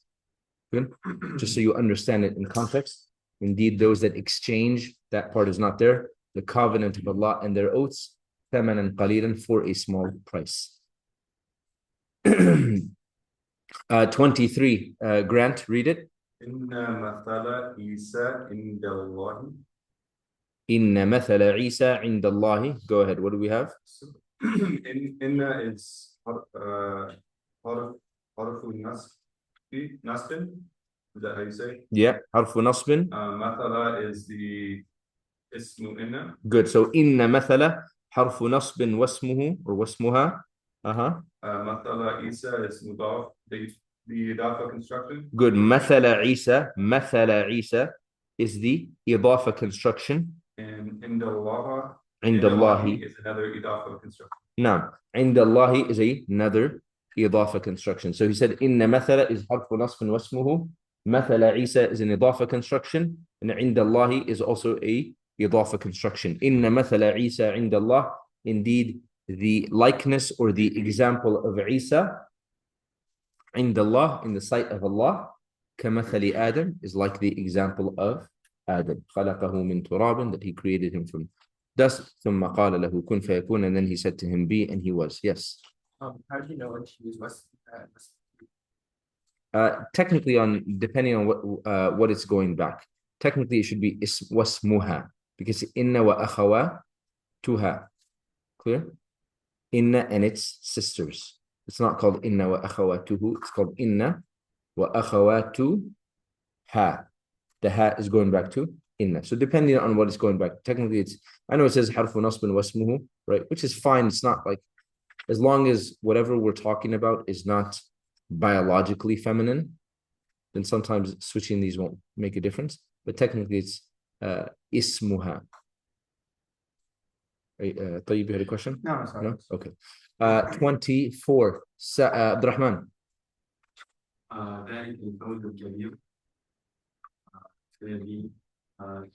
Good? Just so you understand it in context. Indeed those that exchange, that part is not there, the covenant of Allah and their oaths, ثمنا قليلا, for a small price. 23, Grant, read it. إن مثل عيسى عند الله. إن مثل عيسى عند الله. Go ahead. What do we have? Inna is حرف نصب. Is that how you say? Yeah, حرف نصب. مثل is the اسم إنna. Good. So إن مثل حرف نصب واسمه or واسمها. مثل عيسى is مضاف. The إضافة construction. Good. مثل عيسى is the إضافة construction. And عند الله. عند الله is another إضافة construction. نعم. عند الله is another إضافة construction. So he said إن مثل is حرف نصب واسمه. مثل عيسى is an إضافة construction. And عند الله is also a إضافة construction. إن مثل عيسى عند الله. Indeed, the likeness or the example of Isa عند الله, in the sight of Allah, كمثل Adam, is like the example of Adam. خلقه من تراب, that he created him from dust. ثم قال له كن فيكون, and then he said to him be, and he was. Yes. How do you know when to use was? Technically, depending on what it's going back. Technically, it should be wasmuha, because inna wa akhawatuha. Clear? Inna and its sisters. It's not called inna wa akhawatuhu. It's called inna wa akhawatuha. The ha is going back to inna. So depending on what it's going back, technically I know it says harfu nasbin wasmuhu, right? Which is fine. It's not like, as long as whatever we're talking about is not biologically feminine, then sometimes switching these won't make a difference. But technically اسمها. طيب, you had a question? No, sorry. No? Okay. 24. عبد الرحمن. ذلك الفوز الكبير الذي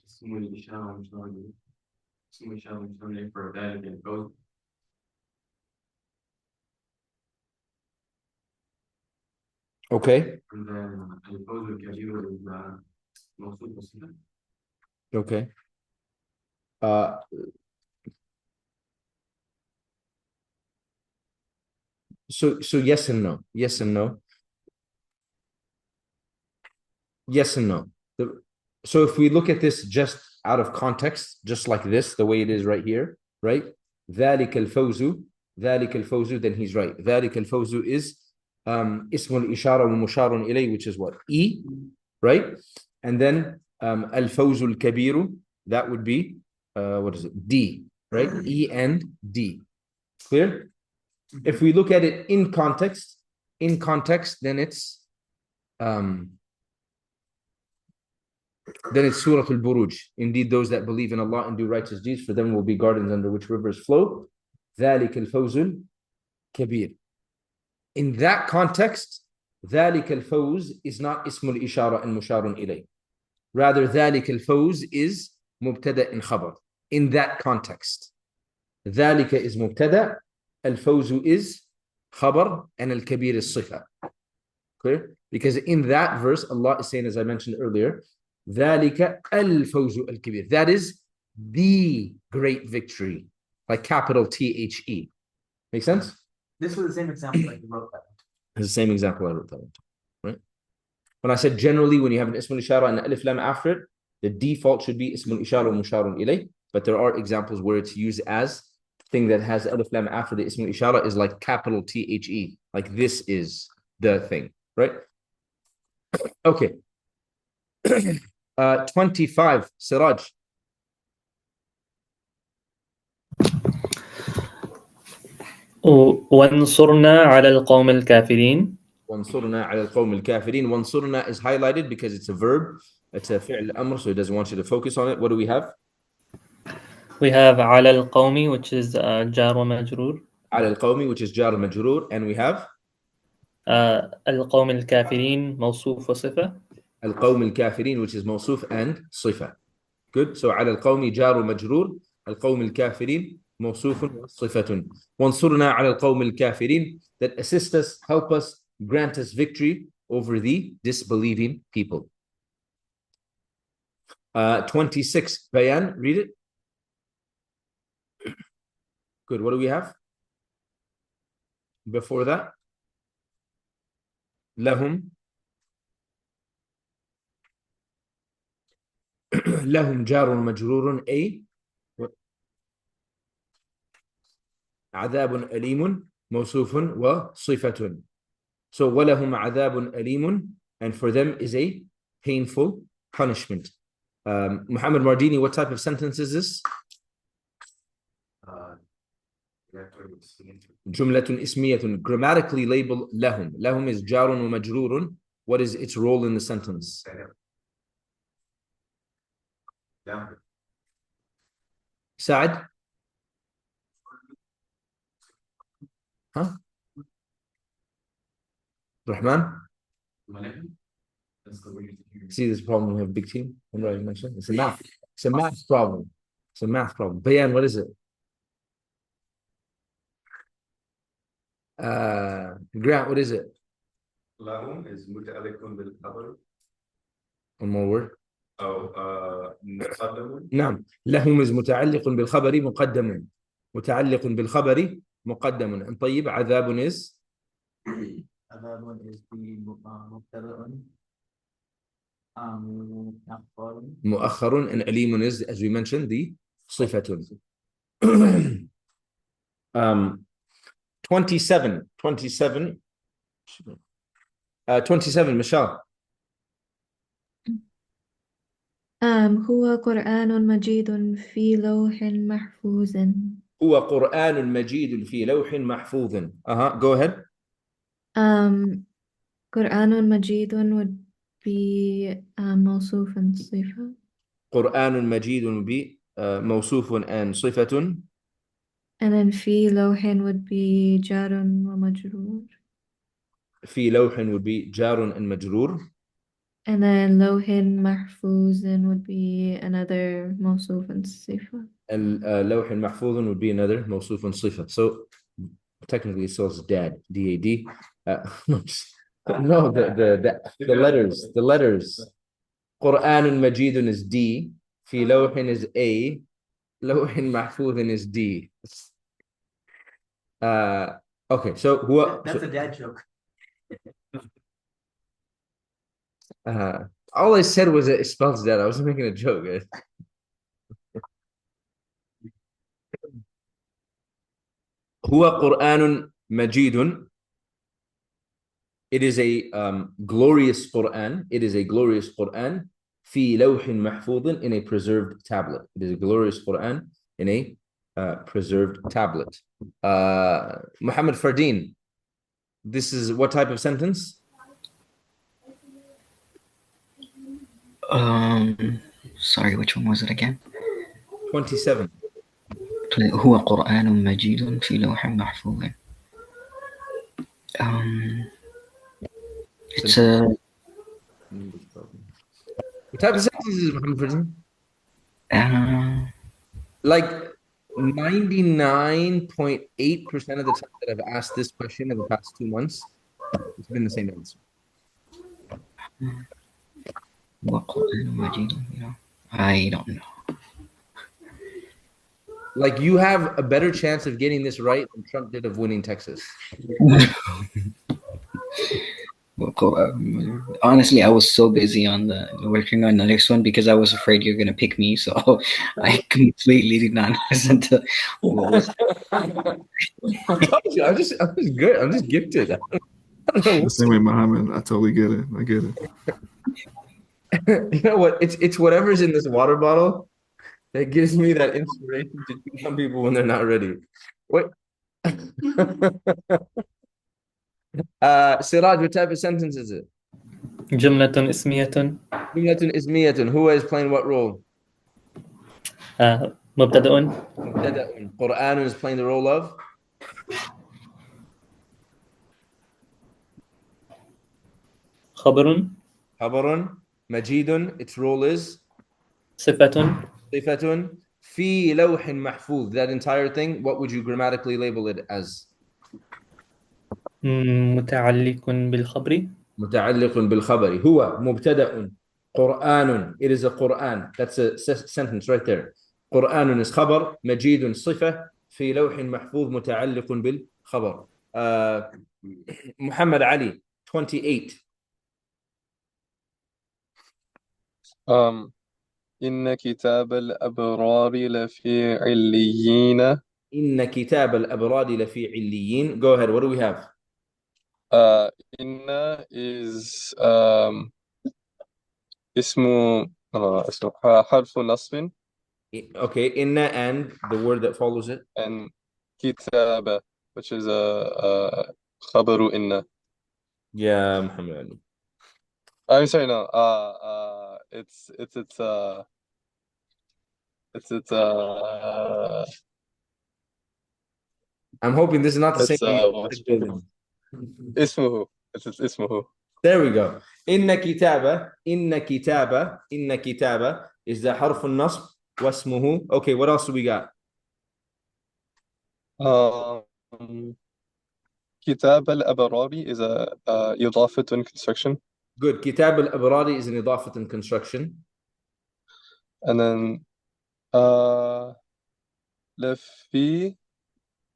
اسمه الإشارة مشترك اسمه الإشارة مشترك for ذلك الفوز. Okay. And then الفوز الكبير is موصوف بصفة. Okay. So yes and no. Yes and no. Yes and no. So if we look at this just out of context, just like this, the way it is right here, right? ذلك الفوز, then he's right. ذلك الفوز is اسم الإشارة ومشار إليه, which is what? E, right? And then الفوز الكبير, that would be what is it? D, right? E and D. Clear? If we look at it in context, then it's Surah Al-Buruj. Indeed, those that believe in Allah and do righteous deeds, for them will be gardens under which rivers flow. ذلك الفوز الكبير. In that context, ذلك الفوز is not اسم الإشارة and مشار إليه. Rather, ذلك الفوز is مبتدأ and خبر. In that context, ذلك is مبتدأ, الفوز is خبر, and الكبير is صفة. Clear? Because in that verse, Allah is saying, as I mentioned earlier, ذلك الفوز الكبير. That is the great victory, like capital THE. Make sense? This was the same example like you wrote that. It's the same example I wrote that into, right? When I said generally, when you have an ism al-ishara and an alif lam after it, the default should be ism al-ishara wa musharun ilay. But there are examples where it's used as thing that has alif lam after the ism al-ishara is like capital THE, like this is the thing, right? Okay. 25, Siraj. وانصرنا على القوم الكافرين. وانصرنا على القوم الكافرين. وانصرنا is highlighted because it's a verb. It's a fi'l amr, so it doesn't want you to focus on it. What do we have? We have على القوم, which is جار ومجرور. على القوم, which is جار ومجرور, and we have القوم الكافرين موصوف وصفة. القوم الكافرين, which is موصوف and صفة. Good. So على القوم جار ومجرور, القوم الكافرين موصوف وصفة. وانصرنا على القوم الكافرين, that assist us, help us, grant us victory over the disbelieving people. 26, Bayan, read it. Good. What do we have before that? لهم لهم جار مجرور أي عذاب أليم موصوف وصفة. So ولهم عذاب أليم, and for them is a painful punishment. Muhammad Mardini, what type of sentence is this? جملة اسمية, grammatically labeled لهم. لهم is جار ومجرور. What is its role in the sentence? Saad? Huh? Rahman? See this problem, we have a big team. It's a math. It's a math problem. It's a math problem. Bayan, what is it? Grant, what is it? لهم is متعلق بالخبر. One more word. مقدم. نعم. لهم is متعلق بالخبر مقدم. متعلق بالخبر مقدم. And طيب عذاب is? عذاب is the مبتدأ مؤخر, and أليم is, as we mentioned, the صفة. 27, Michelle. هو قرآن مجيد في لوح محفوظ. هو قرآن مجيد في لوح محفوظ. Go ahead. قرآن مجيد would be موصوف صفة. قرآن مجيد would be موصوف and صفة. And then في لوح would be جار ومجرور. في لوح would be جار and مجرور. And then لوح محفوظ would be another موصوف and صفة. اللوح المحفوظ would be another موصوف and صفة. So technically it spells dad, D-A-D. No, the letters. قرآن مجيد is D. في لوح is A. لوح محفوظ is D. Okay, so That's a dad joke. all I said was it spells that. I wasn't making a joke. هو قرآن مجيد. It is a glorious Quran. It is a glorious Quran. في لوح محفوظ, in a preserved tablet. It is a glorious Quran in a preserved tablet. Muhammad Fardeen, this is what type of sentence? Sorry, which one was it again? 27. هو قرآن مجيد في لوح محفوظ. It's a. What type of sentence is it, Muhammad Fardeen? Like 99.8% of the time that I've asked this question in the past 2 months, it's been the same answer. I don't know. Like you have a better chance of getting this right than Trump did of winning Texas. Honestly, I was so busy on working on the next one because I was afraid you're gonna pick me, so I completely did not listen to what was. I'm just good. I'm just gifted. I don't know. The same way, Muhammad. I totally get it. I get it. You know what? It's whatever's in this water bottle that gives me that inspiration to choose some people when they're not ready. What? Siraj, what type of sentence is it? جملة اسمية. جملة اسمية. Who is playing what role? مبتدأ. مبتدأ. Quran is playing the role of? خبر. خبر. مجيد. Its role is? صفة. صفة. في لوح محفوظ. That entire thing, what would you grammatically label it as? متعلق بالخبر. متعلق بالخبر. هو مبتدأ. قرآن. It is a Quran. That's a sentence right there. قرآن is خبر. مجيد صفة. في لوح محفوظ متعلق بالخبر. Muhammad Ali, 28. إن كتاب الأبرار لفي عليين. إن كتاب الأبرار لفي عليين. Go ahead. What do we have? Inna is اسمه حرف نصب. Okay, inna and the word that follows it. And kitaba, which is a khabaru inna. Yeah, Muhammad Ali. I'm sorry, no. It's I'm hoping this is not the same. اسمه. It's اسمه. There we go. إن كتابة is the حرف النصب واسمه. Okay, what else do we got? كتاب الأبرار is a إضافة in construction. Good. كتاب الأبرار is an إضافة in construction. And then لفي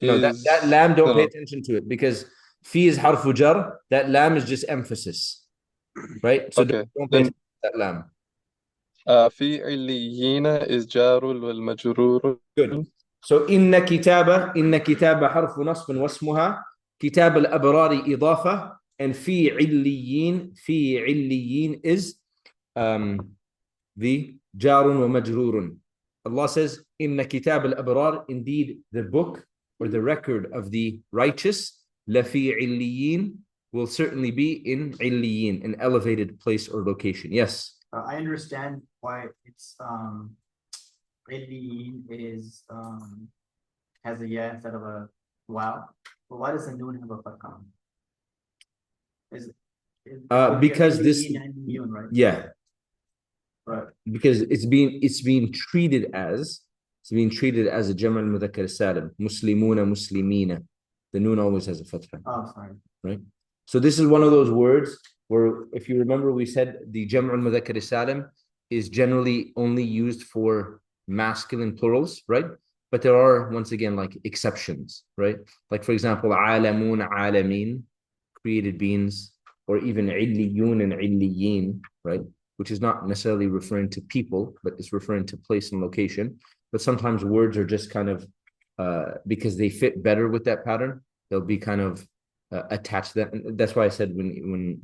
No, that lamb, don't pay attention to it because fi is harfu jar. That lam is just emphasis, right? So okay. don't pay attention to that lam. في عليين is جار والمجرور. Good. So إن كتابة حرف نصب واسمها كتاب الأبرار إضافة and في عليين is the جار ومجرور. Allah says إن كتاب الأبرار, indeed the book or the record of the righteous لفي عليين will certainly be in عليين, an elevated place or location. Yes. I understand why it's Illiyin is has a yeah instead of a wow, but why does the noon have a fatha? Because this, Illiyin and Illiyun, right? yeah, Right. because it's being treated as a Jamal Mudhakkar Salim, Muslimuna, Muslimina. The noon always has a fatha. Oh, sorry. Right? So this is one of those words where, if you remember, we said the Jam'ul Mudhakkar Salim is generally only used for masculine plurals, right? But there are, once again, like exceptions, right? Like, for example, alamun, alamin, created beings, or even illiyun and illiyin, right? Which is not necessarily referring to people, but it's referring to place and location. But sometimes words are just kind of, because they fit better with that pattern, they'll be kind of attached to that. And that's why I said when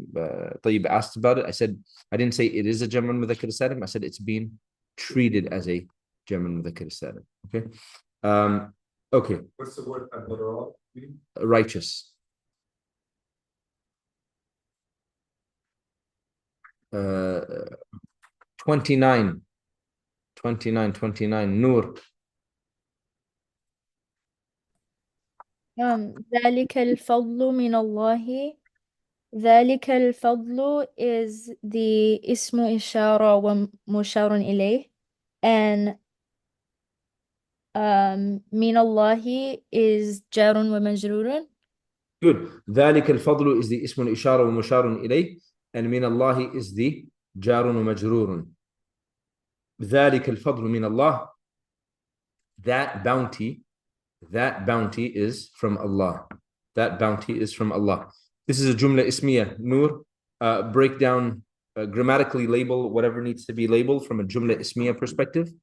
Tayyib asked about it, I said, I didn't say it is a Jamal Mudhakkar Salim. I said it's being treated as a Jamal Mudhakkar Salim. Okay. Okay. What's the word abrar mean? Righteous. 29. Nur. ذلك الفضل من الله. ذلك الفضل is the اسم إشارة ومشار إليه, and من الله is جار ومجرور. Good. ذلك الفضل is the اسم الإشارة ومشار إليه, and من الله is the جار ومجرور. ذلك الفضل من الله. That bounty is from Allah. That bounty is from Allah. This is a Jumla Ismiya. Nur, break down, grammatically label whatever needs to be labeled from a Jumla Ismiya perspective.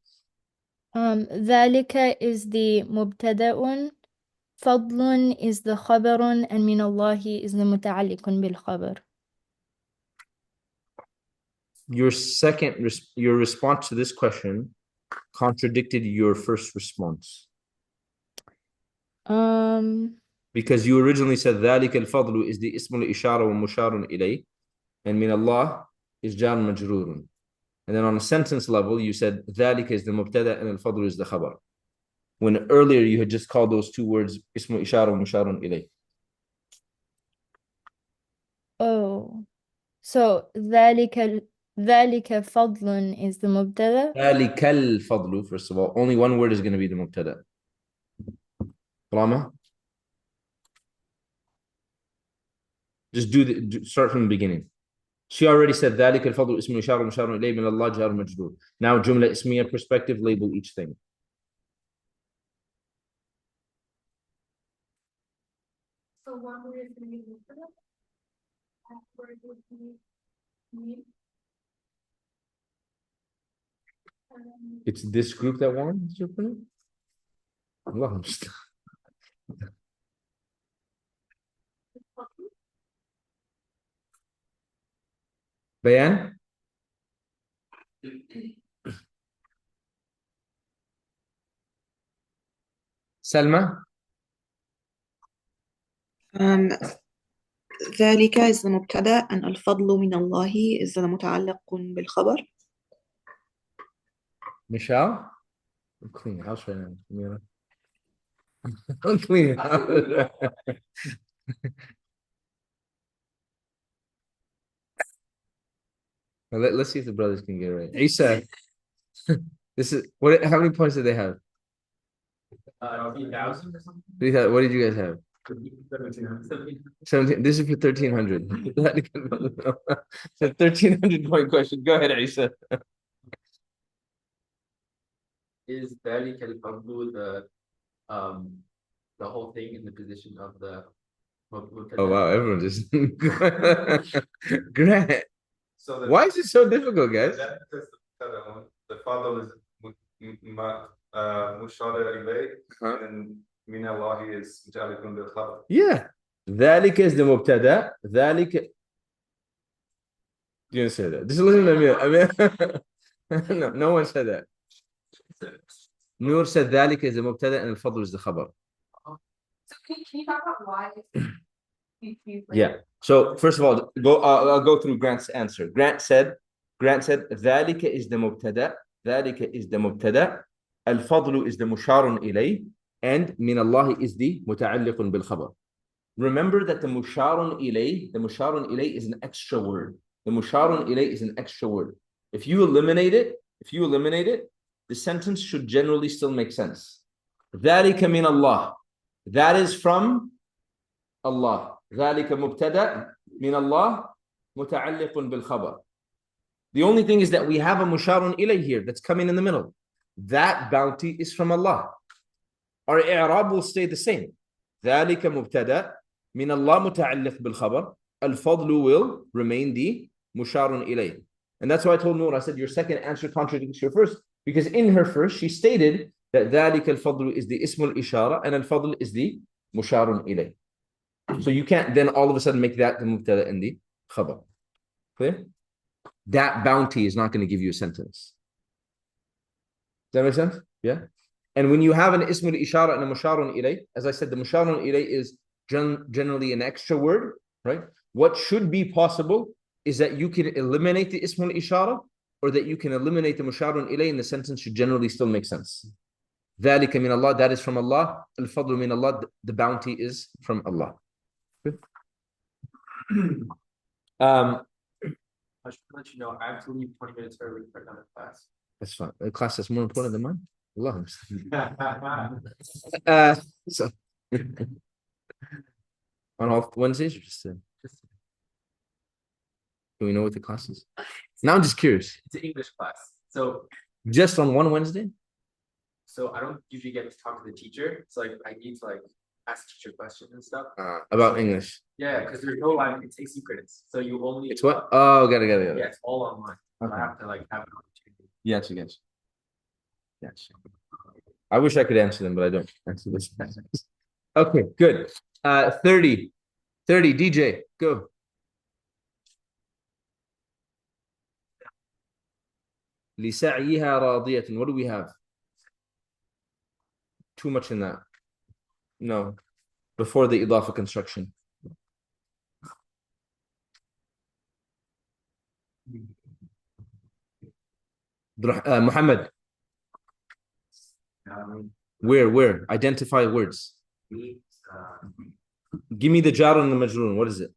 ذلك is the مبتدأ, فضل is the خبر, and من الله is the متعلق بالخبر. Your response to this question contradicted your first response. Because you originally said ذلك الفضل is the اسم الإشارة ومشار إليه, and من الله is جار مجرور. And then on a sentence level, you said ذلك is the مبتدأ and الفضل is the خبر. When earlier you had just called those two words اسم إشارة ومشار إليه. Oh, so ذلك فضل is the مبتدأ. ذلك الفضل, first of all, only one word is going to be the مبتدأ. Rama? Just start from the beginning. She already said ذلك الفضل اسم إشارة ومشار إليه من الله جار مجرور. Now جملة اسمية perspective, label each thing. So one word is going to be mubtada. That word would be mean. It's this group that won. Allah. Bayan? Salma? ذلك is the مبتدأ and الفضل من الله is the متعلق بالخبر. Michelle? I'm cleaning house right now. I'm cleaning house. Let's see if the brothers can get it right. Isa, this is what? How many points did they have? 3,000 or something. 3,000. What did you guys have? 17. This is for 1,300. It's a 1,300 point question. Go ahead, Isa. Is ذلك الفضل the whole thing in the position of the Oh wow, everyone just Grant. So Why is it so difficult, guys? That's because the father is mushara ilayh, and min Allah is muta'alliqun bil khabar. Yeah. ذلك is the مبتدأ. ذلك. You didn't say that. Just listen to me. I mean, no one said that. Nur said ذلك is the مبتدأ and الفضل is the khabar. So can you talk about why Yeah. So first of all, I'll go through Grant's answer. Grant Grant said, ذلك is the mubtada, ذلك is the mubtada, al-fadlu is the musharun ilay, and min Allah is the muta'alliqun bil khabar. Remember that the musharun ilay is an extra word. The musharun ilay is an extra word. If you eliminate it, the sentence should generally still make sense. ذلك min Allah. That is from Allah. ذلك مبتدأ min Allah muta'alliqun bil khabar. The only thing is that we have a musharun ilay here that's coming in the middle. That bounty is from Allah. Our i'rab will stay the same. ذلك مبتدأ min Allah muta'alliq bil khabar. Al-fadlu will remain the musharun ilay. And that's why I told Noor, I said your second answer contradicts your first, because in her first she stated that ذلك الفضل is the ismul ishara and al-fadl is the musharun ilay. So you can't then all of a sudden make that the mubtada and the khabar. Clear? That bounty is not going to give you a sentence. Does that make sense? Yeah. And when you have an ismul ishara and a musharun ilay, as I said, the musharun ilay is generally an extra word, right? What should be possible is that you can eliminate the ismul ishara, or that you can eliminate the musharun ilay, and the sentence should generally still make sense. ذَلِكَ مِنَ Allah, that is from Allah. Al-fadlu min Allah, the bounty is from Allah. I should let you know, I have to leave 20 minutes early for another class. That's fine. A class that's more important than mine. Allah. So on all Wednesdays, or just can we know what the class is? Now I'm just curious. It's an English class. So just on one Wednesday? So I don't usually get to talk to the teacher. So like I need to like ask teacher questions and stuff. About English. Yeah, because there's no live, it's asynchronous. So you only It's what? Oh, got it. Yeah, it's all online. Okay. I have to like have an opportunity. Yes. I wish I could answer them, but I don't answer this. Okay, good. 30, DJ, go. لسعيها راضية. What do we have? Too much in that. No. Before the idafa construction. Muhammad. Where? Identify words. Give me the jar and the majroon. What is it?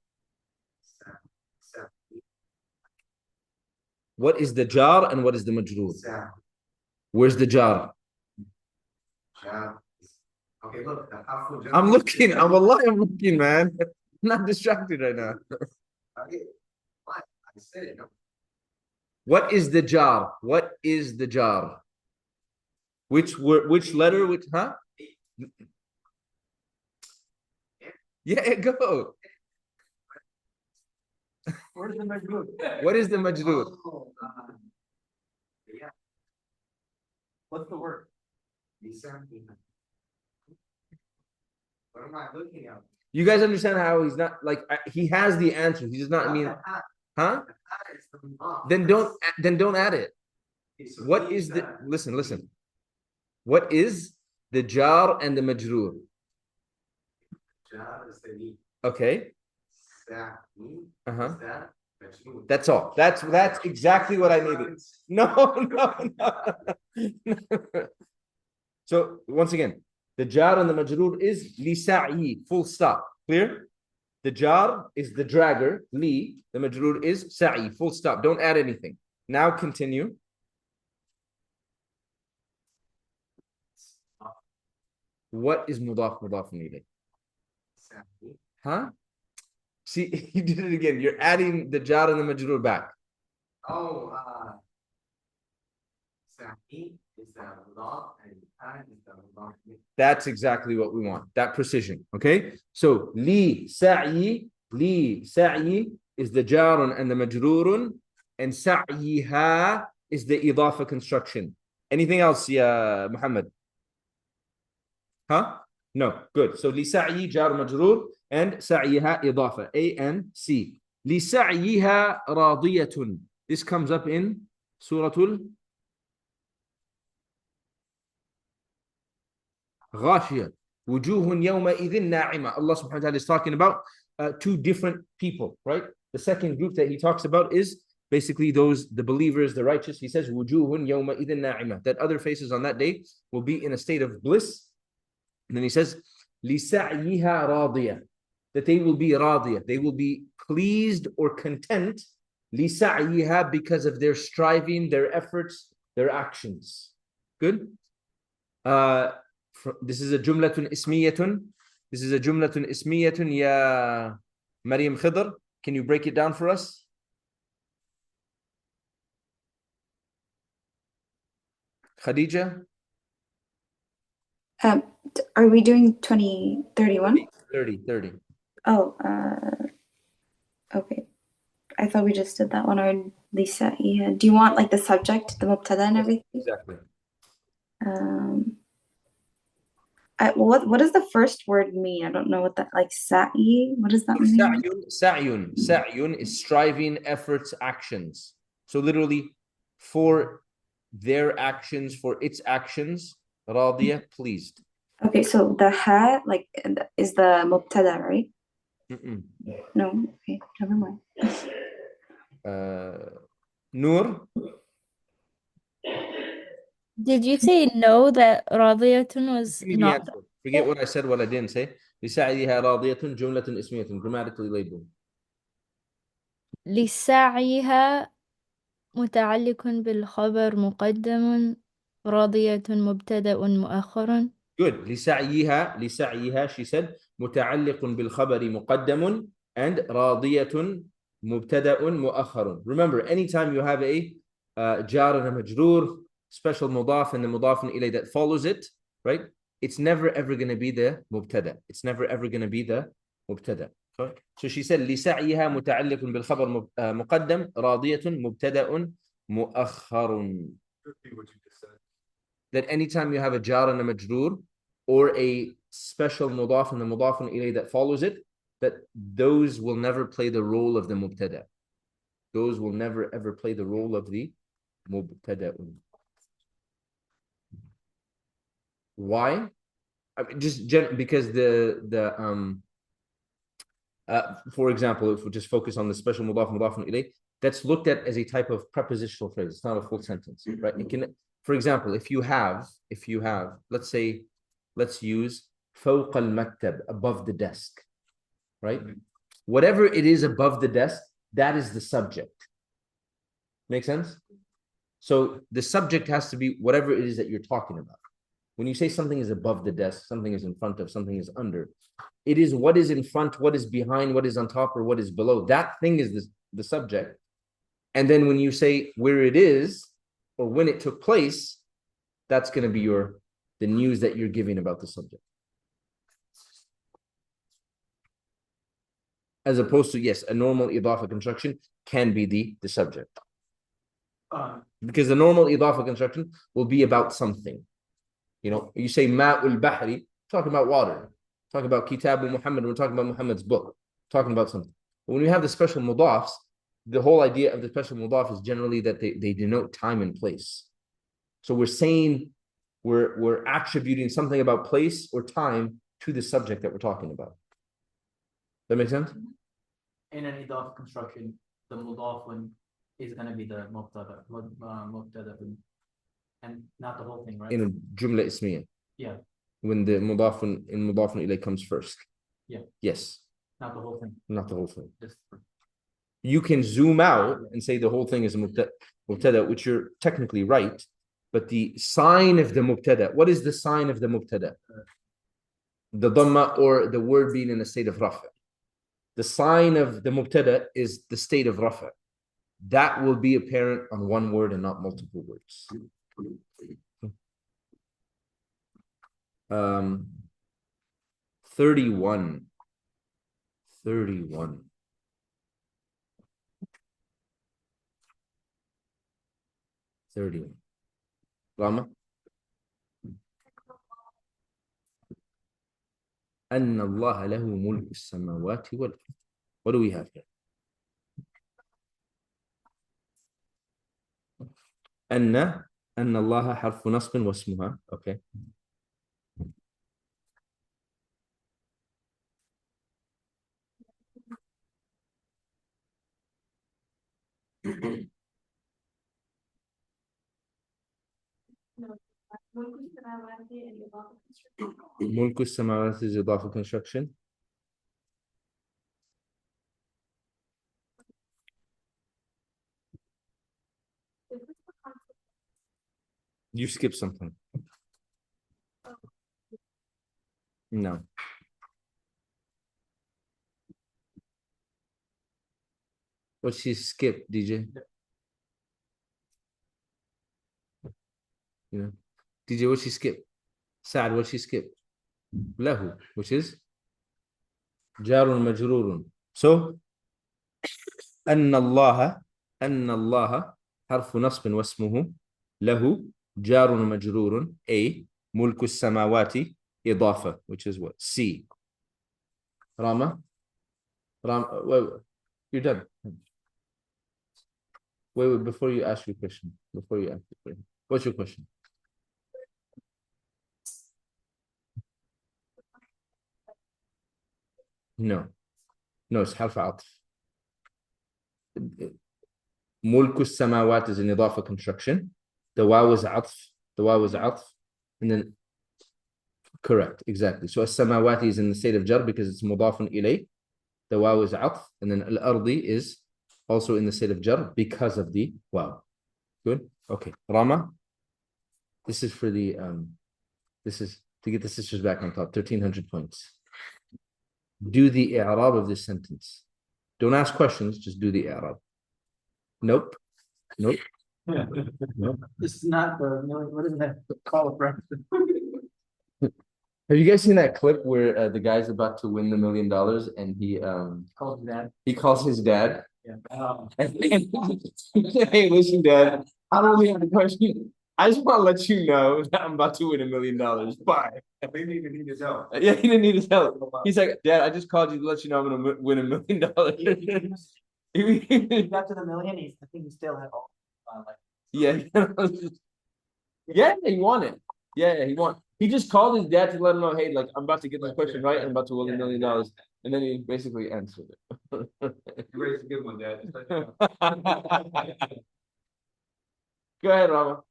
What is the jar and what is the majroon? Where's the jar? Okay, look. I'm looking. I'm looking, man. I'm not distracted right now. Okay, what? I said it. What is the jar? What is the jar? Which word? Which letter? Which? Huh? Yeah, go. Where's the majroor? What is the majroor? Yeah. What's the word? What am I looking at? You guys understand how he's not like he has the answer. He does not mean, huh? Then don't add it. What is the listen? What is the jar and the majroor? Jar is the lead. Okay. Uh-huh. That's all. That's exactly what I needed. No. So once again, the jar and the majroor is li sa'i, full stop. Clear? The jar is the dragger, li. The majroor is sa'i, full stop. Don't add anything. Now continue. What is mudaf ilayh? Huh? See, you did it again. You're adding the jar and the majroor back. Oh, sa'i is the mudaf and ta is the mudaf. That's exactly what we want. That precision. Okay? So li sa'i is the jarun and the majrurun, and sa'iha is the idafa construction. Anything else, ya Muhammad? Huh? No. Good. So li sa'i jar majrur and sa'iha idafa. A and C. Li sa'iha radiyatun. This comes up in Suratul Ghashiyah. Wujuhun yawma idhin na'ima. Allah subhanahu wa ta'ala is talking about two different people, right? The second group that he talks about is basically those, the believers, the righteous, he says, wujuhun yawma idhin na'imah, that other faces on that day will be in a state of bliss. And then he says, لِسَعْيِهَا رَاضِيَةً, that they will be radiyah, they will be pleased or content, لِسَعْيِهَا, because of their striving, their efforts, their actions. Good? This is a jumlatun ismiyatun. This is a jumlatun ismiyatun, ya Maryam Khidr. Can you break it down for us? Khadija? Are we doing 2031? 30. Oh, okay. I thought we just did that one. Or Lisa, yeah. Do you want like the subject, the mubtada and everything? Exactly. What does the first word mean? I don't know what that, like sa'i. What does that mean? Sa'yun is striving, efforts, actions. So literally, for their actions, for its actions, radiyah, pleased. Okay, so the ha like is the mubtada, right? No, okay, never mind. Noor? Did you say no that radiyatun was Give me the not? answer. Forget what I said, what I didn't say. لسعيها راضية جملة اسمية, grammatically labeled. لسعيها متعلق بالخبر مقدم راضية مبتدأ مؤخر. Good. لسعيها, she said, متعلق بالخبر مقدم and راضية مبتدأ مؤخر. Remember, anytime you have a jar and a majroor, special mudaf and the mudaf ilayh that follows it, right? It's never ever going to be the mubtada. It's never ever going to be the mubtada. So she said لسعيها متعلق بالخبر مقدم راضية مبتدأ مؤخر. That anytime you have a jar and a majroor or a special mudaf and the mudaf ilayh that follows it, that those will never play the role of the mubtada. Those will never ever play the role of the mubtada. Why? I mean, just because for example, if we just focus on the special mudaf ilayh, that's looked at as a type of prepositional phrase. It's not a full sentence, right? It can, for example, if you have, let's use فوق المكتب, above the desk, right? Whatever it is above the desk, that is the subject. Make sense? So the subject has to be whatever it is that you're talking about. When you say something is above the desk, something is in front of, something is under, it is what is in front, what is behind, what is on top, or what is below. That thing is the subject. And then when you say where it is or when it took place, that's going to be the news that you're giving about the subject. As opposed to, yes, a normal idafa construction can be the subject. Because the normal idafa construction will be about something. You know, you say ma'ul bahri, talking about water. Talking about Kitabu Muhammad, we're talking about Muhammad's book. Talking about something. But when you have the special mudafs, the whole idea of the special mudaf is generally that they denote time and place. So we're saying, we're attributing something about place or time to the subject that we're talking about. That make sense? In an idaf construction, the mudaf is going to be the mubtada, and not the whole thing, right? In a jumla ismiya. Yeah. When the mudafun ilayh comes first. Yeah. Yes. Not the whole thing. Not the whole thing. Just you can zoom out and say the whole thing is a mubtada, which you're technically right. But the sign of the mubtada, what is the sign of the mubtada? The dhamma, or the word being in a state of rafa. The sign of the mubtada is the state of rafa. That will be apparent on one word and not multiple words. 31. 31. Rama? أن الله له ملك السماوات والأرض. What do we have here? أن الله حرف نصب واسمها. Okay. ملك السماوات is إضافة construction. You skip something. No. What she skipped, DJ? You know, DJ, what she skipped? Saad, what she skipped? له, which is جار مجرور. So أن الله حرف نصب واسمه له جار مجرور A ملك السماوات إضافة, which is what? C. Rama, wait, you're done. Wait, before you ask your question. What's your question? No, it's حرف عطف. ملك السماوات is an إضافة construction. The واو is عطف. And then, correct, exactly. So السماوات is in the state of jar because it's مضاف إليه. The واو is عطف. And then الأرضي is also in the state of jar because of the واو. Good? Okay. Rama, this is for the, this is to get the sisters back on top. 1,300 points. Do the i'rab of this sentence. Don't ask questions, just do the i'rab. Nope. Nope. This is not the, what is that call of reference? Have you guys seen that clip where the guy's about to win the $1 million and he Call his dad. he calls his dad? Yeah. Hey, listen, Dad. I don't really have a question. I just want to let you know that I'm about to win $1 million. Bye. I think he need his help. Yeah, he didn't need his help. He's like, Dad, I just called you to let you know I'm gonna win $1 million. He got to the million. I think he still had all. Yeah, yeah, he won it. Yeah, he won. He just called his dad to let him know, hey, like I'm about to get this question right. I'm about to win $1 million, and then he basically answered it. You raised a good one, Dad. Go ahead, Rama.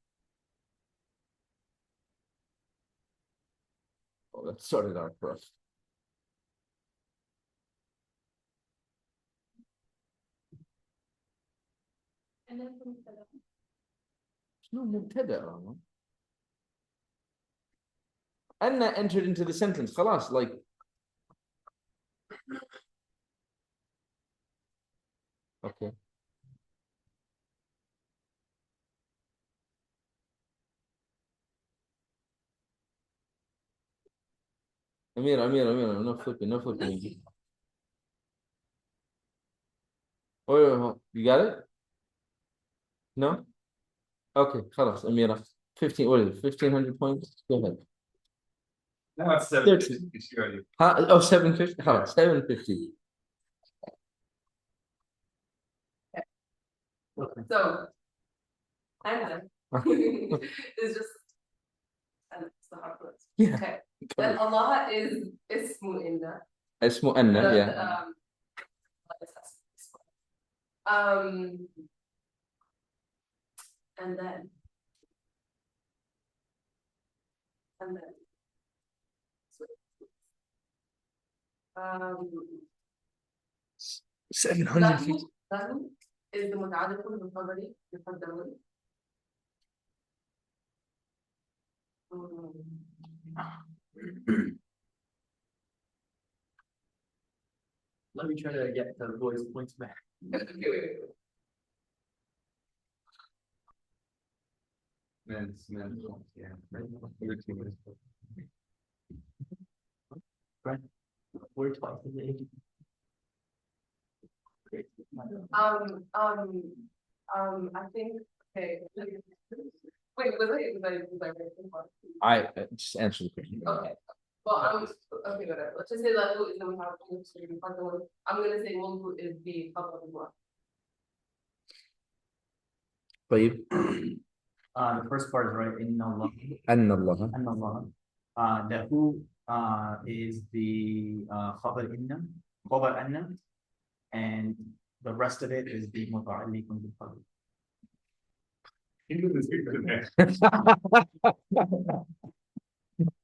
Oh, that started out for us. No مبتدأ Rama. Anna entered into the sentence. خلاص, like. Okay. Amir, no flipping. Oh, you got it? No? Okay, خلاص, Amira. 15, what is it? 1,500 points? Go ahead. No, it's 750. Oh, 750? خلاص, 750. So, Anna is just, and it's the hard words. Yeah. Okay. Then Allah is Ismu Inna. اسمه أنّا, yeah. And then 750. له is the متعلق بالخبر يقدمون. Let me try to get the voice points back. Okay, Man, yeah. Right. We're twice as age. I think, okay. Wait, was I I just answer the question. Okay. Well, okay, whatever. Let's just say that is the I'm gonna say Mulku is the cover of one. طيب. The first part is right. Inna Allah. أن الله. Anna Allah. The who is the khabar inna, khabar anna, and the rest of it is the muta'alliqun bil qabr.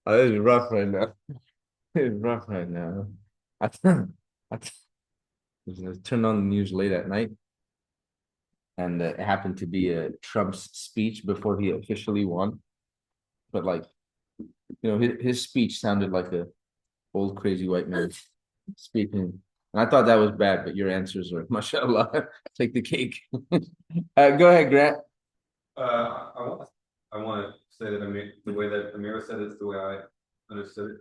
Oh, this is rough right now. It's rough right now. I turned on the news late at night, and it happened to be Trump's speech before he officially won. But like, his speech sounded like a old crazy white man speaking, and I thought that was bad. But your answers were, mashallah, take the cake. Go ahead, Grant. I want to say that the way that Amira said it is the way I understood it.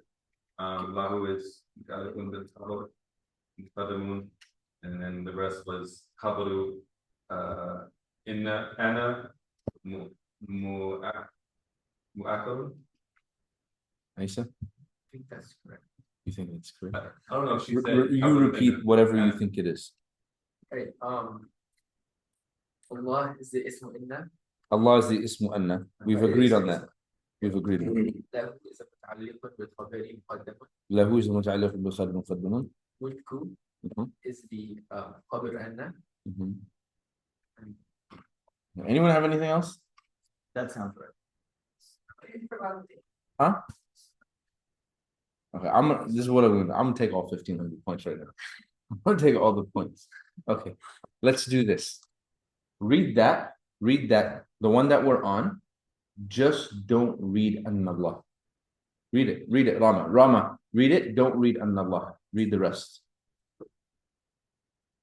Lahu is Qadamun, and then the rest was Khabaru, Inna, Ana, Mu'akkarun. Aisha? I think that's correct. You think it's correct? I don't know if she said. You repeat whatever you think it is. Okay, Allah is the ismu inna. Allah is the ismu anna. We've agreed on that. We've agreed on that. له is متعلق بالخبر مقدم. له is متعلق بالخبر مقدم. ملك is the خبر anna. Anyone have anything else? That sounds right. Huh? Okay, this is what I'm gonna take all 1,500 points right now. I'm gonna take all the points. Okay, let's do this. Read that, the one that we're on. Just don't read An-Allah. Read it, Rama, read it, don't read An-Allah. Read the rest.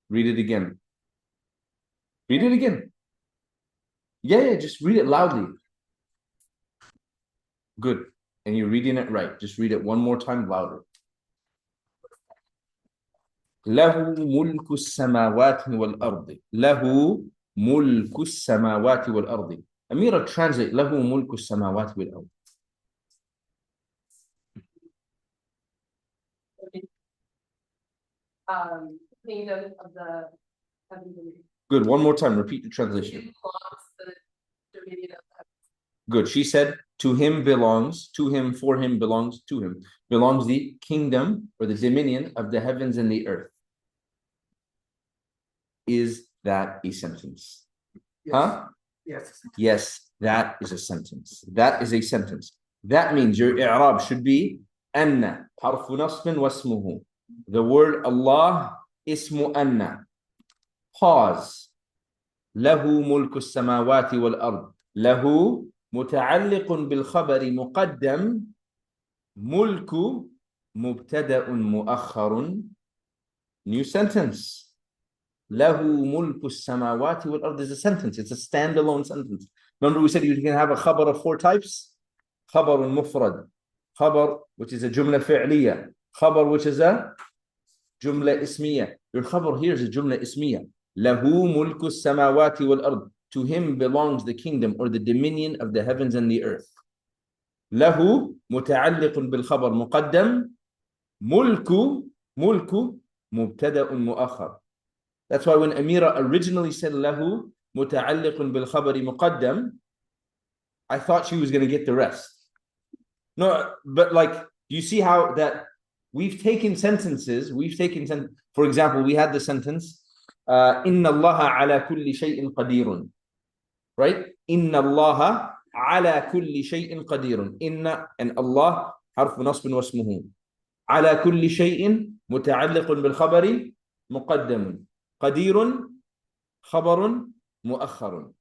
Read it again. Yeah, just read it loudly. Good. And you're reading it right. Just read it one more time louder. له ملك السماوات والأرض. له ملك السماوات والأرض. Amira, translate. له ملك السماوات والأرض. Kingdom of the heavens and earth. Good. One more time. Repeat the translation. Belongs the dominion of heaven. Good. She said, to him, for him belongs, to him belongs the kingdom or the dominion of the heavens and the earth. Is that a sentence? Yes. Huh? Yes. Yes, that is a sentence. That is a sentence. That means your i'rab should be anna harfu nasbin wasmuhu. The word Allah ismu anna. Pause. Lahu mulku as-samawati wal ard. Lahu muta'alliqun bil khabari muqaddam. Mulku mubtada'un mu'akhkharun. New sentence. Lahu mulku as-samawati wal ard is a sentence. It's a standalone sentence. Remember we said you can have a khabar of 4 types? Khabarun mufrad. Khabar, which is a jumla fi'liya. Khabar, which is a jumla ismiya. Your khabar here is a jumla ismiya. Lahu mulku as-samawati wal ard. To him belongs the kingdom or the dominion of the heavens and the earth. Lahu muta'alliqun bil khabar muqaddam. Mulku mubtada'un mu'akhkhar. That's why when Amira originally said lahu muta'alliqun bil khabari muqaddam, I thought she was going to get the rest. No, but like, do you see how that we've taken sentences, for example, we had the sentence, Inna Allaha ala kulli shay'in qadirun. Right? Inna Allaha ala kulli shay'in qadirun. Inna and Allah harfu nasbin wasmuhu. Ala kulli shay'in muta'alliqun bil khabari muqaddamun. Qadirun khabarun mu'akhkharun.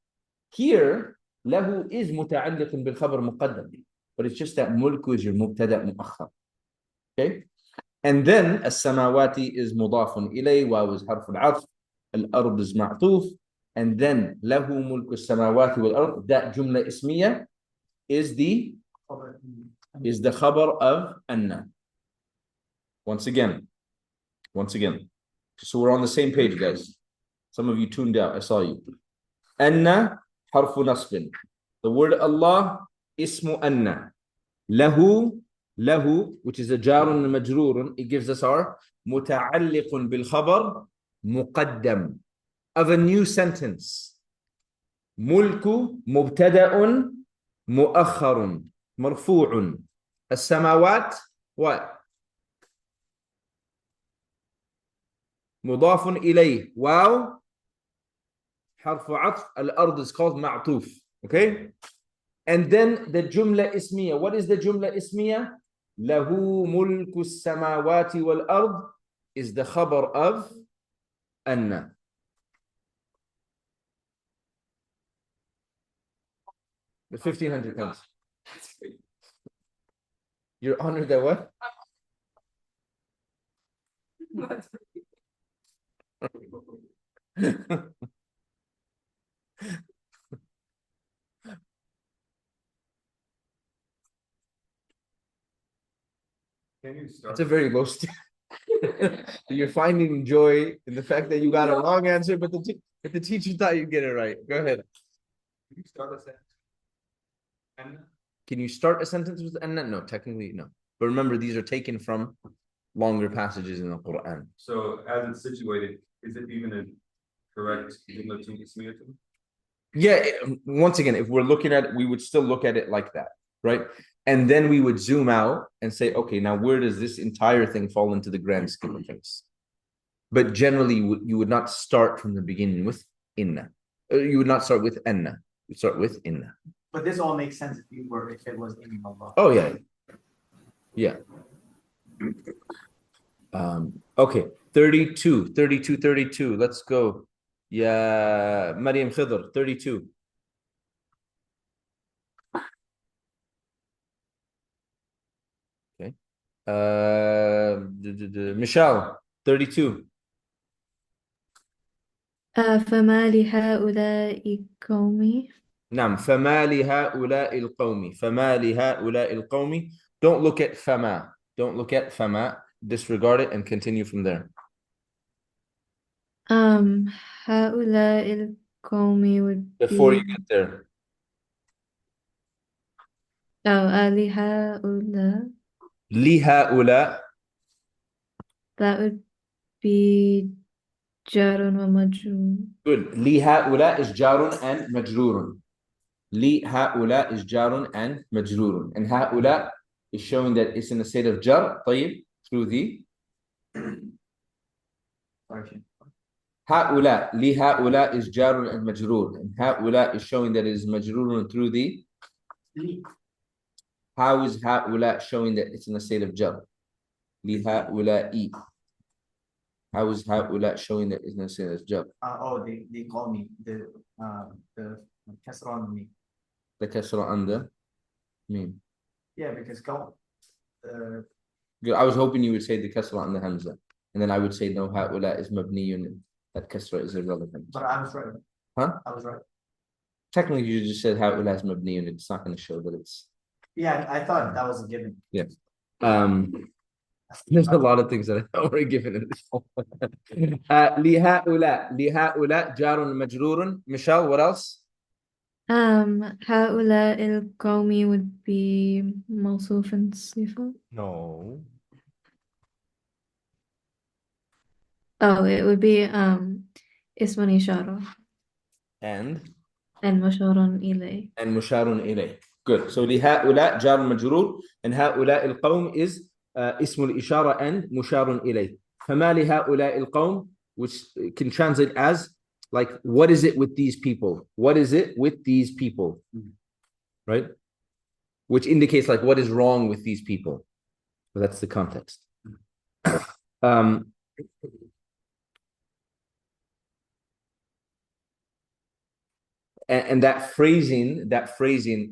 Here, lahu is muta'alliqun bil khabar muqaddam. But it's just that mulku is your mubtada mu'akhkhar. Okay? And then as-samawati is mudafun ilay, wa is harf al-'atf, al-ard is ma'tuf, and then lahu mulku as-samawati wal-ard, that jumla ismiya is the khabar of anna. Once again. So we're on the same page, guys. Some of you tuned out. I saw you. Anna harfu nasbin. The word Allah ismu anna. Lahu, which is a jarun majrurun. It gives us our muta'alliqun bil khabar muqaddam of a new sentence. Mulku mubtada'un mu'akhkharun marfu'un. As-samawat what? مضاف إليه واو حرف عطف الأرض is called معطوف. Okay, and then the جملة اسمية. What is the جملة اسمية? له ملك السماوات والأرض is the خبر of أن. The 1,500 pounds. You're honored that what? Can you start? It's a very low standard. You're finding joy in the fact that you got a wrong answer, but the teacher thought you'd get it right. Go ahead. Can you start a sentence? And Can you start a sentence with anna? No, technically no. But remember, these are taken from longer passages in the Quran. so as it's situated, is it even a correct jumla ismiyah? Yeah, once again, if we're looking at it, we would still look at it like that, right? And then we would zoom out and say, okay, now where does this entire thing fall into the grand scheme of things? But generally, you would not start from the beginning with inna. You would not start with anna. You start with inna. But this all makes sense if it was in Allah. Oh yeah, yeah. Okay, 32. Let's go. Yeah, Maryam Khidr, 32. Okay. Michelle, 32. فما لهؤلاء قومي. نعم. فما لهؤلاء القوم. فما لهؤلاء القوم. Don't look at فما. Don't look at فما. Disregard it and continue from there. هؤلاء القوم would Before be you get there. لهؤلاء. لهؤلاء. That would be جار ومجرور. Good. لهؤلاء is جار and مجرور. لهؤلاء is جار and مجرور. And هؤلاء is showing that it's in a state of jar. طيب. Through the هؤلاء. لهؤلاء is جار and مجرور. And هؤلاء is showing that it is مجرور through the. How is هؤلاء showing that it's in a state of jar? لهؤلاء. How is هؤلاء showing that it's in a state of jar? They call me the kasra on me. The kasra on the meme. Yeah, because Good. I was hoping you would say the kasra on the hamza, and then I would say no, هؤلاء is mabniyun. That kasra is irrelevant. But I was right. Huh? I was right. Technically, you just said هؤلاء is mabniyun. It's not going to show that it's. Yeah, I thought that was a given. Yeah. There's a lot of things that I thought were given in this. لهؤلاء. لهؤلاء جار مجرور. Michelle, what else? هؤلاء القوم would be موصوف صفة. No. Oh, it would be اسم إشارة. And مشار إليه. And مشار إليه. Good. So لهؤلاء جار مجرور, and هؤلاء القوم is اسم الإشارة and مشار إليه. فما لهؤلاء القوم, which can translate as like, what is it with these people? What is it with these people? Right? Which indicates like what is wrong with these people. So that's the context. And that phrasing,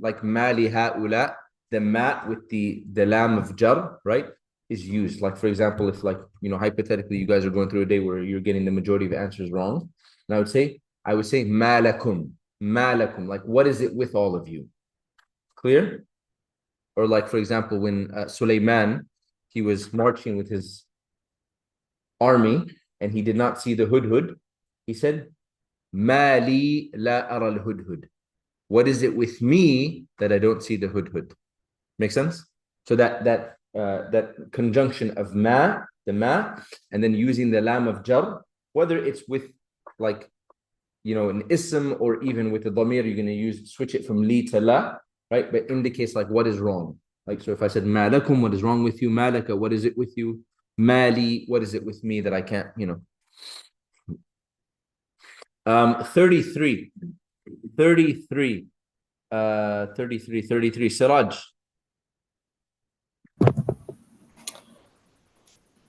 like mali haula, the ma with the lam of jar, right, is used. Like, for example, if like, hypothetically you guys are going through a day where you're getting the majority of answers wrong, and I would say malakum, like what is it with all of you? Clear? Or like, for example, when Sulaiman, he was marching with his army and he did not see the hudhud, he said, Mali la ara al-hudhud. What is it with me that I don't see the hudhud? Make sense? So that conjunction of the ma, and then using the lam of jar, whether it's with like, an ism or even with the dhamir, you're going to switch it from li to la, right? But indicates like what is wrong. Like, so if I said malakum, what is wrong with you? Malaka, what is it with you? Mali, what is it with me that I can't, 33. 33. 33. Siraj.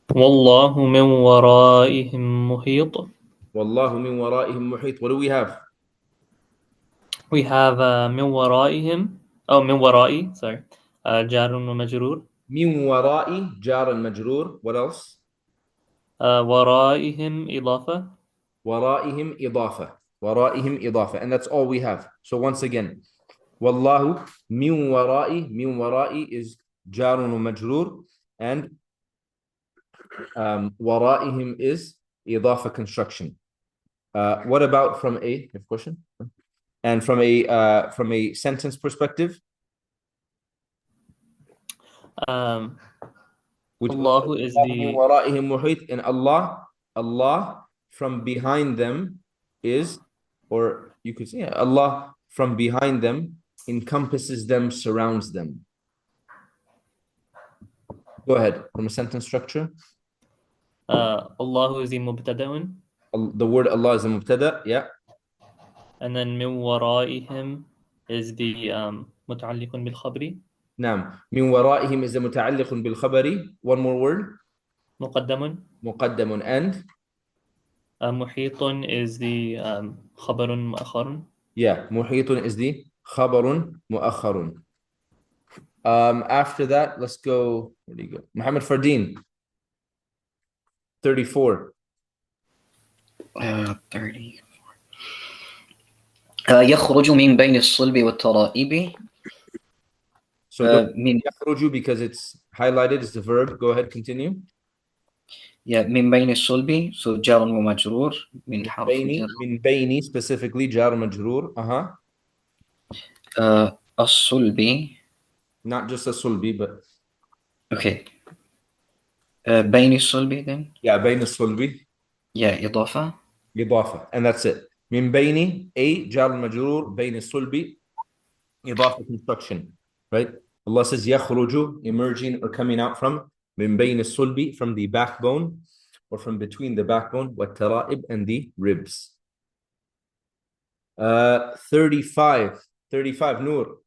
والله من ورائهم محيط. والله من ورائهم محيط. What do we have? We have من ورائهم من ورائي sorry جار ومجرور. من ورائي جار مجرور. What else? ورائهم إضافة. ورائهم إضافة. ورائهم إضافة. And that's all we have. So once again, والله من ورائي is جار ومجرور, and ورائهم is إضافة construction. What about from a question? And from a sentence perspective? Allah is the ورائهم محيط, and Allah from behind them is, or you could say Allah from behind them encompasses them, surrounds them. Go ahead. From a sentence structure. Allah is the mubtada. The word Allah is a mubtada, yeah. And then من ورائهم is the متعلق بالخبر. نعم. من ورائهم is the متعلق بالخبر. One more word. مقدم. And محيط is the خبر مؤخر. Yeah, محيط is the خبر مؤخر. After that, let's go. Where do you go? Muhammad Fardeen. 34. 34. يخرج من بين الصلب والترائب. So يخرج, because it's highlighted, is the verb. Go ahead, continue. Yeah, من بين الصلب, so جار ومجرور من حرف جر. من بين specifically جار مجرور. الصلب. Not just a sulbi, but okay. بين الصلب then. Yeah, بين الصلب. Yeah, إضافة. And that's it. من بين a جار مجرور بين الصلب إضافة construction, right? Allah says يخرج, emerging or coming out from من بين الصلب, from the backbone or from between the backbone, والترائب, and the ribs. 35 Noor.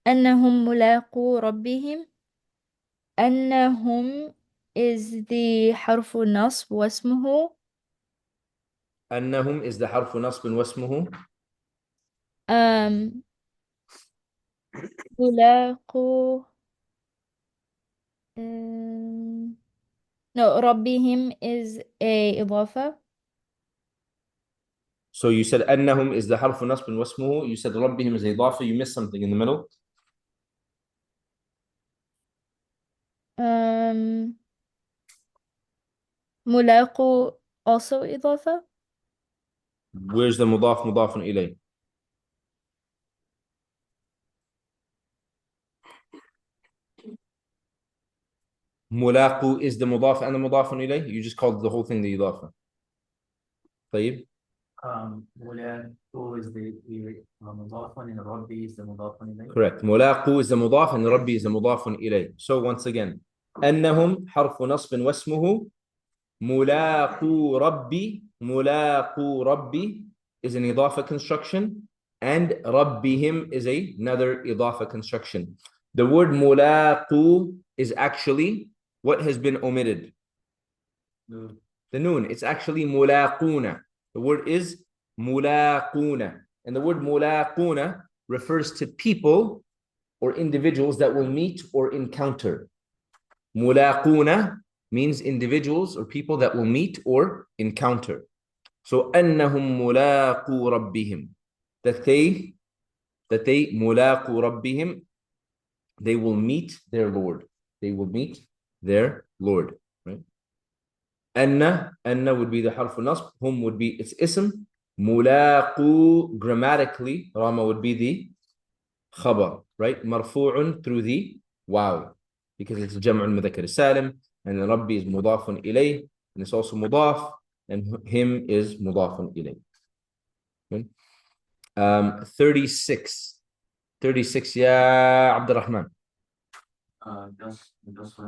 أنهم ملاقو ربهم. أنهم is the حرف نصب واسمه. أنهم is the حرف نصب واسمه. ملاقو no, ربهم is a إضافة. So you said أنهم is the حرف نصب واسمه. You said ربهم is إضافة. You missed something in the middle. ملاقو also إضافة. Where's the مضاف إليه? ملاقو is the مضاف and the مضاف إليه. You just called the whole thing the إضافة. طيب. ملاقو is the مضاف and ربي is the مضاف إليه. Correct. ملاقو is the مضاف and ربي is the مضاف إليه. So once again, أنهم حرف نصب واسمه. ملاقو ربي is an إضافة construction, and ربهم is another إضافة construction. The word ملاقو is actually what has been omitted? The noon. It's actually ملاقون. The word is ملاقون. And the word ملاقون refers to people or individuals that will meet or encounter. ملاقون means individuals or people that will meet or encounter. So أنهم ملاقو ربهم. That they ملاقو ربهم, they will meet their Lord. They will meet their Lord. Right? أن would be the حرف نصب. Hum would be its ism. ملاقو grammatically, Rama would be the خبر. Right? مرفوع through the wow, because it's جمع المذكر السالم. And then Rabbi is mudafun ilayh, and it's also mudaf, and him is mudafun ilayh. Okay. 36, Ya Abdurrahman. Tasla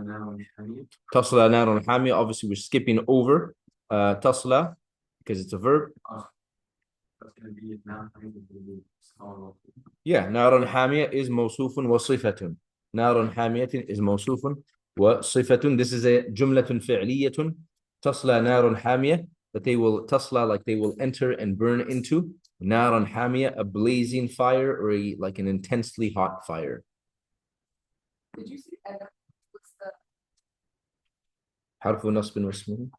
narun hamia. Obviously, we're skipping over tasla because it's a verb. Yeah, narun hamia is mawsufun wa sifatun. Narun hamiyatin is mawsufun wa sifatun. This is a jumlatun fi'liyatun. Tasla narun hamia, that they will tasla, like they will enter and burn into. Narun hamia, a blazing fire or like an intensely hot fire. Did you see what's the حرف نصب واسمه.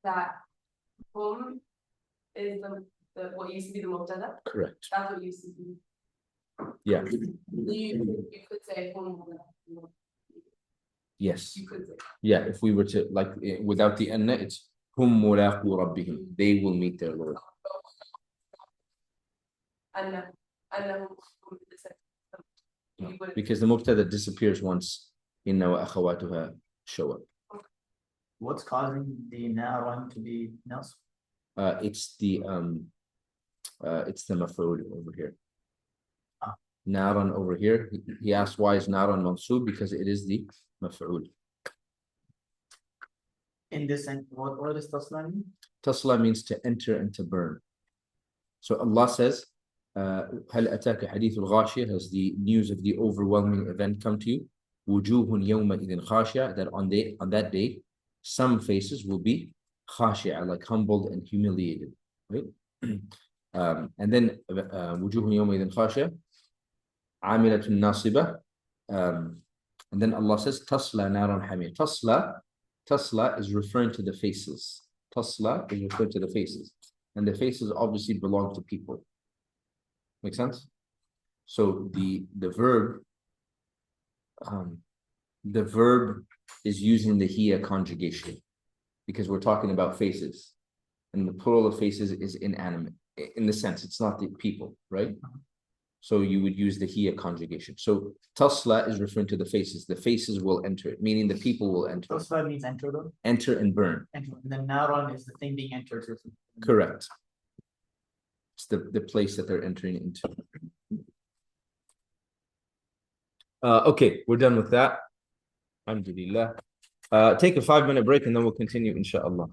that hum is the what used to be the mubtada? Correct. That's what used to be. Yeah. You could say hum. Yes. You could say. Yeah, if we were to like without the anna, it's hum mulaqu rabbihim. They will meet their Lord. And Because the mubtada disappears once inna wa akhawatuha show up. What's causing the naran to be nasb? It's the maf'ul over here. Naran over here. He asked why is naran mansub, because it is the maf'ul. In this sense, what does tasla mean? Tasla means to enter and to burn. So Allah says, هل أتاك حديث الغاشية, has the news of the overwhelming event come to you? وجوه يومئذ خاشعة, that on that day, some faces will be khashi'a, like humbled and humiliated, right? And then وجوه يومئذ خاشعة عاملة ناصبة, and then Allah says tasla naran hamiyah. Tasla is referring to the faces. Tasla is referring to the faces, and the faces obviously belong to people. Make sense? So the verb is using the hiya conjugation because we're talking about faces, and the plural of faces is inanimate in the sense it's not the people, right? So you would use the hiya conjugation. So tasla is referring to the faces. The faces will enter it, meaning the people will enter. Tasla means enter though? Enter and burn. Enter. And then naran is the thing being entered. Correct. It's the place that they're entering into. Okay, we're done with that. Alhamdulillah. Take a 5-minute break and then we'll continue, inshallah.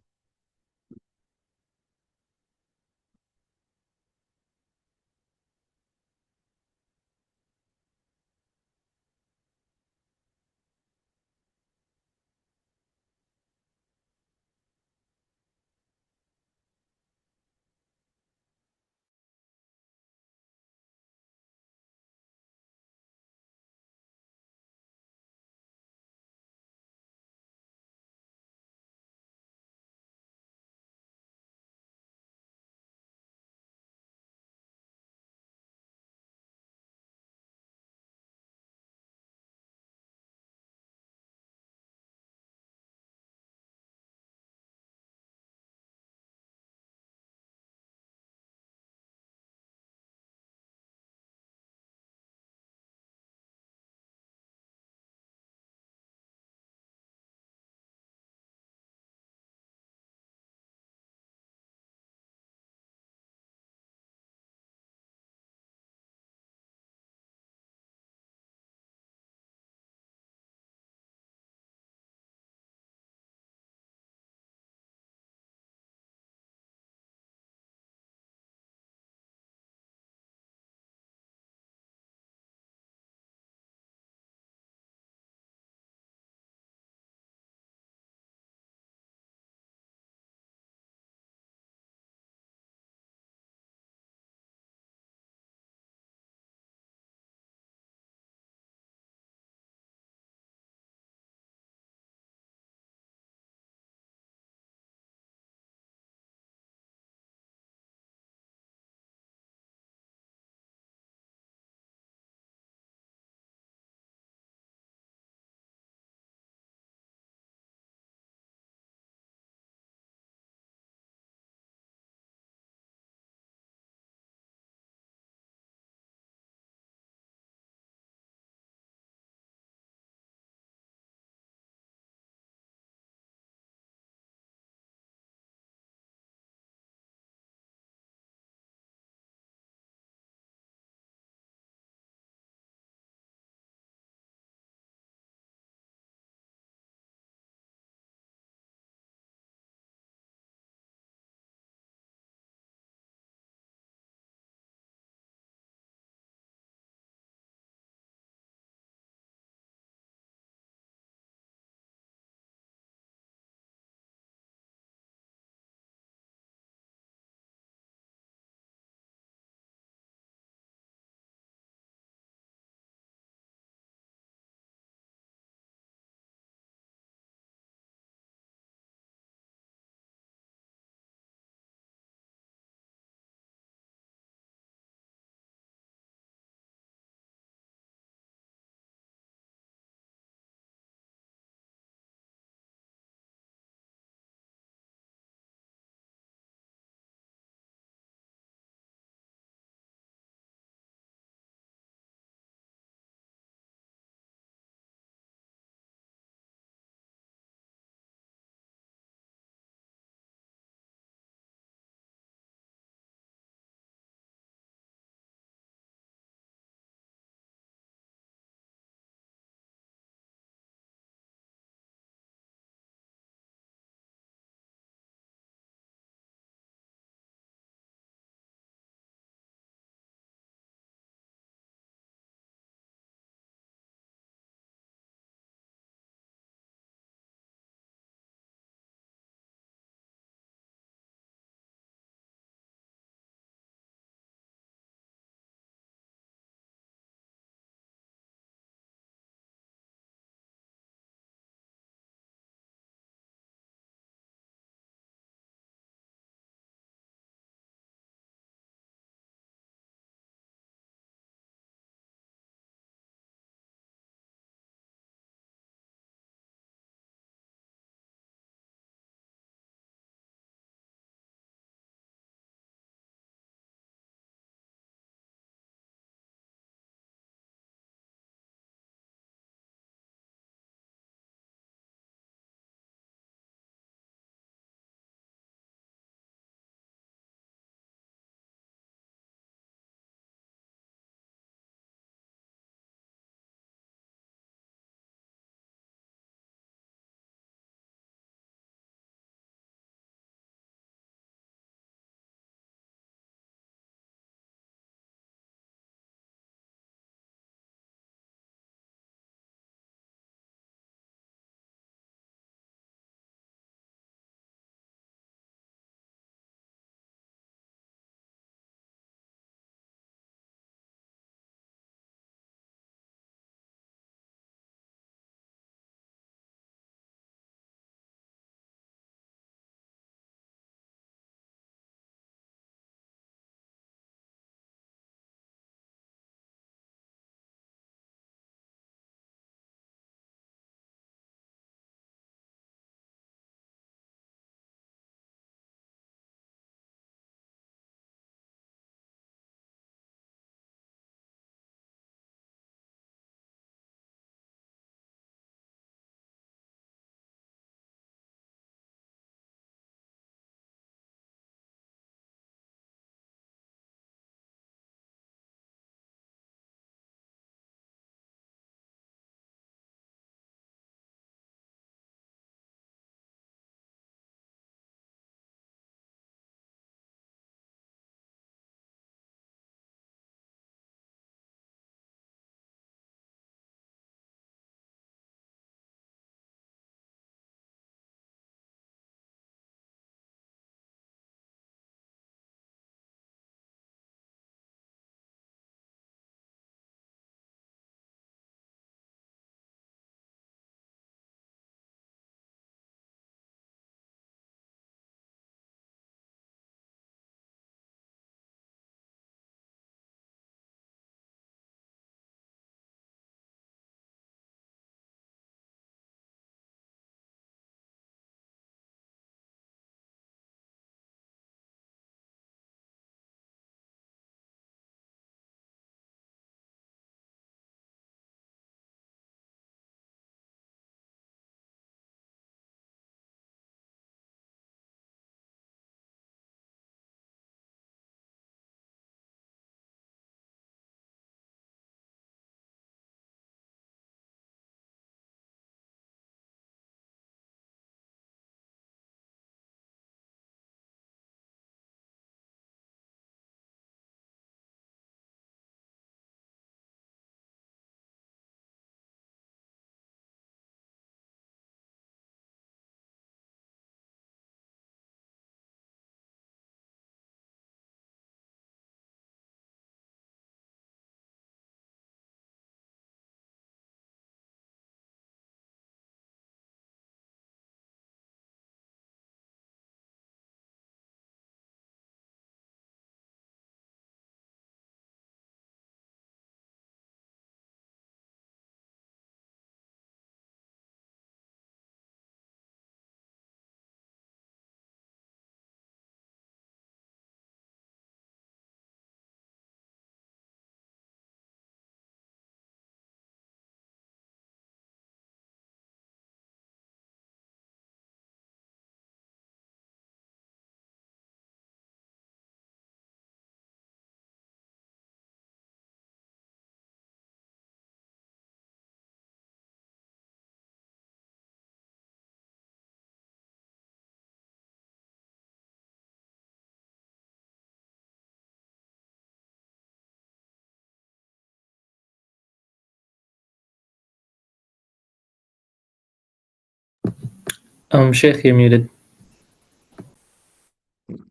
Sheikh, you're muted.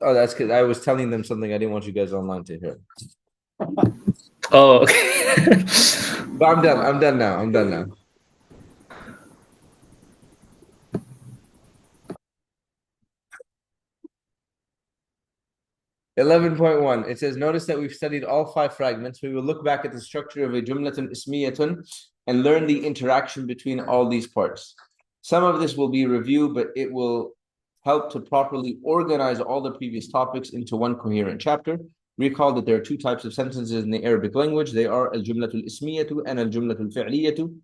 Oh, that's because I was telling them something I didn't want you guys online to hear. Oh, okay. But I'm done. I'm done now. I'm done now. $11.1. It says, notice that we've studied all 5 fragments. We will look back at the structure of a jumlatun ismiyatun and learn the interaction between all these parts. Some of this will be review, but it will help to properly organize all the previous topics into one coherent chapter. Recall that there are 2 types of sentences in the Arabic language. They are al-jumlatul ismiyatu and al-jumlatul fi'liyatu.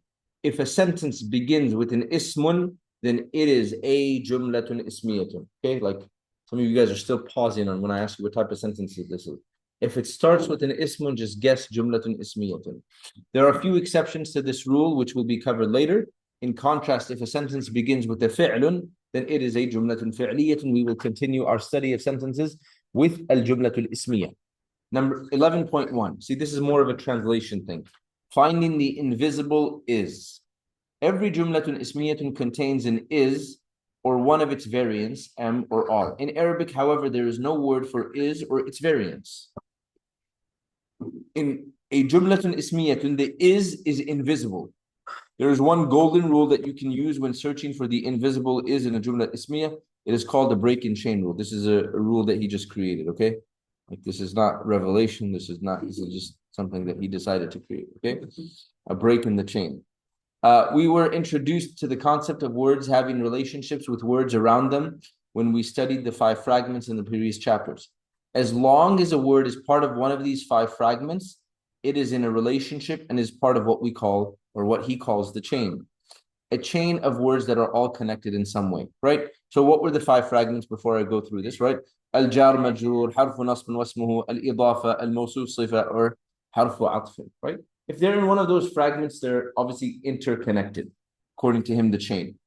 If a sentence begins with an ismun, then it is a jumlatun ismiyatun. Okay, like some of you guys are still pausing on when I ask you what type of sentence this is. If it starts with an ismun, just guess jumlatun ismiyatun. There are a few exceptions to this rule, which will be covered later. In contrast, if a sentence begins with a fi'lun, then it is a jumlatun fi'liyatun. We will continue our study of sentences with al-jumlatul ismiyah. Number 11.1. See, this is more of a translation thing. Finding the invisible is. Every jumlatun ismiyatun contains an is or one of its variants, am or are. In Arabic, however, there is no word for is or its variants. In a jumlatun ismiyatun, the is invisible. There is one golden rule that you can use when searching for the invisible is in a jumla ismiyah. It is called the break-in chain rule. This is a rule that he just created, okay? Like, this is not revelation. This is just something that he decided to create, okay? A break in the chain. We were introduced to the concept of words having relationships with words around them when we studied the 5 fragments in the previous chapters. As long as a word is part of one of these 5 fragments, it is in a relationship and is part of what we call, or what he calls, the chain. A chain of words that are all connected in some way, right? So what were the 5 fragments before I go through this, right? Al-jar majroor, harfu nasbin wasmuhu, al-idafa, al-mawsuf sifa, or harfu atfin, right? If they're in one of those fragments, they're obviously interconnected, according to him, the chain.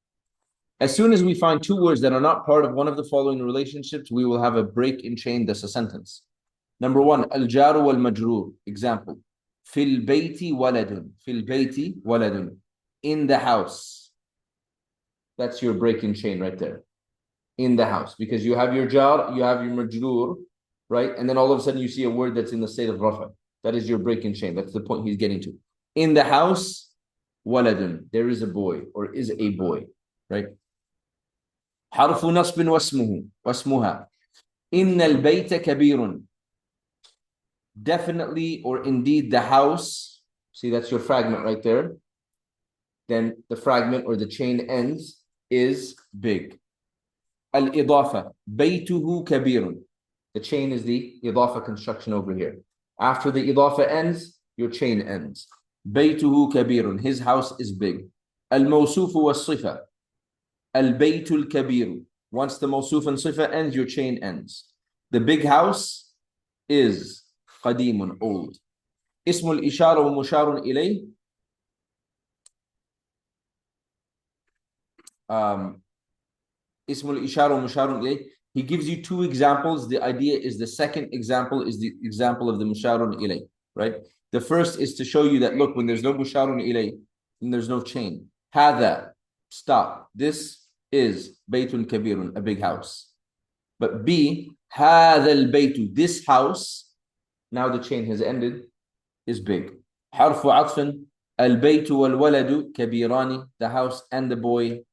As soon as we find 2 words that are not part of one of the following relationships, we will have a break in chain that's a sentence. Number 1, al-jaru wal-majroor. Example, fil bayti waladun. Fil bayti waladun. In the house. That's your break in chain right there. In the house. Because you have your jar, you have your majroor, right? And then all of a sudden you see a word that's in the state of rafa. That is your break in chain. That's the point he's getting to. In the house, waladun. There is a boy or is a boy, right? Harfu nasbin wasmuhu. Wasmuha. Inna al-bayta kabirun. Definitely or indeed the house. See, that's your fragment right there. Then the fragment or the chain ends is big. Al-idafa. Baytuhu kabirun. The chain is the idafa construction over here. After the idafa ends, your chain ends. Baytuhu kabirun. His house is big. Al-mawsufu was-sifa. Al-baytul kabiru. Once the mawsuf and sifa ends, your chain ends. The big house is qadimun, old. Ismul ishara wa musharun ilay. Ismul ishara wa musharun ilay. He gives you 2 examples. The idea is the second example is the example of the musharun ilay, right? The first is to show you that, look, when there's no musharun ilay, then there's no chain. Hada, stop. This is baytun kabirun, a big house. But B, hada al-baytu, this house, now the chain has ended, is big. Harfu atfin, al-baytu wal-waladu kabirani, the house and the boy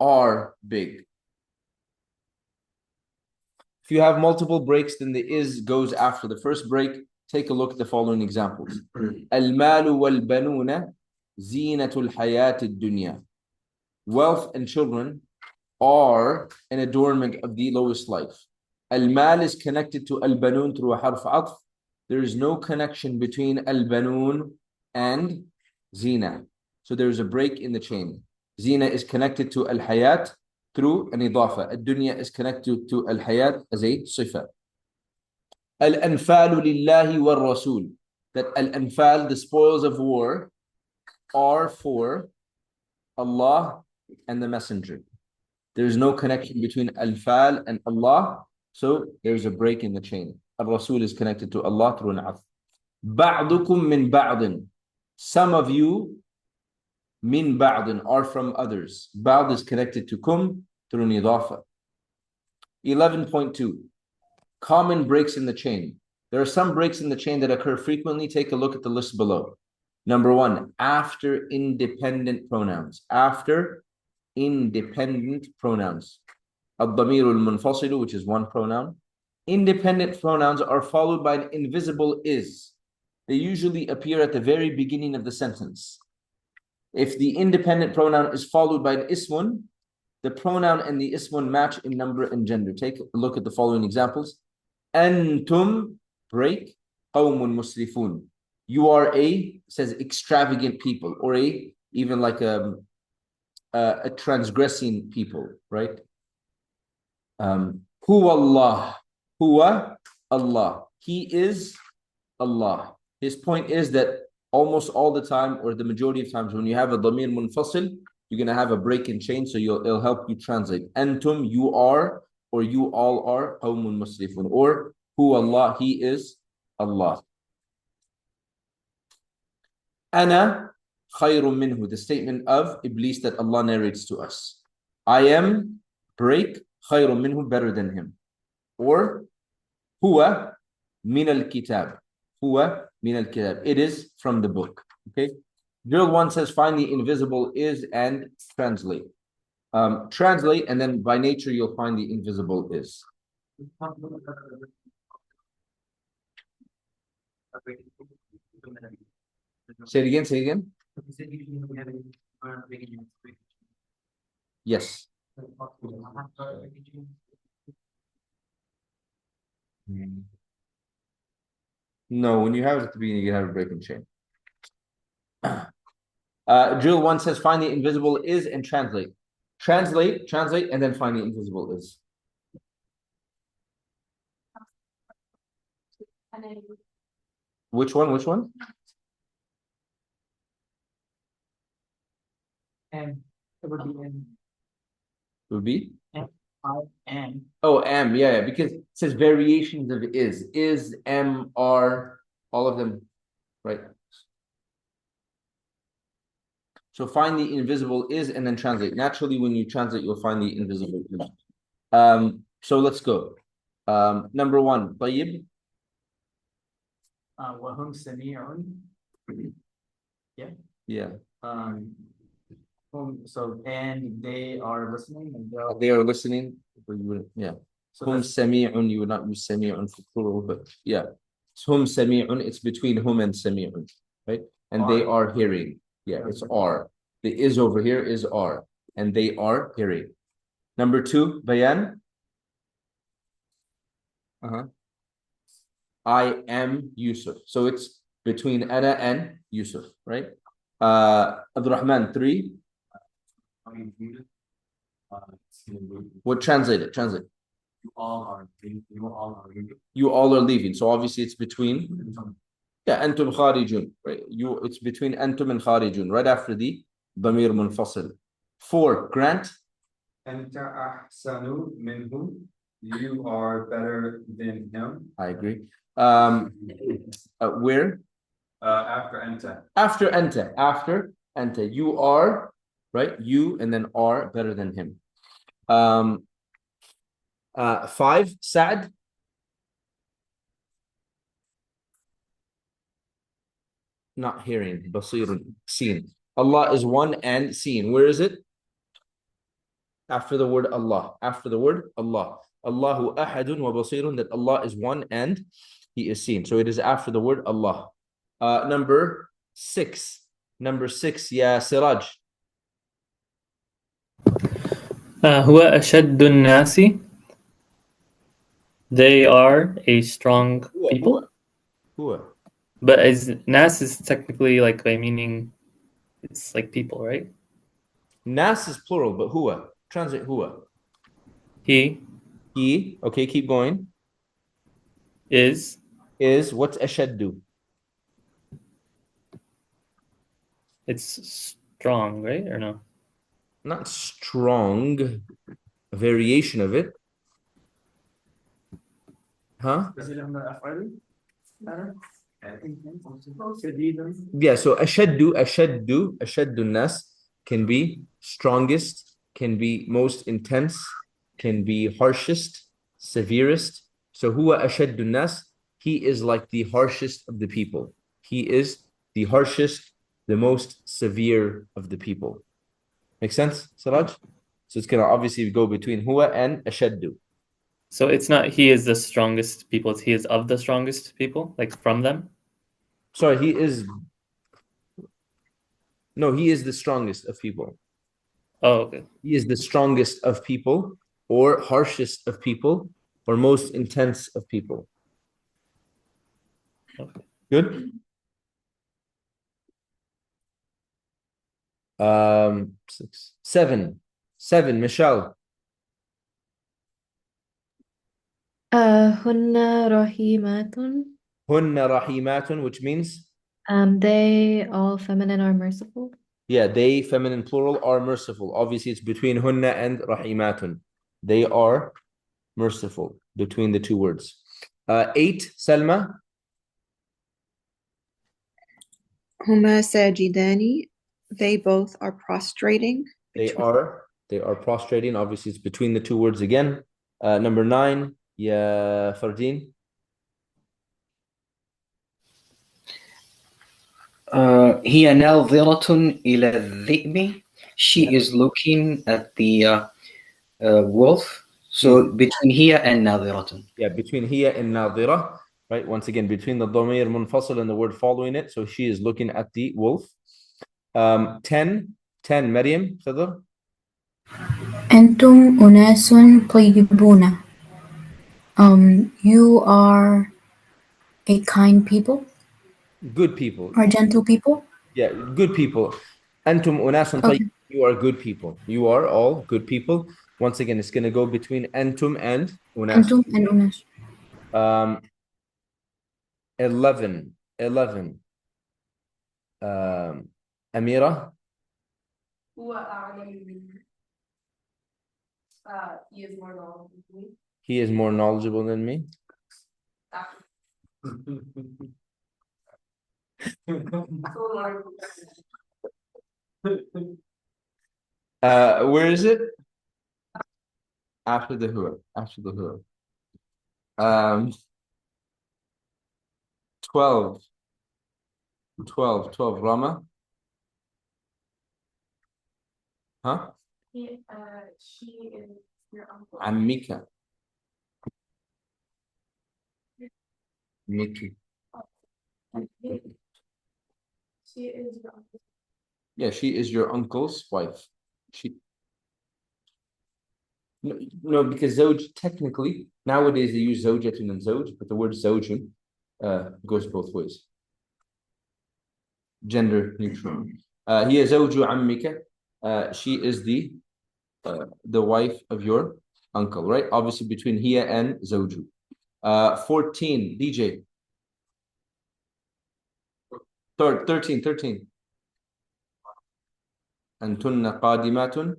are big. If you have multiple breaks, then the is goes after the first break. Take a look at the following examples. Al-malu wal-banuna zinatul hayatid dunya. Wealth and children are an adornment of the lowest life. Al-mal is connected to al-banun through a harf atf. There is no connection between al-banun and zina. So there is a break in the chain. Zina is connected to al-hayat through an idafa. Ad-dunya is connected to al-hayat as a sifa. Al-anfalu lillahi wal-rasul. That al-anfal, the spoils of war, are for Allah and the Messenger. There is no connection between al-fal and Allah, so there's a break in the chain. Al-Rasul is connected to Allah through an af. Ba'dukum min ba'din. Some of you min ba'din are from others. Ba'd is connected to kum through nidafa. 11.2. Common breaks in the chain. There are some breaks in the chain that occur frequently. Take a look at the list below. Number 1, after independent pronouns. After independent pronouns. الضمير المنفصل, which is one pronoun. Independent pronouns are followed by an invisible is. They usually appear at the very beginning of the sentence. If the independent pronoun is followed by an ismun, the pronoun and the ismun match in number and gender. Take a look at the following examples. Antum, break, qawmun musrifun. You are says extravagant people, or even like a transgressing people, right? Huwa Allah. Huwa Allah. He is Allah. His point is that almost all the time, or the majority of times, when you have a dhamir munfasil, you're going to have a break in chain, so it'll help you translate. Antum, you are, or you all are, qawmun musrifun. Or Huwa Allah, He is Allah. Ana khayrun minhu, the statement of Iblis that Allah narrates to us. I am, break, khayrun minhu, better than him. Or huwa min al-kitab. Huwa min al-kitab. It is from the book. Okay. Drill 1 says find the invisible is and translate. Translate, and then by nature you'll find the invisible is. Say it again, say it again. Yes. No, when you have it at the beginning, you have a break in chain. Drill 1 says find the invisible is and translate. Translate, and then find the invisible is. Which one? And it would be in Would be? am. Oh, am, yeah, because it says variations of is, am, are, all of them, right? So find the invisible is and then translate. Naturally, when you translate, you'll find the invisible is. So let's go. Number 1, طيب. وهم سميعون. Yeah. Yeah. So and they are listening. And they are listening. Yeah. So Hum sami'un, you would not use sami'un for plural, but yeah. Hum sami'un, it's between hum and sami'un, right? And they are hearing. Yeah, it's are. The is over here is are. And they are hearing. Number 2, bayan. I am Yusuf. So it's between Ana and Yusuf, right? Abdurrahman, 3. What translate it? Translate. You all are leaving. You all are leaving. So obviously it's between. Yeah, antum kharijun. Right. It's between antum and kharijun. Right after the damir munfasil. 4. Grant. Anta ahsanu minhu. You are better than him. I agree. Where? After anta. After anta. After anta. You are, right? You and then are better than him. 5. Sa'd. Not hearing. Basirun. Seen. Allah is one and seen. Where is it? After the word Allah. After the word Allah. Allahu ahadun wa basirun, that Allah is one and He is seen. So it is after the word Allah. Number 6. Yeah, Siraj. هو أشد الناس. They are a strong people. Huwa. But nas is technically like by meaning it's like people, right? Nas is plural, but huwa. Translate huwa. He. Okay, keep going. Is. What's ashaddu? It's strong, right? Or no? Not strong. A variation of it. Huh? Is it on the Af'ali matter? Yeah, so ashaddu nas can be strongest, can be most intense, can be harshest, severest. So huwa ashaddu nas, he is like the harshest of the people. He is the harshest, the most severe of the people. Make sense, Siraj? So it's gonna obviously go between huwa and ashaddu. So it's not he is the strongest people, it's he is of the strongest people, like from them? Sorry, he is the strongest of people. Oh, okay. He is the strongest of people, or harshest of people, or most intense of people. Okay. Good. Seven, Michelle. Hunna rahimatun. Hunna rahimatun, which means? They, all feminine, are merciful. Yeah, they, feminine plural, are merciful. Obviously, it's between hunna and rahimatun. They are merciful between the two words. 8, Salma. Huma sajidani. They both are prostrating. They are prostrating. Obviously, it's between the two words again. Number 9, Ya Fardeen. هي ناظرة إلى الذئب. She is looking at the wolf. So between here and ناظرة. Yeah, between here and ناظرة. Right, once again, between the ضمير منفصل and the word following it. So she is looking at the wolf. 10, Maryam, خضر. أنتم أناس طيبون. You are a kind people Good people. or gentle people. Yeah, good people. أنتم أناس طيبون. You are good people. You are all good people. Once again, it's going to go between أنتم and أناس. أنتم and أناس. 11. أميرة. هو أعلم مني. He is more knowledgeable than me. He is more knowledgeable than me. Where is it? After the huwa. 12, Rama. Huh? She is your uncle. Ammika. Miki. She is your uncle. Yeah, she is your uncle's wife. No, because zawj, technically, nowadays they use zawjatun and zawj, but the word zawjun goes both ways. Gender neutral. Hiya zawju ammika. She is the wife of your uncle, right? Obviously between hiya and zawju. 14, DJ. 13. Antunna qadimatun.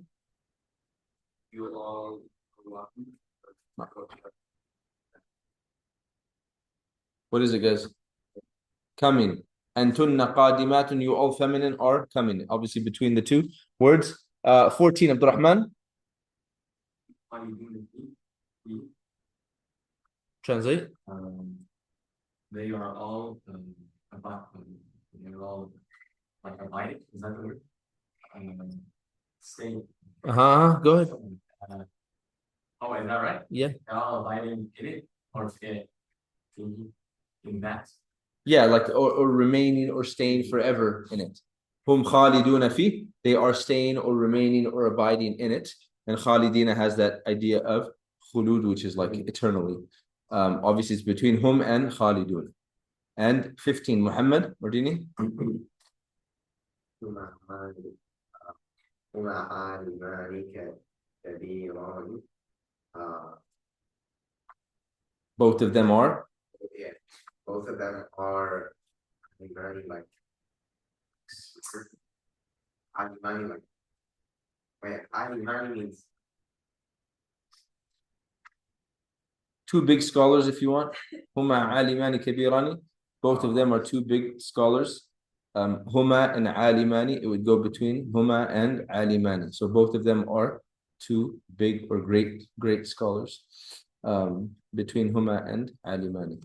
You all What is it, guys? Coming. Antunna qadimatun, you all feminine are coming. Obviously between the two words. 14, Abdurrahman. Translate. They are all about they're all like abiding. Is that the word? Staying. Go ahead. Oh, is that right? Yeah. They're all abiding in it or in that. Yeah, like or remaining or staying forever in it. Hum khaliduna fi, they are staying or remaining or abiding in it. And khalidina has that idea of khulud, which is like eternally. Obviously, it's between hum and khalidun. And 15, Muhammad, Mardini. Both of them are? Yeah, both of them are very like means Two big scholars, if you want. Huma alimani kabirani. Both of them are two big scholars. huma and alimani, it would go between huma and alimani. So both of them are two big or great scholars. Between huma and alimani.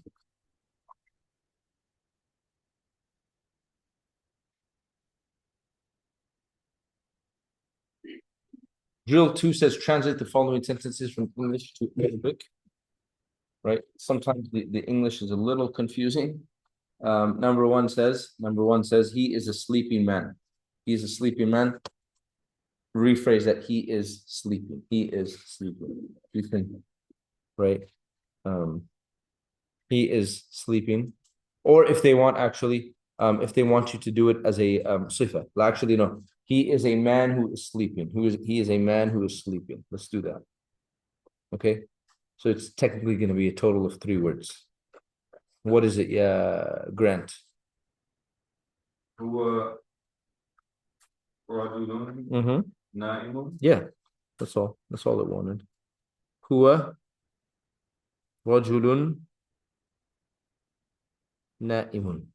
Drill 2 says translate the following sentences from English to Arabic. Right? Sometimes the English is a little confusing. Number one says, he is a sleeping man. He is a sleeping man. Rephrase that, he is sleeping. He is sleeping. You can, right? He is sleeping. Or if they want actually, if they want you to do it as a sifa. Actually, no. He is a man who is sleeping. He is a man who is sleeping. Let's do that. Okay. So it's technically going to be a total of 3 words. What is it? Yeah, Grant. Yeah, that's all. That's all it wanted. Huwa rajulun na'imun.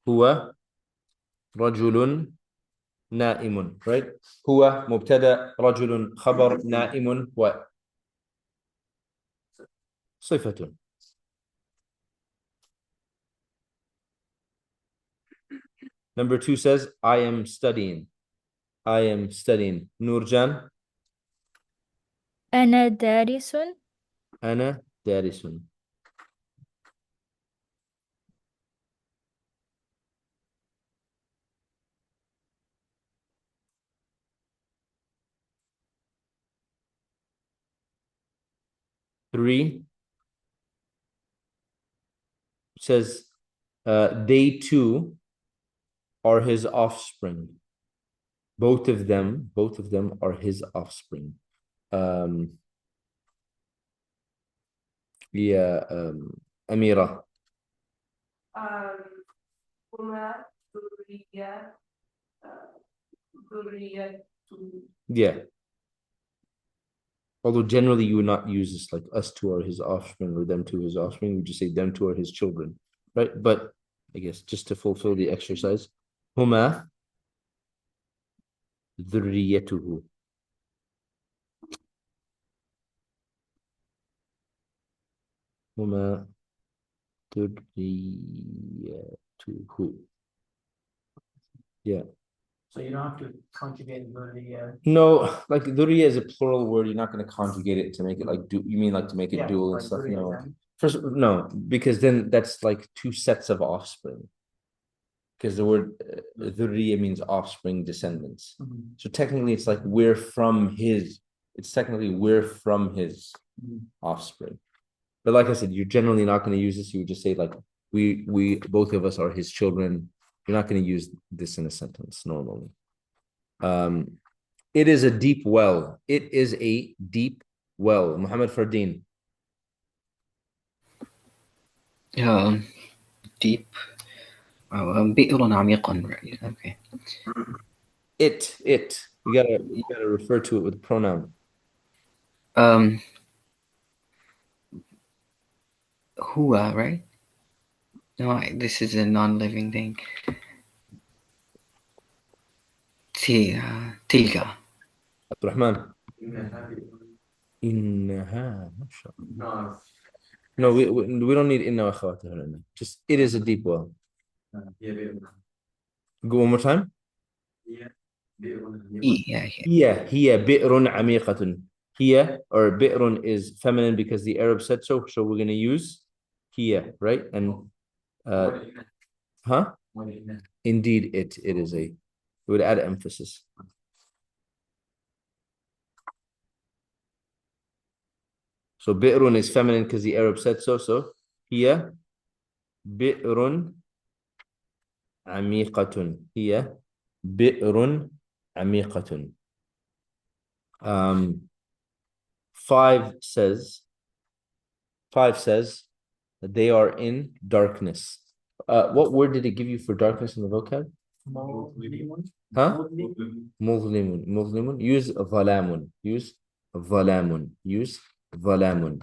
Huwa rajulun na'imun. Right? Huwa mubtada, rajulun khabar, na'imun what? Sifatun. Number 2 says, I am studying. I am studying. Nurjan. أنا دارس. أنا دارس. Three says, they too are his offspring. Both of them are his offspring. Amira. Yeah. Although generally you would not use this like us two are his offspring or them two his offspring. You just say them two are his children, right? But I guess just to fulfill the exercise, huma dhurriyatuhu. Huma dhurriyatuhu. Yeah. So you don't have to conjugate the No, like dhurriya is a plural word. You're not going to conjugate it to make it like do. You mean like to make it dual and stuff? No. First, no, because then that's like 2 sets of offspring. Because the word dhurriya means offspring, descendants. So technically, it's like we're from his. It's technically we're from his offspring. But like I said, you're generally not going to use this. You would just say like we both of us are his children. You're not going to use this in a sentence normally. It is a deep well. It is a deep well. Muhammad Fardeen. Deep. بئر عميق. Okay. It. You gotta refer to it with a pronoun. Huwa, right? No, this is a non-living thing. Tilka. Abdurrahman. Innaha. No, we don't need inna wa akhawatiha. Just it is a deep well. Go one more time. Hiya bi'run amiqatun. Hiya or bi'run is feminine because the Arab said so. So we're gonna use hiya, right? And Indeed, it is a. It would add emphasis. So bi'run is feminine because the Arab said so. So hiya bi'run amiqatun. Hiya bi'run amiqatun. 5 says that they are in darkness. What word did it give you for darkness in the vocab? Muzlimun. Use dhalamun.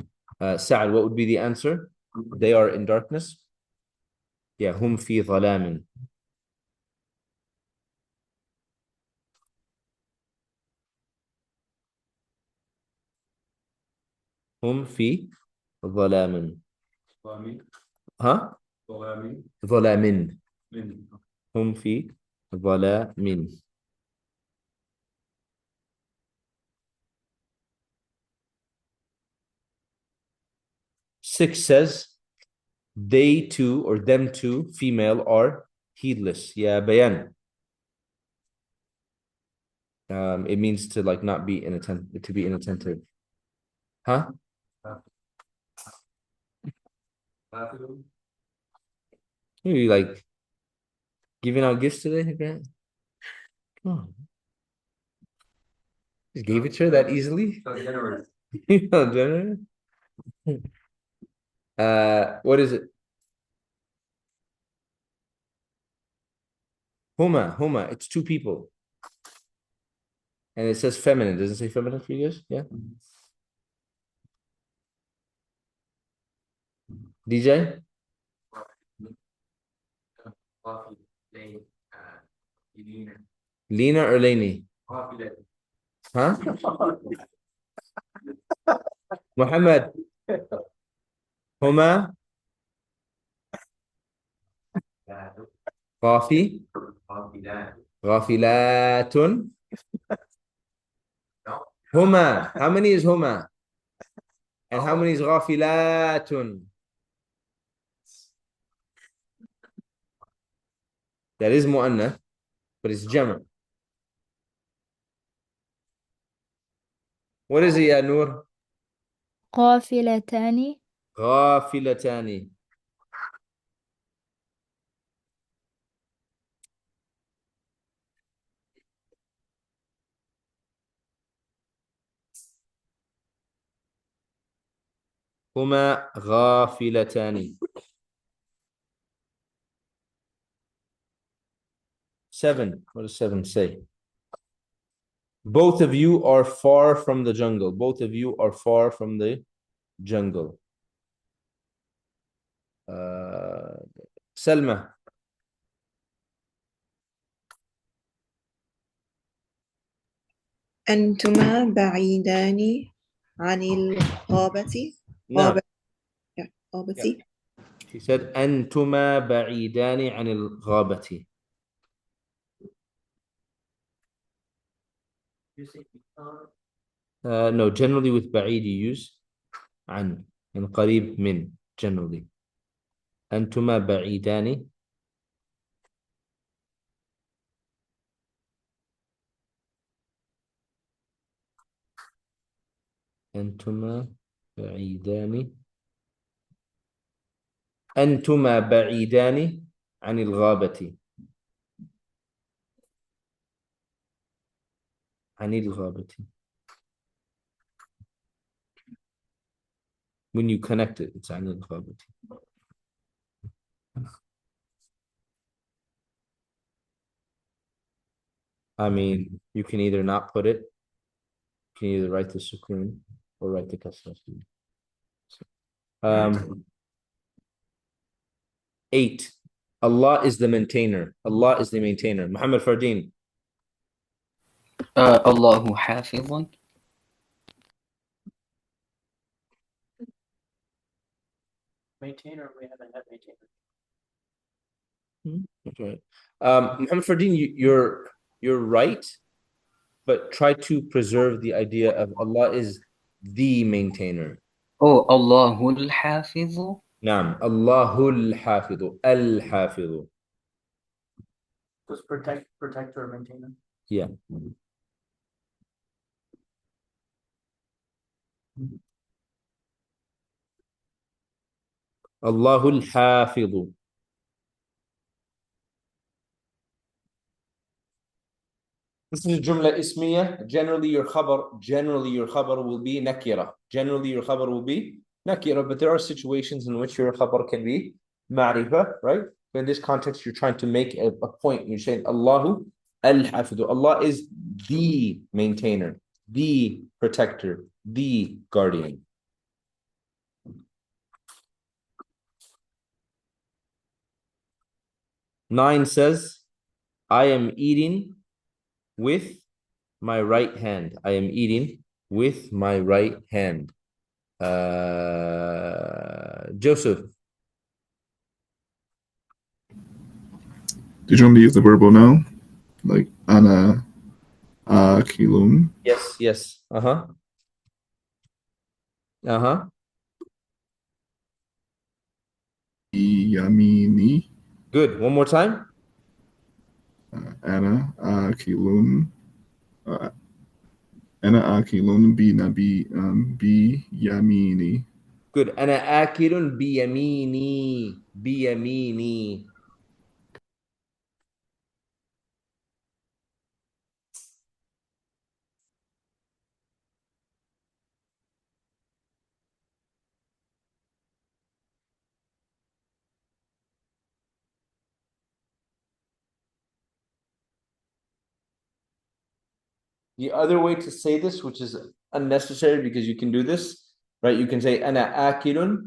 Sa'ad, what would be the answer? They are in darkness. Yeah, hum fi dhalamin. هم في ظلام. ظلامي. ها؟ ظلامي. ظلام. Min. هم في ظلام. 6 says they too or them too, female, are heedless. Yeah, bayan. It means to like not be inattentive, to be inattentive. Huh? You like giving out gifts today, Grant? Come on. Just gave it to her that easily? So generous. Generous? What is it? Huma. It's two people. And it says feminine. Does it say feminine for you guys? Yeah. DJ? Lena or Laney? Huh? Muhammad. Huma. Ghafi. Ghafilatun. Huma. How many is Huma? And how many is Ghafilatun? That is mu'annath, but it's jama. What is it, ya Noor? قافلتان. غافلتان. هما غافلتان. 7. What does 7 say? Both of you are far from the jungle. Both of you are far from the jungle. Salma. أنتما بعيدان عن الغابة. No. غابة. She said أنتما بعيدان عن الغابة. No, generally with بعيد you use عن and قريب من generally. أنتما بعيدان. أنتما بعيدان. أنتما بعيدان عن الغابة. عن الغابة. When you connect it, it's عن الغابة. I mean, you can either not put it, you can either write the sukun or write the kasra. 8. Allah is the maintainer. Allah is the maintainer. Muhammad Fardeen. Allahu hafizun. Maintainer, we haven't had maintainer. Okay. Muhammad Fardeen, you're right, but try to preserve the idea of Allah is the maintainer. Oh, Allahul hafizu. Naam. Allahul hafidu. Al-hafidu. Just protector, or maintainer. Yeah. Allahul hafidu. This is jumla ismiya. Generally your khabar will be nakira. Generally your khabar will be nakira, but there are situations in which your khabar can be ma'rifa, right? In this context, you're trying to make a point. You're saying Allahu al-hafidu. Allah is the maintainer, the protector, the guardian. Nine says, I am eating with my right hand. I am eating with my right hand. Joseph. Did you want me to use the verbal now? Like ana akilun. Yes, yes. Uh-huh. Uh-huh. Yamini. Good. One more time. Ana akilun. Ana akilun bi yamini. Good. أنا آكل بيميني بيميني. The other way to say this, which is unnecessary because you can do this, right? You can say أنا آكل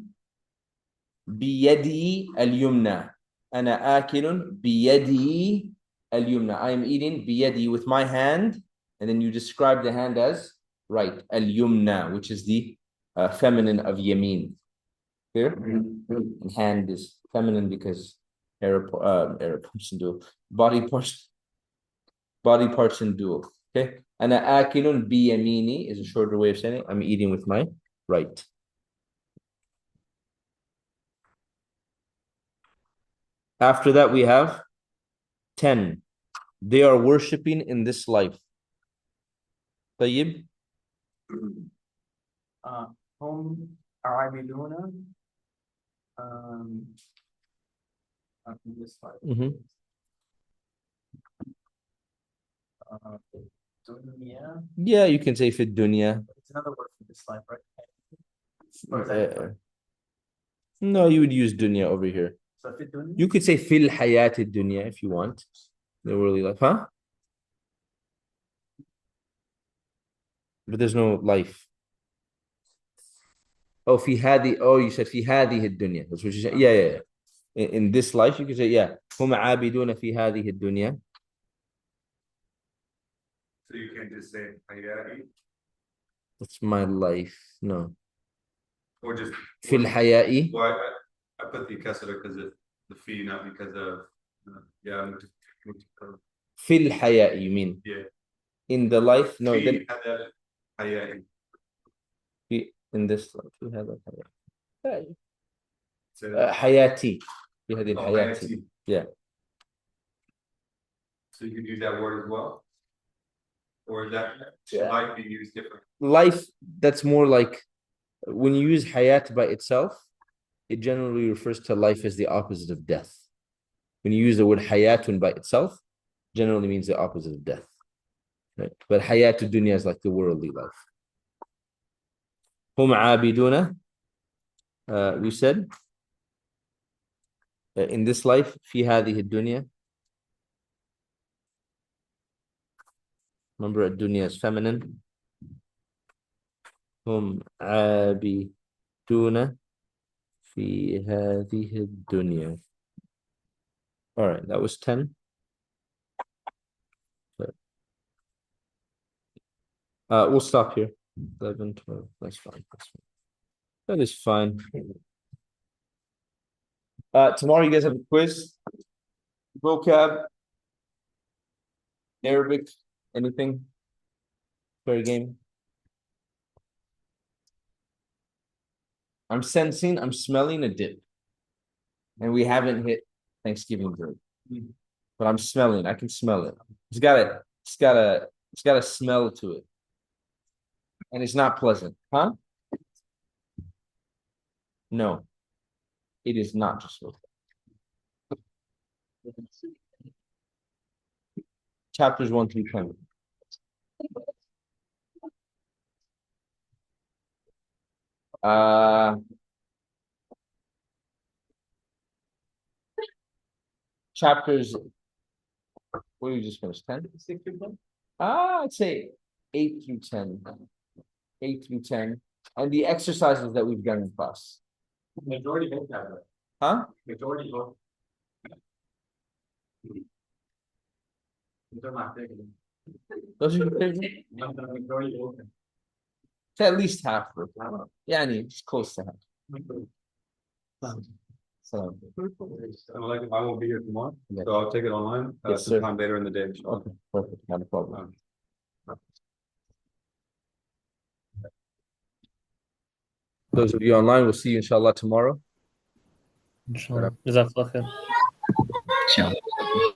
بيدي اليمنى. أنا آكل بيدي اليمنى. I am eating بيدي with my hand, and then you describe the hand as right اليمنى, which is the feminine of yamin. Clear? And hand is feminine because Arab parts and dual. Body parts and dual. Okay. أنا آكل بيميني is a shorter way of saying it. I'm eating with my right. After that, we have 10. They are worshipping in this life. طيب. هم عابدون in this life. Dunya. Yeah, you can say في الدنيا. It's another word for this life, right? Or is that different? No, you would use dunya over here. So في الدنيا? You could say في الحياة الدنيا if you want. The worldly life, huh? But there's no life. Oh, في هذه. Oh, you said في هذه الدنيا. That's what you said. Yeah. In this life, you could say, yeah. هم عابدون في هذه الدنيا. So you can just say hayati. That's my life. No. Or just في الحياة. Well, I put the kasra because of the fee, not because of yeah. في الحياة, you mean? Yeah. In the life? No. Fi Then hayati. in this life, we have a حياة. So, حياتي. في هذه الحياة. hayati. Yeah. So you could use that word as well? Or is that should life be used differently? Life, that's more like when you use hayat by itself, it generally refers to life as the opposite of death. When you use the word hayatun by itself, generally means the opposite of death. Right? But hayatu dunya is like the worldly life. Hum abiduna, we said, in this life, fi hadhihi dunya. Remember, dunya is feminine. Hum abiduna fi hadhihi dunya. All right, that was 10. We'll stop here. 11, 12. That's fine. That is fine. Tomorrow you guys have a quiz. Vocab. Arabic. Anything? Fair game. I'm smelling a dip. And we haven't hit Thanksgiving break. But I'm smelling. I can smell it. It's got a smell to it. And it's not pleasant. Huh? No. It is not just with chapters 1 through 10. Chapters, what did you just finish? 10? I'd say 8 through 10. 8 through 10. And the exercises that we've done in class. Majority vote have that. Huh? Majority vote. Those are my favorite. Those are your favorite? Majority vote. to at least half. Yeah, it's close to half. So, I won't be here tomorrow, so I'll take it online, Yes, sir. sometime later in the day. Okay, perfect, not a problem. Those of you online, we'll see you inshallah tomorrow. Inshallah. Jazakallah khair. Inshallah.